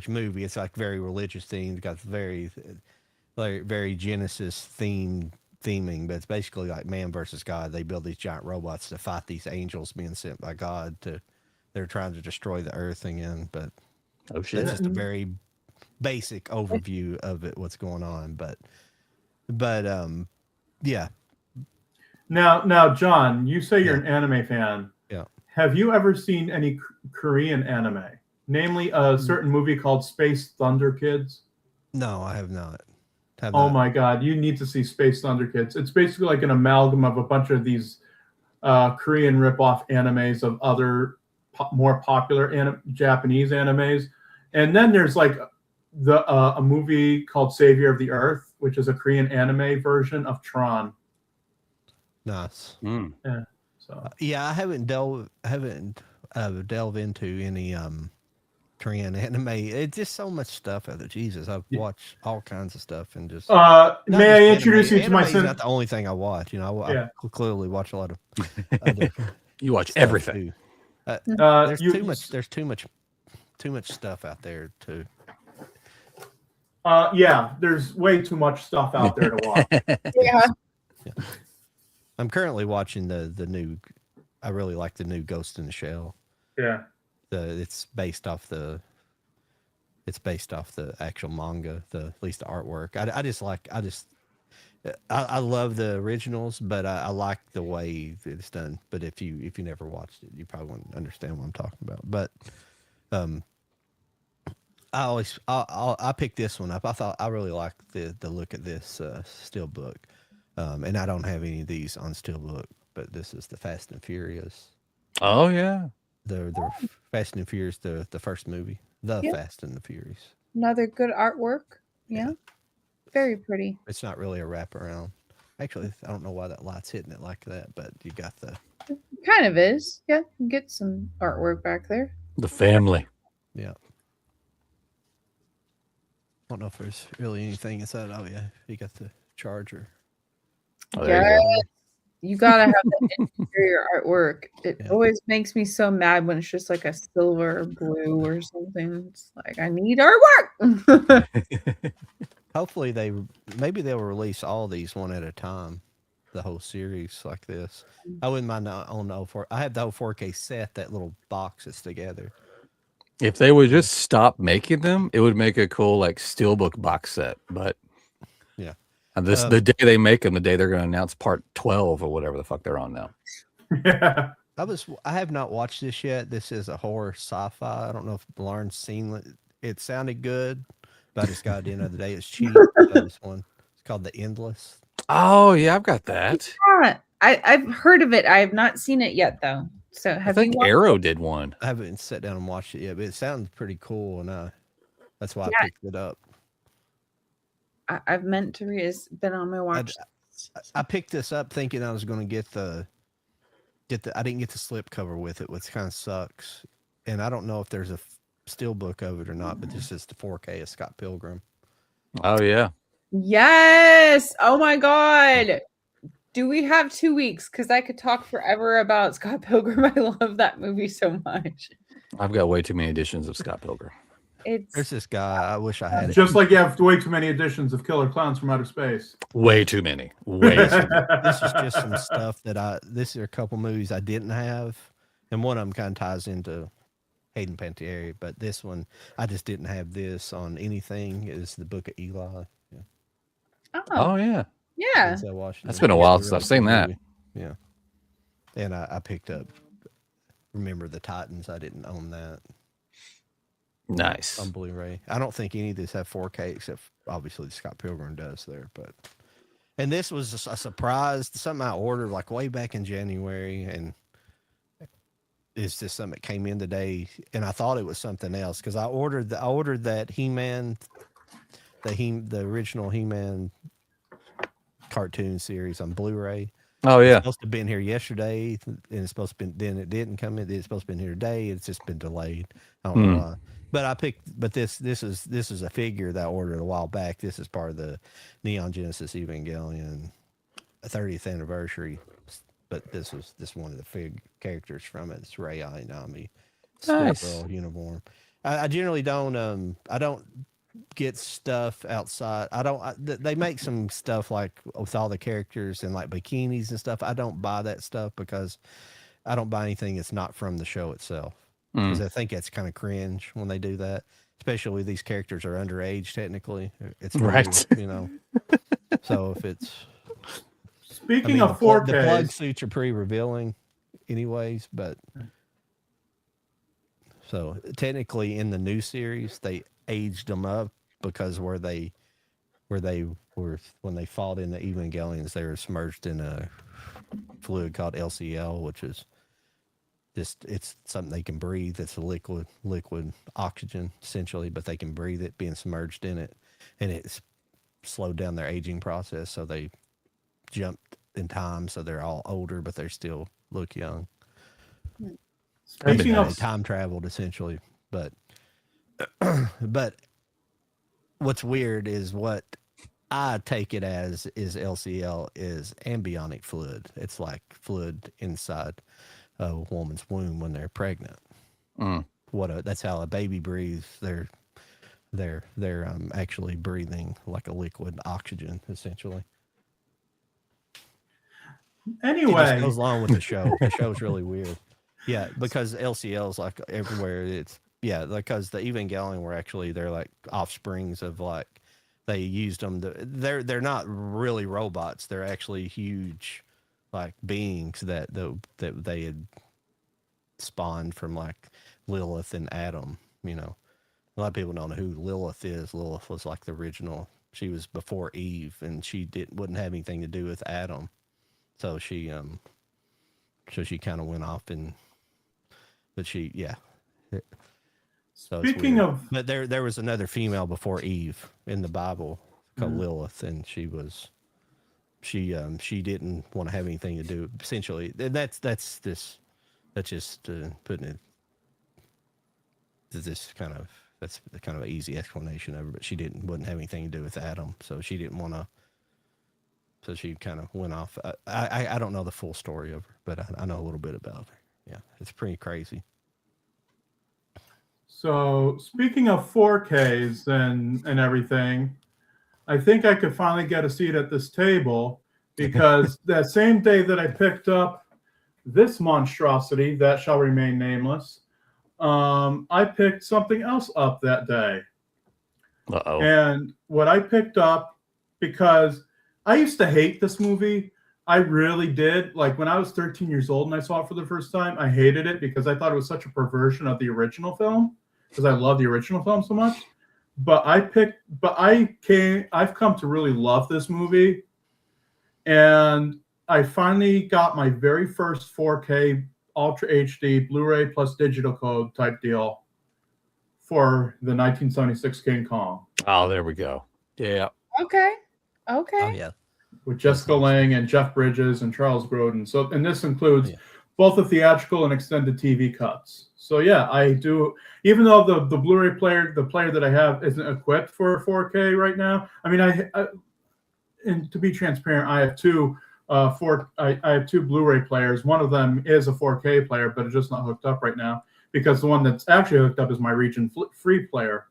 movie. It's like very religious themed, got very Genesis theming, but it's basically like man versus God. They build these giant robots to fight these angels being sent by God they're trying to destroy the earth again. But Oh shit! that's just a very basic overview of it, what's going on. But yeah. Now, John, you say you're an anime fan. Yeah. Have you ever seen any Korean anime? Namely, a certain movie called Space Thunder Kids. No, I have not. My God, you need to see Space Thunder Kids. It's basically like an amalgam of a bunch of these Korean ripoff animes of other more popular Japanese animes, and then there's like a movie called Savior of the Earth, which is a Korean anime version of Tron. Nice. Mm. Yeah. So I haven't delved into any Korean anime. It's just so much stuff out there. Jesus, I've watched all kinds of stuff and just. May I introduce you to my son? Not the only thing I watch. I clearly watch a lot of. Other You watch everything. There's too much. There's too much stuff out there too. There's way too much stuff out there to watch. Yeah. I'm currently watching the new. I really like the new Ghost in the Shell. Yeah. It's based off the actual manga, at least the artwork. I love the originals, but I like the way it's done. But if you never watched it, you probably wouldn't understand what I'm talking about. But I picked this one up. I really like the look at this SteelBook, and I don't have any of these on SteelBook, but this is the Fast and Furious. Oh yeah, the Fast and Furious, the first movie, Fast and the Furious. Another good artwork. Yeah. Very pretty. It's not really a wraparound. Actually, I don't know why that light's hitting it like that, but you got It kind of is. Yeah, get some artwork back there. the family. Yeah. I don't know if there's really anything inside. Oh yeah, you got the charger. Oh, there You gotta have the interior artwork. It always makes me so mad when it's just like a silver or blue or something. It's like I need artwork. Hopefully maybe they'll release all these one at a time, the whole series like this. I wouldn't mind on the 04. I have the whole 4K set, that little box that's together. If they would just stop making them, it would make a cool like steelbook box set. But yeah, and the day they make them, the day they're going to announce part 12 or whatever the fuck they're on now. Yeah. I have not watched this yet. This is a horror sci-fi. I don't know if Lauren's seen it. It sounded good, but I just got it in the other day. It's cheap. This one. It's called The Endless. Oh yeah, I've got that. Yeah, I've heard of it. I have not seen it yet though. So I think Arrow did one. I haven't sat down and watched it yet, but it sounds pretty cool, and that's why I picked it up. I've meant to read. It's been on my watch. I picked this up thinking I was going to get the. I didn't get the slip cover with it, which kind of sucks. And I don't know if there's a steelbook of it or not, but this is the 4K of Scott Pilgrim. Oh yeah. Yes. Oh my God. Do we have 2 weeks? Because I could talk forever about Scott Pilgrim. I love that movie so much. I've got way too many editions of Scott Pilgrim. There's this guy. I wish I had it. Just like you have way too many editions of Killer Clowns from Outer Space. Way too many. Way too many. This is just some stuff that this are a couple movies I didn't have, and one of them kind of ties into Hayden Panettiere, but this one I just didn't have this on anything. Is the Book of Eli? Yeah. Oh yeah. Yeah. Denzel Washington. That's been a It's while really since I've seen good that. movie. Yeah. And I picked up Remember the Titans. I didn't own that Nice. on Blu-ray. I don't think any of these have 4K except obviously Scott Pilgrim does there, but and this was a surprise, something I ordered like way back in January, and it's just something that came in today, and I thought it was something else because I ordered that He-Man, the original He-Man cartoon series on Blu-ray. Oh It's yeah. supposed to have been here yesterday, and it's supposed to be, then it didn't come in. It's supposed to have been here today. It's just been delayed. I don't know why. But this is a figure that I ordered a while back. This is part of the Neon Genesis Evangelion 30th anniversary. But this one of the characters from it. It's Rei Ayanami. Nice. Girl uniform. I generally don't I don't get stuff outside. They make some stuff like with all the characters and like bikinis and stuff. I don't buy that stuff because I don't buy anything that's not from the show itself. Because I think it's kind of cringe when they do that, especially these characters are underage technically. It's really, Right. you know. So if it's Speaking of 4Ks, the plug suits are pretty revealing, anyways. But so technically, in the new series, they aged them up because where they were when they fought in the Evangelions, they were submerged in a fluid called LCL, which is it's something they can breathe. It's a liquid oxygen essentially, but they can breathe it being submerged in it, and it's slowed down their aging process. So they jumped in time, so they're all older, but they still look young. speaking They of time traveled essentially, but what's weird is what I take it as is LCL is ambionic fluid. It's like fluid inside a woman's womb when they're pregnant. That's how a baby breathes. They're actually breathing like a liquid oxygen essentially. It anyway, just goes along with the show. The show's really weird. Yeah, because LCL is like everywhere. Because the Evangelion were actually they're like offsprings of like they used them. They're not really robots. They're actually huge like beings that they had spawned from like Lilith and Adam. You know, a lot of people don't know who Lilith is. Lilith was like the original. She was before Eve, and she wouldn't have anything to do with Adam. So she kind of went off but she, yeah. So speaking of but there was another female before Eve in the Bible called Lilith, and she didn't want to have anything to do. Essentially, that's just putting it. This kind of that's kind of an easy explanation of it, but she wouldn't have anything to do with Adam, so she didn't want to. So she kind of went off. I don't know the full story of her, but I know a little bit about her. Yeah, it's pretty crazy. So speaking of 4Ks and everything, I think I could finally get a seat at this table because that same day that I picked up this monstrosity that shall remain nameless, I picked something else up that day. Uh-oh. And what I picked up, because I used to hate this movie. I really did. Like when I was 13 years old and I saw it for the first time, I hated it because I thought it was such a perversion of the original film because I love the original film so much. I've come to really love this movie. And I finally got my very first 4K Ultra HD Blu-ray plus digital code type deal for the 1976 King Kong. Oh, there we go. Yeah. Okay. Oh yeah. With Jessica Lange and Jeff Bridges and Charles Grodin. So, and this includes both the theatrical and extended TV cuts. So yeah, I do. Even though the Blu-ray player, the player that I have, isn't equipped for 4K right now. I mean, and to be transparent, I have two. I have two Blu-ray players. One of them is a 4K player, but it's just not hooked up right now because the one that's actually hooked up is my region free player.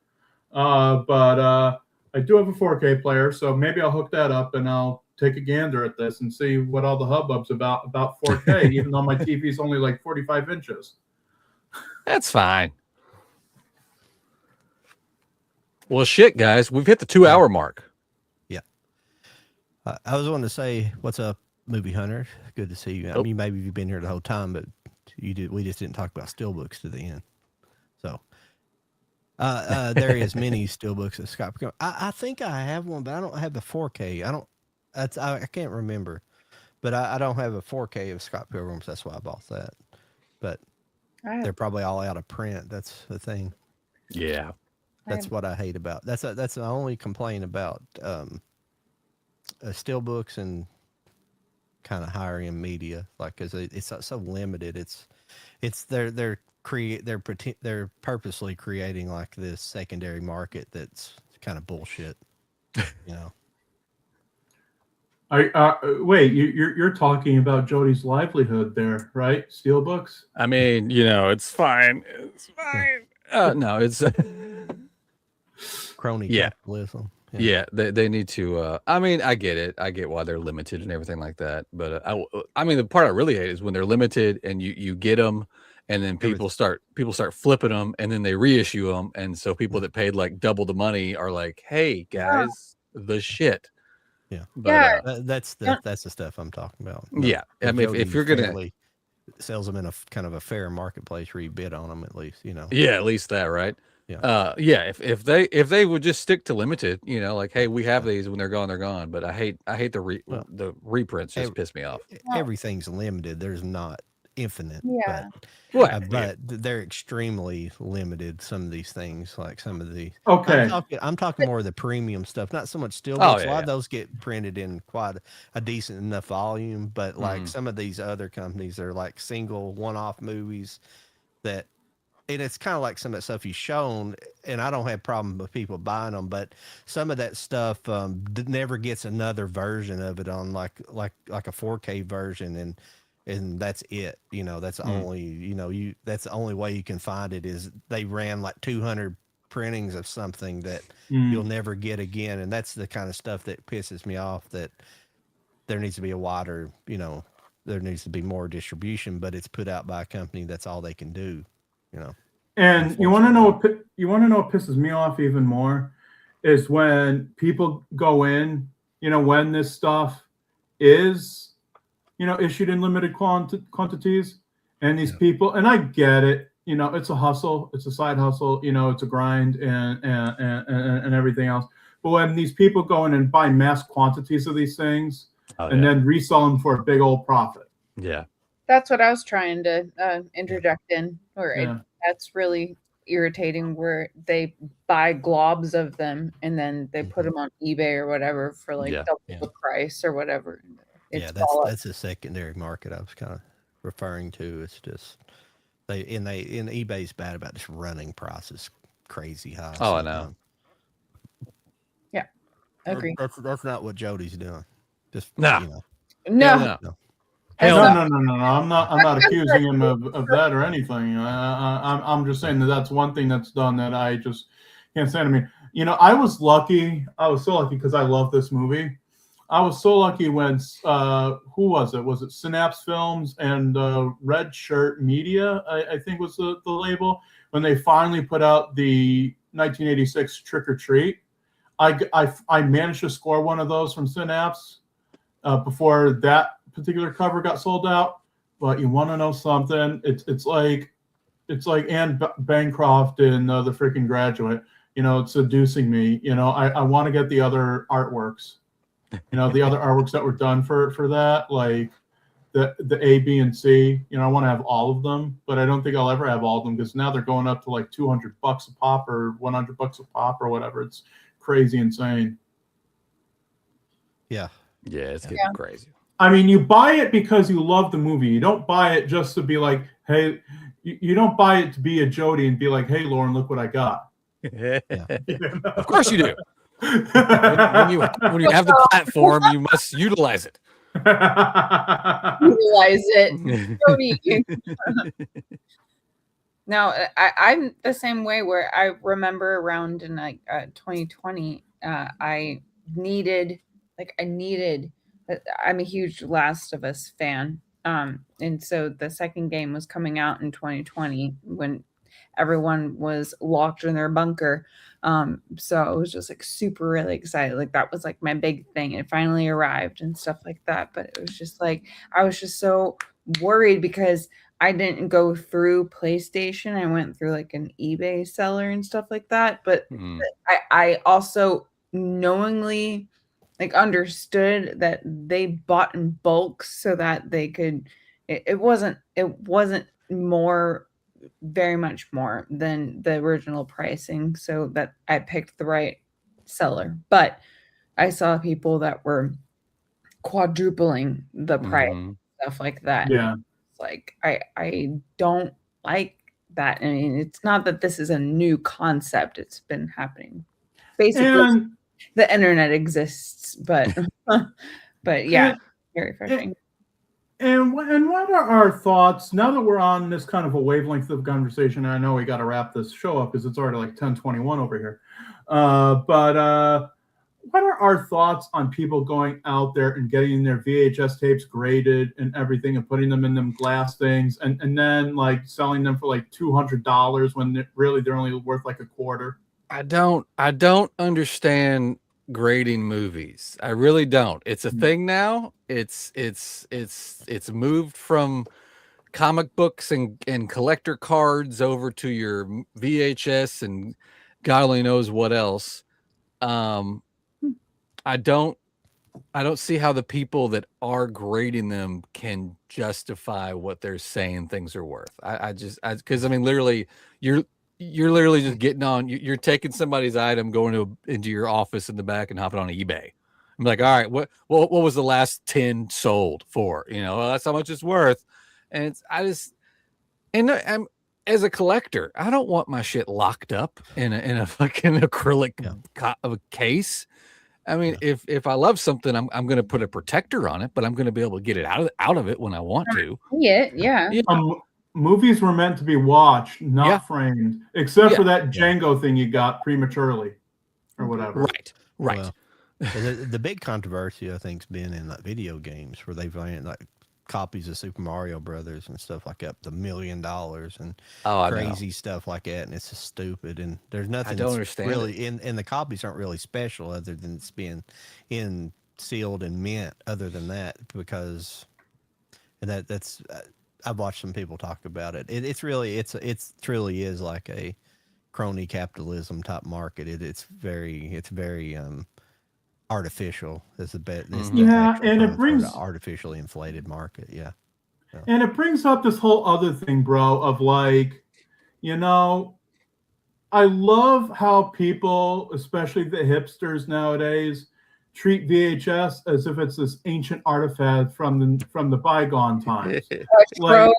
But I do have a 4K player, so maybe I'll hook that up and I'll take a gander at this and see what all the hubbub's about 4K, even though my TV's only like 45 inches. That's fine. Well, shit, guys, we've hit the 2-hour mark. Yeah. I was wanting to say, what's up, Movie Hunter? Good to see you. I mean, maybe you've been here the whole time, but we just didn't talk about SteelBooks to the end. So there is many SteelBooks that Scott. I think I have one, but I don't have the 4K. I can't remember, but I don't have a 4K of Scott Pilgrim's. That's why I bought that. But they're probably all out of print. That's the thing. Yeah. That's what I hate about. That's the only complaint about SteelBooks and kind of higher end media, like, because it's so limited. They're purposely creating like this secondary market that's kind of bullshit, you know. Wait, you're talking about Jody's livelihood there, right? SteelBooks. I mean, it's fine. It's fine. No, it's crony capitalism. Yeah, they need to. I mean, I get it. I get why they're limited and everything like that. But I mean, the part I really hate is when they're limited and you get them, and then people start flipping them, and then they reissue them, and so people that paid like double the money are like, "Hey guys, the shit." Yeah, but, that's the stuff I'm talking about. Yeah, I mean, if you're gonna sells them in a kind of a fair marketplace where you bid on them, at least, Yeah, at least that, right? Yeah. Yeah. If they would just stick to limited, like, hey, we have these, when they're gone, they're gone. But I hate the reprints. Just piss me off. Everything's limited. There's not infinite. Yeah. But they're extremely limited. Some of these things, like some of the I'm talking more of the premium stuff, not so much SteelBooks. A lot of those get printed in quite a decent enough volume, but like some of these other companies are like single one-off movies that. And it's kind of like some of that stuff you've shown, and I don't have problem with people buying them, but some of that stuff never gets another version of it on like a 4K version, and that's it. That's only that's the only way you can find it is they ran like 200 printings of something that you'll never get again, and that's the kind of stuff that pisses me off. That there needs to be a wider, there needs to be more distribution, but it's put out by a company. That's all they can do. And you want to know what pisses me off even more is when people go in, when this stuff is, issued in limited quantities, and these people, and I get it, it's a hustle, it's a side hustle, it's a grind and everything else. But when these people go in and buy mass quantities of these things then resell them for a big old profit. Yeah. That's what I was trying to interject in, that's really irritating, where they buy globs of them and then they put them on eBay or whatever for like double the price or whatever. That's a secondary market I was kind of referring to. It's just eBay's bad about just running prices crazy high. Oh, I know. Yeah, agree. That's not what Jody's doing. Just No. No. I'm not accusing him of that or anything. I'm just saying that's one thing that's done that I just can't stand. I mean, I was lucky. I was so lucky because I love this movie. I was so lucky when who was it? Was it Synapse Films and Red Shirt Media? I think was the label, when they finally put out the 1986 Trick or Treat. I managed to score one of those from Synapse before that particular cover got sold out. But you want to know something? It's like Anne Bancroft in The Freaking Graduate. It's seducing me. I want to get the other artworks. The other artworks that were done for that, like the A, B, and C. I want to have all of them, but I don't think I'll ever have all of them because now they're going up to like $200 a pop or $100 a pop or whatever. It's crazy insane. Yeah, it's getting crazy. I mean, you buy it because you love the movie. You don't buy it just to be like, hey, you don't buy it to be a Jody and be like, hey, Lauren, look what I got. Of course you do. when you have the platform, you must utilize it. Utilize it. Jody. No, I'm the same way, where I remember around in like 2020, I needed. I'm a huge Last of Us fan. And so the second game was coming out in 2020 when everyone was locked in their bunker. So I was just like super really excited. Like that was like my big thing. It finally arrived and stuff like that. But it was just like I was just so worried because I didn't go through PlayStation. I went through like an eBay seller and stuff like that. But I also knowingly like understood that they bought in bulk so that they could it wasn't more very much more than the original pricing, so that I picked the right seller. But I saw people that were quadrupling the price, stuff like that. Yeah. It's like I don't like that. I mean, it's not that this is a new concept. It's been happening. Basically, the internet exists, but but yeah, very frustrating. And what are our thoughts now that we're on this kind of a wavelength of conversation? I know we got to wrap this show up because it's already like 10:21 over here. But what are our thoughts on people going out there and getting their VHS tapes graded and everything and putting them in them glass things and then like selling them for like $200 when they're only worth like a quarter? I don't understand grading movies. I really don't. It's a thing now. It's moved from comic books and collector cards over to your VHS and God only knows what else. I don't see how the people that are grading them can justify what they're saying things are worth. Because I mean, literally, you're literally just getting on. You're taking somebody's item, going into your office in the back, and hopping on eBay. I'm like, all right, what was the last 10 sold for? You know, well, that's how much it's worth. And I'm as a collector, I don't want my shit locked up in a fucking acrylic case. I mean, if I love something, I'm going to put a protector on it, but I'm going to be able to get it out of it when I want to. Yeah. Movies were meant to be watched, not framed, except for that Django thing you got prematurely or whatever. Right. Well, the big controversy, I think, has been in like video games where they've like copies of Super Mario Brothers and stuff like up to $1 million and crazy stuff like that, and it's just stupid. And there's nothing I don't understand really and the copies aren't really special other than it's being sealed and mint. Other than that, because that's I've watched some people talk about it. It's truly is like a crony capitalism type market. It's very artificial. It's a bit. And it brings an artificially inflated market. Yeah. And it brings up this whole other thing, bro, of like, you know, I love how people, especially the hipsters nowadays, treat VHS as if it's this ancient artifact from the bygone times. Like,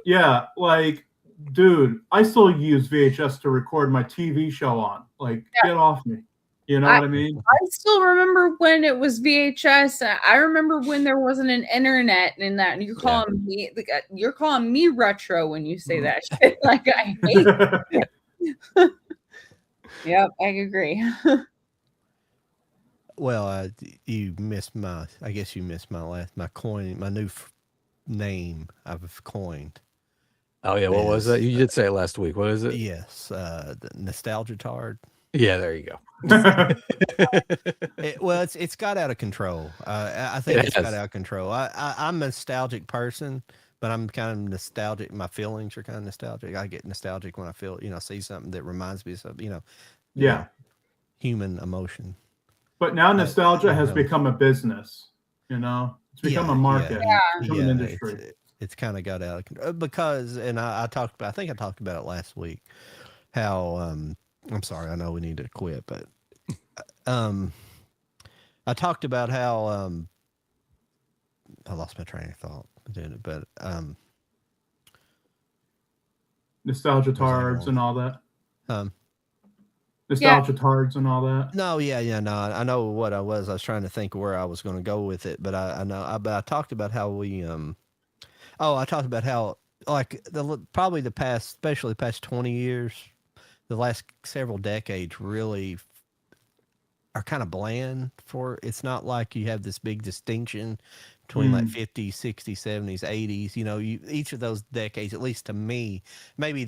yeah, like, dude, I still use VHS to record my TV show on. Like, get off me. You know what I mean? I still remember when it was VHS. I remember when there wasn't an internet and that. And you're calling me retro when you say that shit. Like I hate it. Yep, I agree. Well, I guess you missed my new name I've coined. Oh yeah, what was that? You did say it last week. What is it? Yes, the Nostalgia Tard. Yeah, there you go. It's got out of control. I think it's got out of control. I'm a nostalgic person, but I'm kind of nostalgic. My feelings are kind of nostalgic. I get nostalgic when I feel, see something that reminds me of something, human emotion. But now nostalgia has become a business, it's become a market, become an industry. It's kind of got out of control because, and I think I talked about it last week, how, I'm sorry, I know we need to quit, but I talked about how I lost my train of thought, but nostalgia tards and all that. Nostalgia tards and all that. No, no, I know what I was trying to think where I was going to go with it, but I talked about how we I talked about how like especially the past 20 years, the last several decades really are kind of bland for. It's not like you have this big distinction between like 50s, 60s, 70s, 80s. You know, each of those decades, at least to me, maybe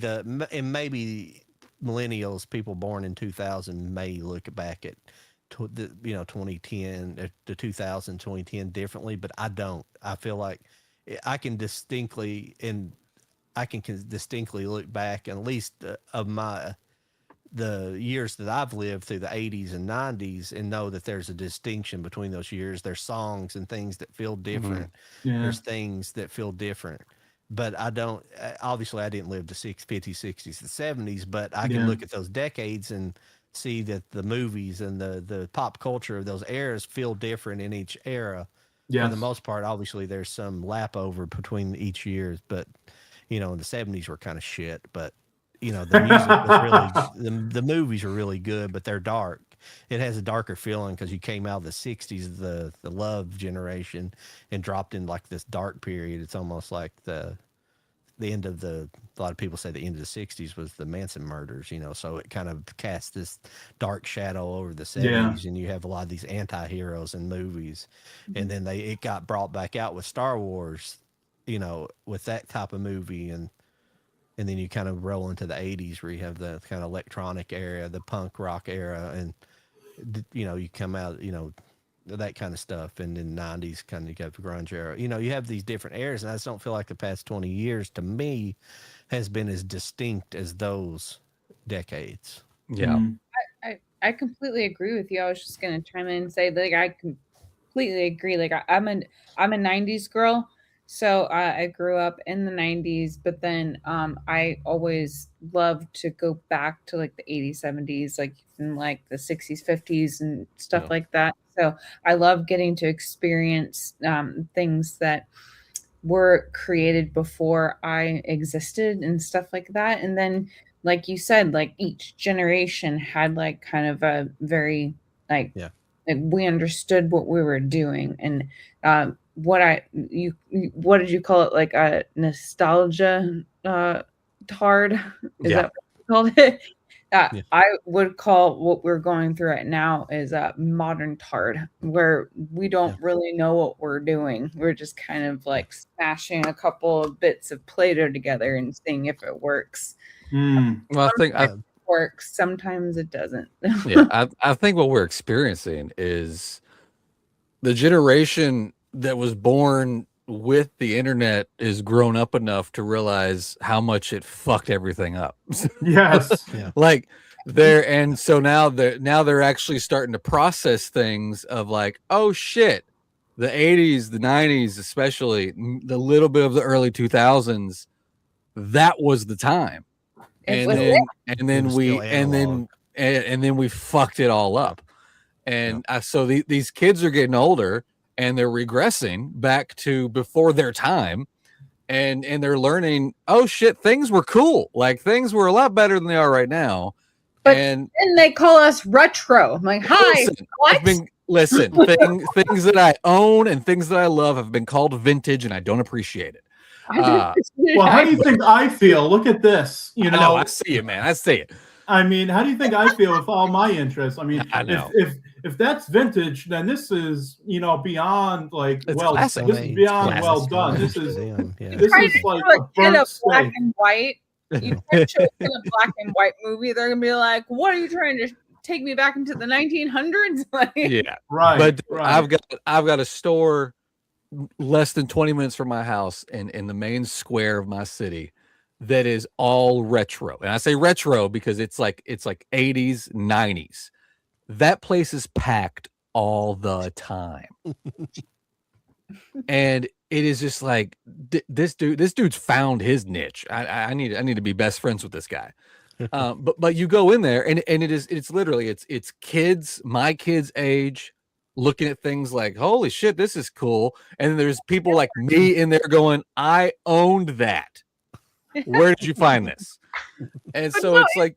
millennials, people born in 2000, may look back at 2010 to 2000, 2010 differently, but I don't. I feel like I can distinctly look back, and at least of the years that I've lived through the 80s and 90s, and know that there's a distinction between those years. There's songs and things that feel different. There's things that feel different, but I don't, obviously I didn't live the 50s, 60s, and 70s, but I can look at those decades and see that the movies and the pop culture of those eras feel different in each era. For the most part, obviously there's some lap over between each years, but the 70s were kind of shit, but the music was really, the movies are really good, but they're dark. It has a darker feeling because you came out of the 60s, the love generation, and dropped in like this dark period. It's almost like the end of a lot of people say the end of the 60s was the Manson murders, so it kind of cast this dark shadow over the 70s, and you have a lot of these anti-heroes in movies. And then it got brought back out with Star Wars, with that type of movie, and then you kind of roll into the 80s where you have the kind of electronic era, the punk rock era, and you come out, that kind of stuff. And then 90s kind of, you got the grunge era. You have these different eras, and I just don't feel like the past 20 years to me has been as distinct as those decades. Yeah. I completely agree with you. I was just gonna chime in and say, like, I completely agree. Like, I'm a 90s girl. So I grew up in the 90s, but then I always loved to go back to like the 80s, 70s, like in like the 60s, 50s and stuff like that. So I love getting to experience things that were created before I existed and stuff like that. And then, like you said, like each generation had like kind of a very like we understood what we were doing. And what did you call it? Like a nostalgia tard? Is that what you called it? I would call what we're going through right now is a modern tard, where we don't really know what we're doing. We're just kind of like smashing a couple of bits of Play-Doh together and seeing if it works. Well, I think it works. Sometimes it doesn't. I think what we're experiencing is the generation that was born with the internet is grown up enough to realize how much it fucked everything up. Like so now they're actually starting to process things of like, oh shit, the 80s, the 90s, especially the little bit of the early 2000s, that was the time. And then we fucked it all up. And so these kids are getting older, and they're regressing back to before their time, and they're learning, oh shit, things were cool. Like things were a lot better than they are right now. But and they call us retro. I'm like, hi, listen, things that I own and things that I love have been called vintage, and I don't appreciate it. Well, how do you think I feel? Look at this. I see it, man. I see it. I mean, how do you think I feel with all my interests? I mean, if that's vintage, then this is beyond like this is beyond well done. This is like a burnt steak. Black and white. You try to show us in a black and white movie, they're gonna be like, "What are you trying to take me back into the 1900s?" Like, But I've got a store less than 20 minutes from my house in the main square of my city that is all retro. And I say retro because it's like 80s, 90s. That place is packed all the time. And it is just like this dude's found his niche. I need to be best friends with this guy. But you go in there and it's literally it's kids, my kids' age, looking at things like, holy shit, this is cool. And then there's people like me in there going, I owned that. Where did you find this? And so it's like,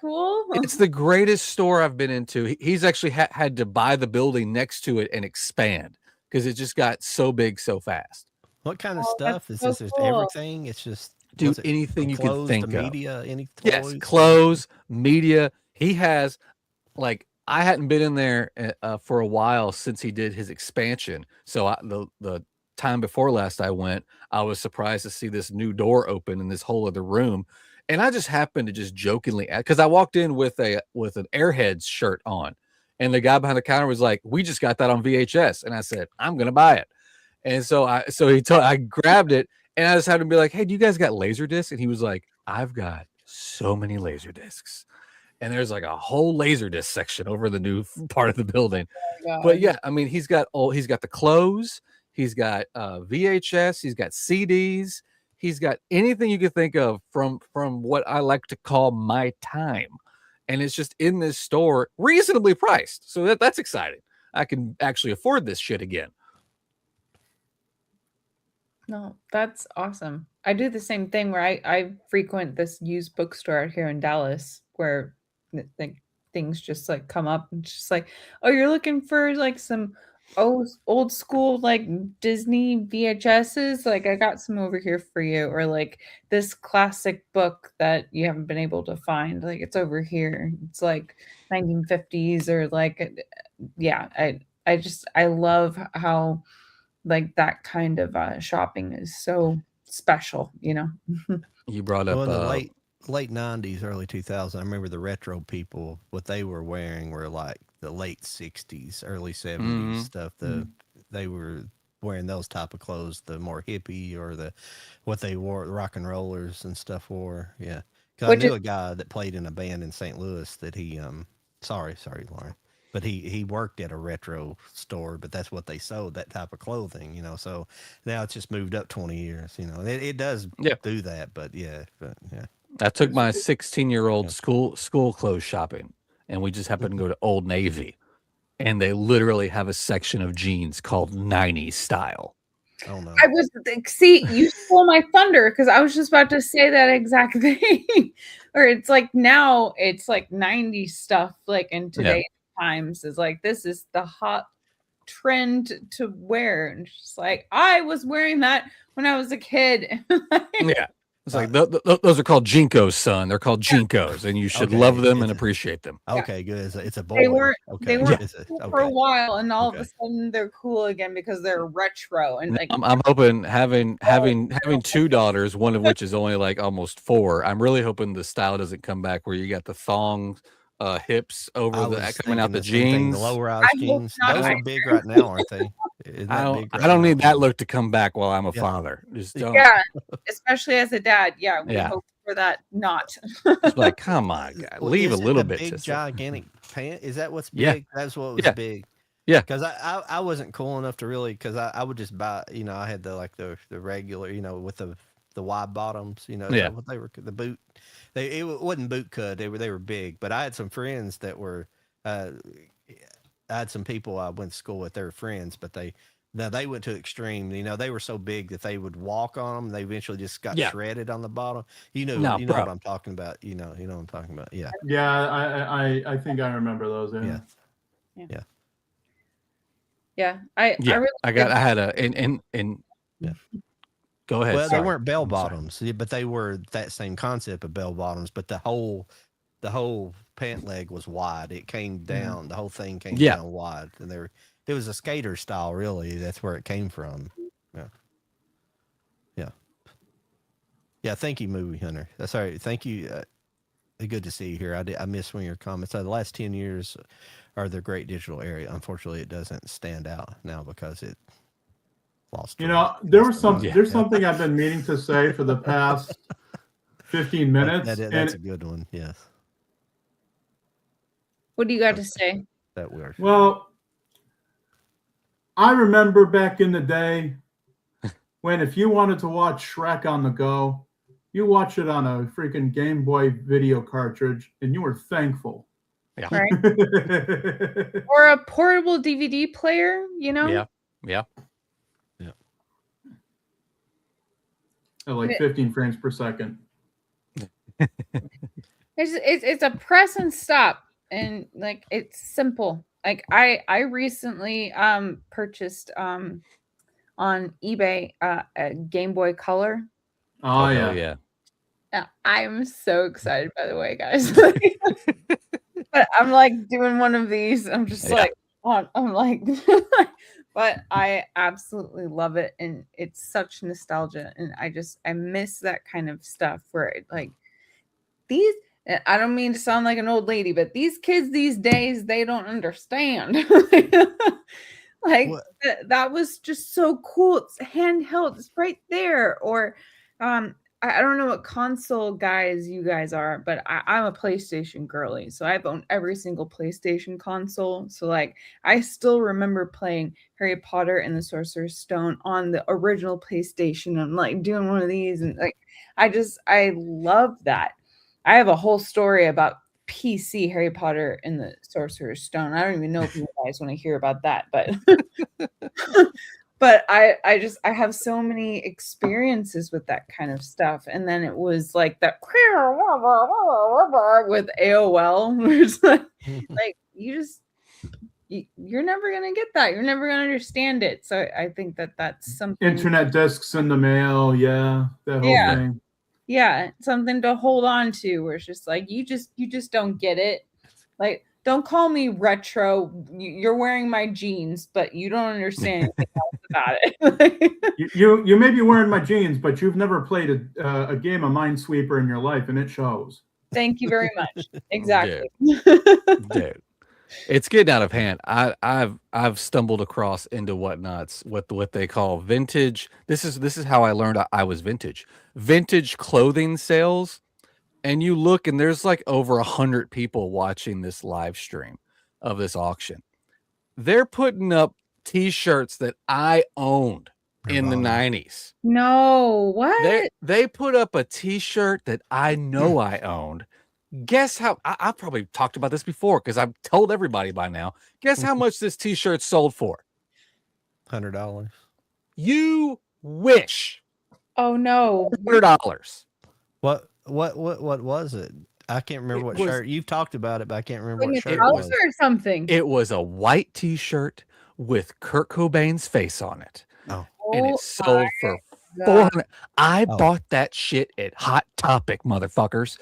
cool. It's the greatest store I've been into. He's actually had to buy the building next to it and expand because it just got so big so fast. What kind of stuff is this? There's everything. It's just anything you can think of. Media, any clothes? Yes, clothes, media. He has like I hadn't been in there for a while since he did his expansion. So the time before last I went, I was surprised to see this new door open in this whole other room. And I just happened to just jokingly, because I walked in with an Airheads shirt on, and the guy behind the counter was like, "We just got that on VHS," and I said, "I'm gonna buy it." And so I grabbed it, and I just had to be like, "Hey, do you guys got laser discs?" And he was like, "I've got so many laser discs." And there's like a whole laserdisc section over the new part of the building. Oh, but yeah, I mean, he's got the clothes, he's got VHS, he's got CDs, he's got anything you could think of from what I like to call my time. And it's just in this store, reasonably priced. So that's exciting. I can actually afford this shit again. No, that's awesome. I do the same thing where I frequent this used bookstore out here in Dallas where like things just like come up and just like, oh, you're looking for like some old school like Disney VHSs. Like I got some over here for you, or like this classic book that you haven't been able to find. Like it's over here. It's like 1950s or like, yeah. I love how like that kind of shopping is so special, you know. You brought up in the late 90s, early 2000s, I remember the retro people, what they were wearing were like the late 60s, early 70s stuff. They were wearing those type of clothes, the more hippie or what they wore, the rock and rollers and stuff wore. Yeah. Cause I knew a guy that played in a band in St. Louis that he, sorry, Lauren, but he worked at a retro store, but that's what they sold, that type of clothing, you know. So now it's just moved up 20 years, you know. It does do that, but yeah. I took my 16-year-old school clothes shopping, and we just happened to go to Old Navy, and they literally have a section of jeans called 90s style. Oh no! I was see, you stole my thunder because I was just about to say that exact thing. Or it's like now it's like 90s stuff, like in today's times is like this is the hot trend to wear, and it's just like I was wearing that when I was a kid. Yeah. It's like those are called Jinkos, son. They're called Jinkos, and you should love them and appreciate them. Okay, good. It's a boy. They weren't cool okay. for a while, and all of a sudden they're cool again because they're retro. And like I'm hoping having two daughters, one of which is only like almost 4. I'm really hoping the style doesn't come back where you got the thongs. Hips over coming out the jeans, the low rise jeans. Those are big right now, aren't they? I don't need that look to come back while I'm a father. Just don't. Yeah, especially as a dad. Yeah, we hope for that not. It's like, come on, guy. Leave a little bit. Big gigantic pant. Is that what's big? That's what was big. Yeah, because I wasn't cool enough to really, because I would just buy. You know, I had the regular, you know, with the wide bottoms. You know, what they were, the boot. It wasn't boot cut. They were big, but I had some friends that were. I had some people I went to school with. They were friends, but they went to extreme. You know, they were so big that they would walk on them. They eventually just got shredded on the bottom. You know what I'm talking about. You know what I'm talking about. Yeah. Yeah, I think I remember those. Yeah. I had a Go ahead. Well, they weren't bell bottoms, but they were that same concept of bell bottoms. But the whole pant leg was wide. It came down. The whole thing came down wide, and it was a skater style. Really, that's where it came from. Yeah. Thank you, Movie Hunter. That's all right. Thank you. Good to see you here. I missed one of your comments. The last 10 years are the great digital area. Unfortunately, it doesn't stand out now because it. You know, there's something I've been meaning to say for the past 15 minutes. That's a good one. Yes. What do you got to say? That weird. Well, I remember back in the day when if you wanted to watch Shrek on the go, you watch it on a freaking Game Boy video cartridge, and you were thankful. Yeah. Right. Or a portable DVD player, you know? Yeah. At like 15 frames per second. It's a press and stop, and like it's simple. Like I recently purchased on eBay a Game Boy Color. Oh yeah. I'm so excited, by the way, guys. But I'm like doing one of these. I'm just Yeah. like, I'm like, but I absolutely love it, and it's such nostalgia, and I miss that kind of stuff where it, like these. I don't mean to sound like an old lady, but these kids these days, they don't understand. Like What? that was just so cool. It's handheld. It's right there. Or I don't know what console guys you guys are, but I'm a PlayStation girly. So I've owned every single PlayStation console. So like I still remember playing Harry Potter and the Sorcerer's Stone on the original PlayStation and like doing one of these, and like I love that. I have a whole story about PC Harry Potter and the Sorcerer's Stone. I don't even know if you guys want to hear about that, but but I have so many experiences with that kind of stuff. And then it was like that with AOL, where it's like you're never gonna get that. You're never gonna understand it. So I think that's something. Internet discs in the mail, yeah, that whole thing. Yeah, something to hold on to, where it's just like you just don't get it. Like, don't call me retro. You're wearing my jeans, but you don't understand anything else about it. you may be wearing my jeans, but you've never played a game of Minesweeper in your life, and it shows. Thank you very much. Exactly. Dude. It's getting out of hand. I've stumbled across into whatnots, what they call vintage. This is how I learned I was vintage. Vintage clothing sales, and you look and there's like over 100 people watching this live stream of this auction. They're putting up T-shirts that I owned in the 90s. No, what? They put up a T-shirt that I know I owned. Guess how? I've probably talked about this before because I've told everybody by now. Guess how much this T-shirt sold for? $100. You wish. Oh no. $100. What was it? I can't remember what shirt. You've talked about it, but I can't remember what shirt it was. was. Or something. It was a white T-shirt with Kurt Cobain's face on it. Oh. And it sold for $400. I bought that shit at Hot Topic, motherfuckers.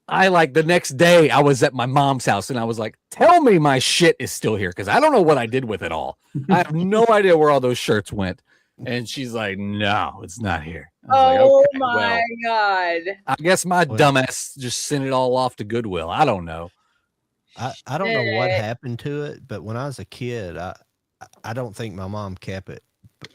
I like the next day I was at my mom's house and I was like, tell me my shit is still here because I don't know what I did with it all. I have no idea where all those shirts went. And she's like, no, it's not here. I was like, okay, my God. I guess my dumbass just sent it all off to Goodwill. I don't know. I don't know what happened to it, but when I was a kid, I don't think my mom kept it.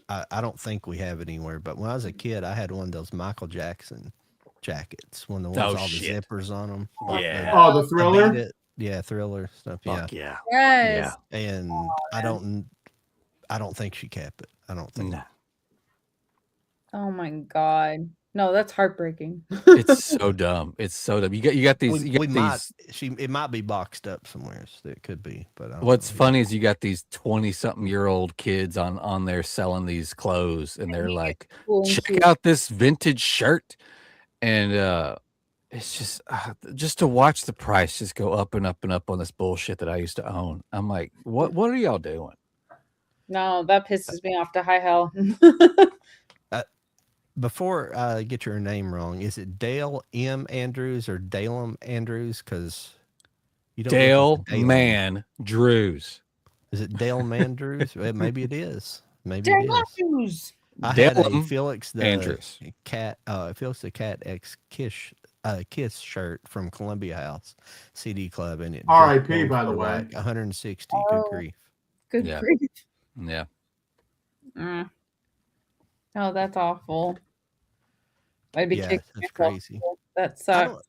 I don't think we have it anywhere. But when I was a kid, I had one of those Michael Jackson jackets, one of the ones with all the zippers on them. Yeah. Oh, the Thriller? Yeah, Thriller stuff. Fuck yeah. Yes. Yeah. And I don't think she kept it. I don't think. No. Oh my God. No, that's heartbreaking. It's so dumb. It's so dumb. You got these. It might be boxed up somewhere. So it could be. But what's funny is you got these 20-something-year-old kids on there selling these clothes, and they're like, check out this vintage shirt, and it's just to watch the price just go up and up and up on this bullshit that I used to own. I'm like, what are y'all doing? No, that pisses me off to high hell. Before I get your name wrong, is it Dale M. Andrews or Dalem Andrews? Because you don't. Dale Man Drews. Is it Dale Mandrews? Maybe it is. Maybe Dale it is. I Dale had a Felix the Andrews cat. Felix the Cat X Kiss shirt from Columbia House CD Club, and it. R.I.P. By the way. Like 160. Good grief. Good grief. Yeah. Oh, that's awful. I'd be that's crazy. That sucks.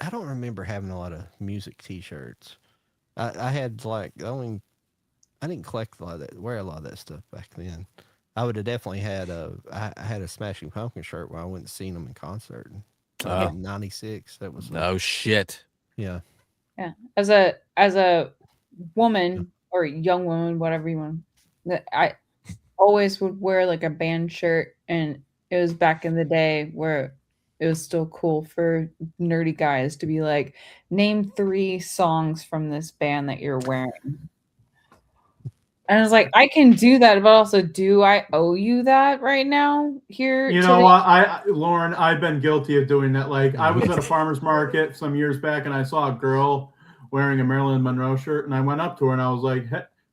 I don't remember having a lot of music T-shirts. I had like I didn't collect a lot of that, wear a lot of that stuff back then. I would have definitely had I had a Smashing Pumpkin shirt where I went and seen them in concert. In '96. That was shit. Yeah. Yeah. As a woman or young woman, whatever you want, I always would wear like a band shirt, and it was back in the day where it was still cool for nerdy guys to be like, name 3 songs from this band that you're wearing. And I was like, I can do that, but also, do I owe you that right now? Here, You know what, Lauren, I've been guilty of doing that. Like, I was at a farmer's market some years back, and I saw a girl wearing a Marilyn Monroe shirt, and I went up to her and I was like,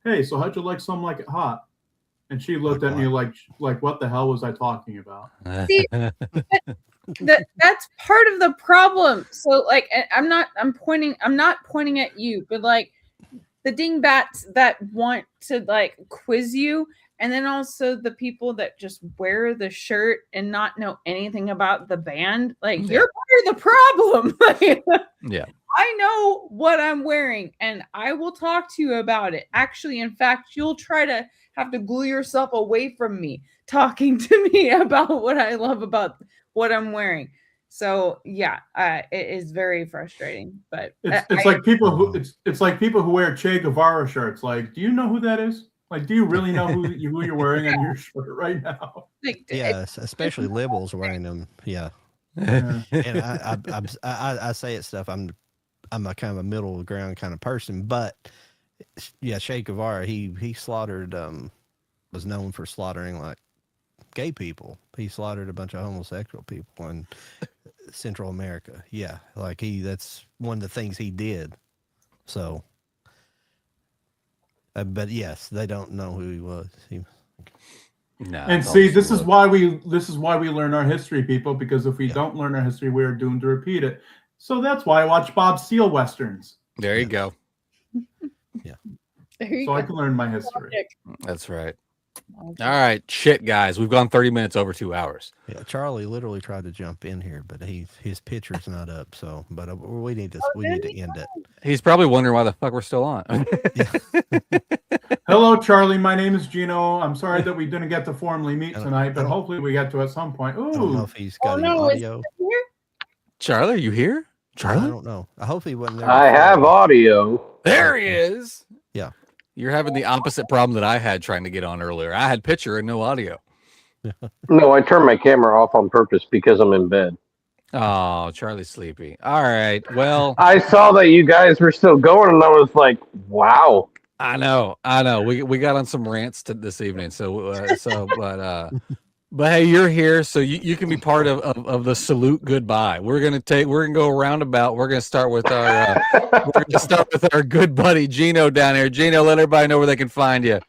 "Hey, so how'd you like Some Like It Hot?" And she looked at me like what the hell was I talking about? See, that's part of the problem. So, like, I'm not pointing at you, but like the dingbats that want to like quiz you, and then also the people that just wear the shirt and not know anything about the band. Like, you're part of the problem. Like, yeah. I know what I'm wearing and I will talk to you about it. Actually, in fact, you'll try to have to glue yourself away from me talking to me about what I love about what I'm wearing. So yeah, it is very frustrating. But it's like people who wear Che Guevara shirts. Like, do you know who that is? Like, do you really know who you're wearing on your shirt right now? Like, yeah, especially liberals wearing them. Yeah, Yeah. and I say it stuff. I'm a kind of a middle ground kind of person, but yeah, Che Guevara, he slaughtered, was known for slaughtering like gay people. He slaughtered a bunch of homosexual people in Central America. Yeah, like that's one of the things he did. So, but yes, they don't know who he was. No, and see, this is why we learn our history, people, because if we don't learn our history, we are doomed to repeat it. So that's why I watch Bob Steele westerns. There you go. Yeah. So I can learn my history. That's right. All right, shit, guys, we've gone 30 minutes over 2 hours. Yeah, Charlie literally tried to jump in here, but his picture's not up. So, but we need to end it. He's probably wondering why the fuck we're still on. Hello, Charlie. My name is Geno. I'm sorry that we didn't get to formally meet tonight, but hopefully we get to at some point. Ooh. I don't know if he's got any audio. Charlie, are you here? Charlie? I don't know. I hope he wasn't there. I have audio. There he is. Yeah. You're having the opposite problem that I had trying to get on earlier. I had picture and no audio. No, I turned my camera off on purpose because I'm in bed. Oh, Charlie's sleepy. All right. Well, I saw that you guys were still going, and I was like, "Wow." I know. We got on some rants this evening, but hey, you're here, so you can be part of the salute goodbye. We're gonna go roundabout. We're gonna start with our good buddy Geno down here. Geno, let everybody know where they can find you.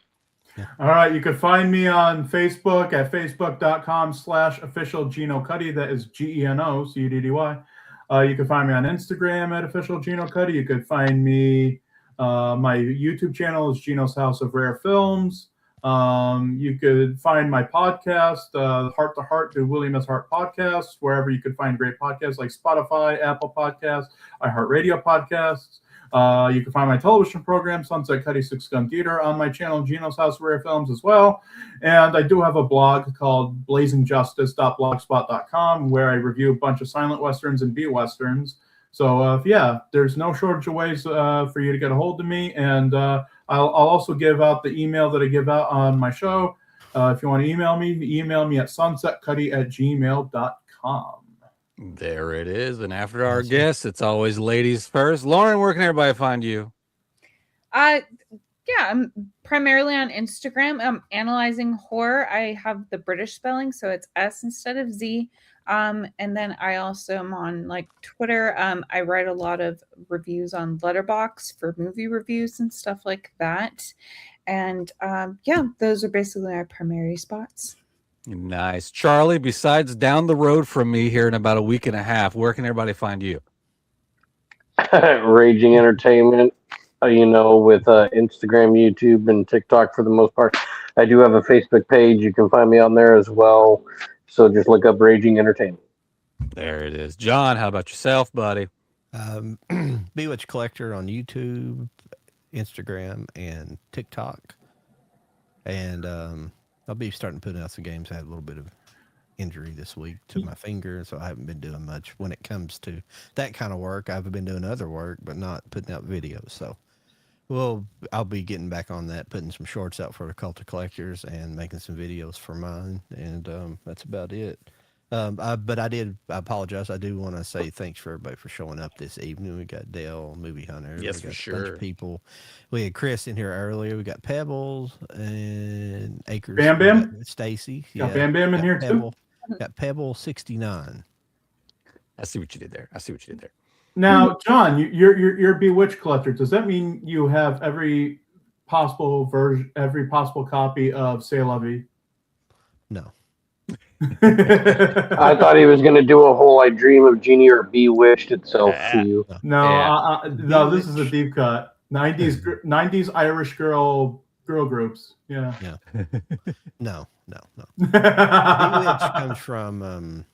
All right, you can find me on Facebook at facebook.com/official Geno Cuddy. That is Geno Cuddy. You can find me on Instagram at official Geno Cuddy. You could find me. My YouTube channel is Geno's House of Rare Films. You could find my podcast, Heart to Heart, the William S. Hart podcast, wherever you could find great podcasts like Spotify, Apple Podcasts, iHeartRadio podcasts. You can find my television program, Sunset Cuddy Six Gun Theater, on my channel, Geno's House of Rare Films, as well. And I do have a blog called blazingjustice.blogspot.com, where I review a bunch of silent westerns and B-westerns. So, there's no shortage of ways for you to get a hold of me. And I'll also give out the email that I give out on my show. If you want to email me at sunsetcuddy@gmail.com. There it is. And after our guests, it's always ladies first. Lauren, where can everybody find you? I'm primarily on Instagram. I'm analyzing horror. I have the British spelling, so it's S instead of Z. And then I also am on like Twitter. I write a lot of reviews on Letterboxd for movie reviews and stuff like that. And those are basically our primary spots. Nice. Charlie, besides down the road from me here in about a week and a half, where can everybody find you? Raging Entertainment, with Instagram, YouTube, and TikTok for the most part. I do have a Facebook page. You can find me on there as well. So just look up Raging Entertainment. There it is. John, how about yourself, buddy? Bewitched Collector on YouTube, Instagram, and TikTok. And I'll be starting putting out some games. I had a little bit of injury this week to my finger, so I haven't been doing much when it comes to that kind of work. I've been doing other work, but not putting out videos. So, I'll be getting back on that, putting some shorts out for the Cult of Collectors and making some videos for mine. And that's about it. But I apologize. I do want to say thanks for everybody for showing up this evening. We got Dale, Movie Hunter. Yes, we for got a sure. bunch of people. We had Chris in here earlier. We got Pebbles and Acres. Bam Bam? Stacy. Got Bam Bam in here Pebble, too? Got Pebble 69. I see what you did there. Now, John, you're a Bewitched collector. Does that mean you have every possible version, every possible copy of C'est La Vie? No. I thought he was going to do a whole "I Dream of Jeannie" or "Bewitched" itself for you. No, this is a deep cut. 90s Irish girl groups. Yeah. No. Bewitched comes from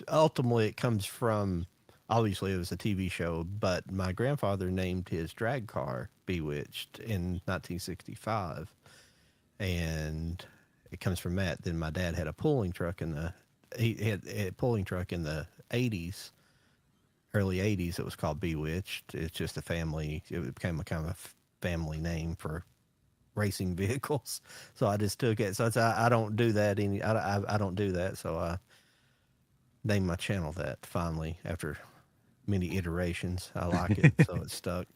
ultimately it comes from, obviously it was a TV show, but my grandfather named his drag car Bewitched in 1965, and it comes from that. Then my dad had a pulling truck he had a pulling truck in the 80s, early 80s. It was called Bewitched. It's just it became a kind of family name for racing vehicles. So I just took it. So I don't do that I don't do that. So I named my channel that finally after many iterations. I like it. So it stuck.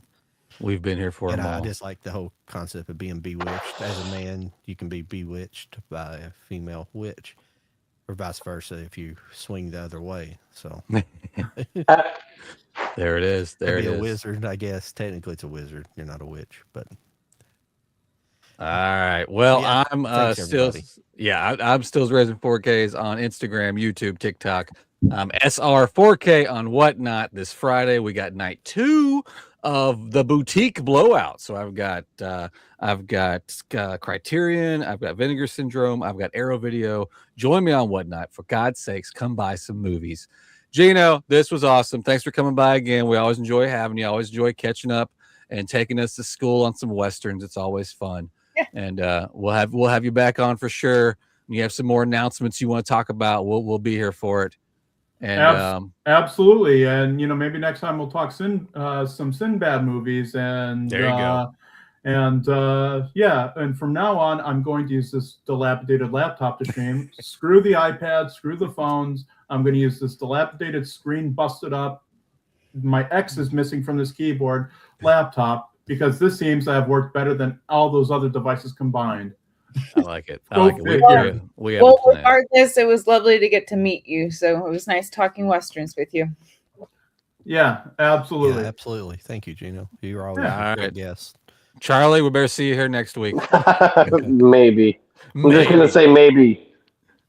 We've been here for and them all. I just like the whole concept of being bewitched. As a man, you can be bewitched by a female witch, or vice versa if you swing the other way. So there it is. There it is. A wizard, I guess. Technically, it's a wizard. You're not a witch, but. All right. Well, yeah, I'm still, I'm still raising 4Ks on Instagram, YouTube, TikTok. SR4K on Whatnot this Friday. We got night 2 of the boutique blowout. So I've got Criterion, I've got Vinegar Syndrome, I've got Arrow Video. Join me on Whatnot. For God's sakes, come buy some movies. Geno, this was awesome. Thanks for coming by again. We always enjoy having you. Always enjoy catching up and taking us to school on some Westerns. It's always fun. Yeah. And we'll have you back on for sure. When you have some more announcements you want to talk about, we'll be here for it. And absolutely. And maybe next time we'll talk some Sinbad movies. And there you go. And from now on, I'm going to use this dilapidated laptop to stream. Screw the iPad, screw the phones. I'm going to use this dilapidated screen, busted up. My X is missing from this keyboard laptop, because this seems to have worked better than all those other devices combined. I like it. We have regardless, it was lovely to get to meet you. So it was nice talking Westerns with you. Yeah, absolutely. Yeah, absolutely. Thank you, Geno. You're always a good guest. Charlie, we better see you here next week. Maybe. I'm just going to say maybe.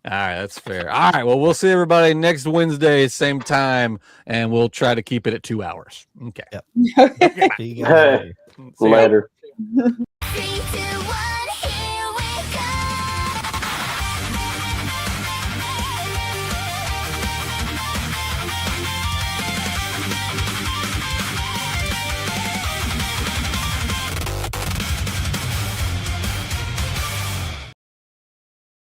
All right, that's fair. All right, well, we'll see everybody next Wednesday, same time, and we'll try to keep it at 2 hours. Okay. Yep. Later.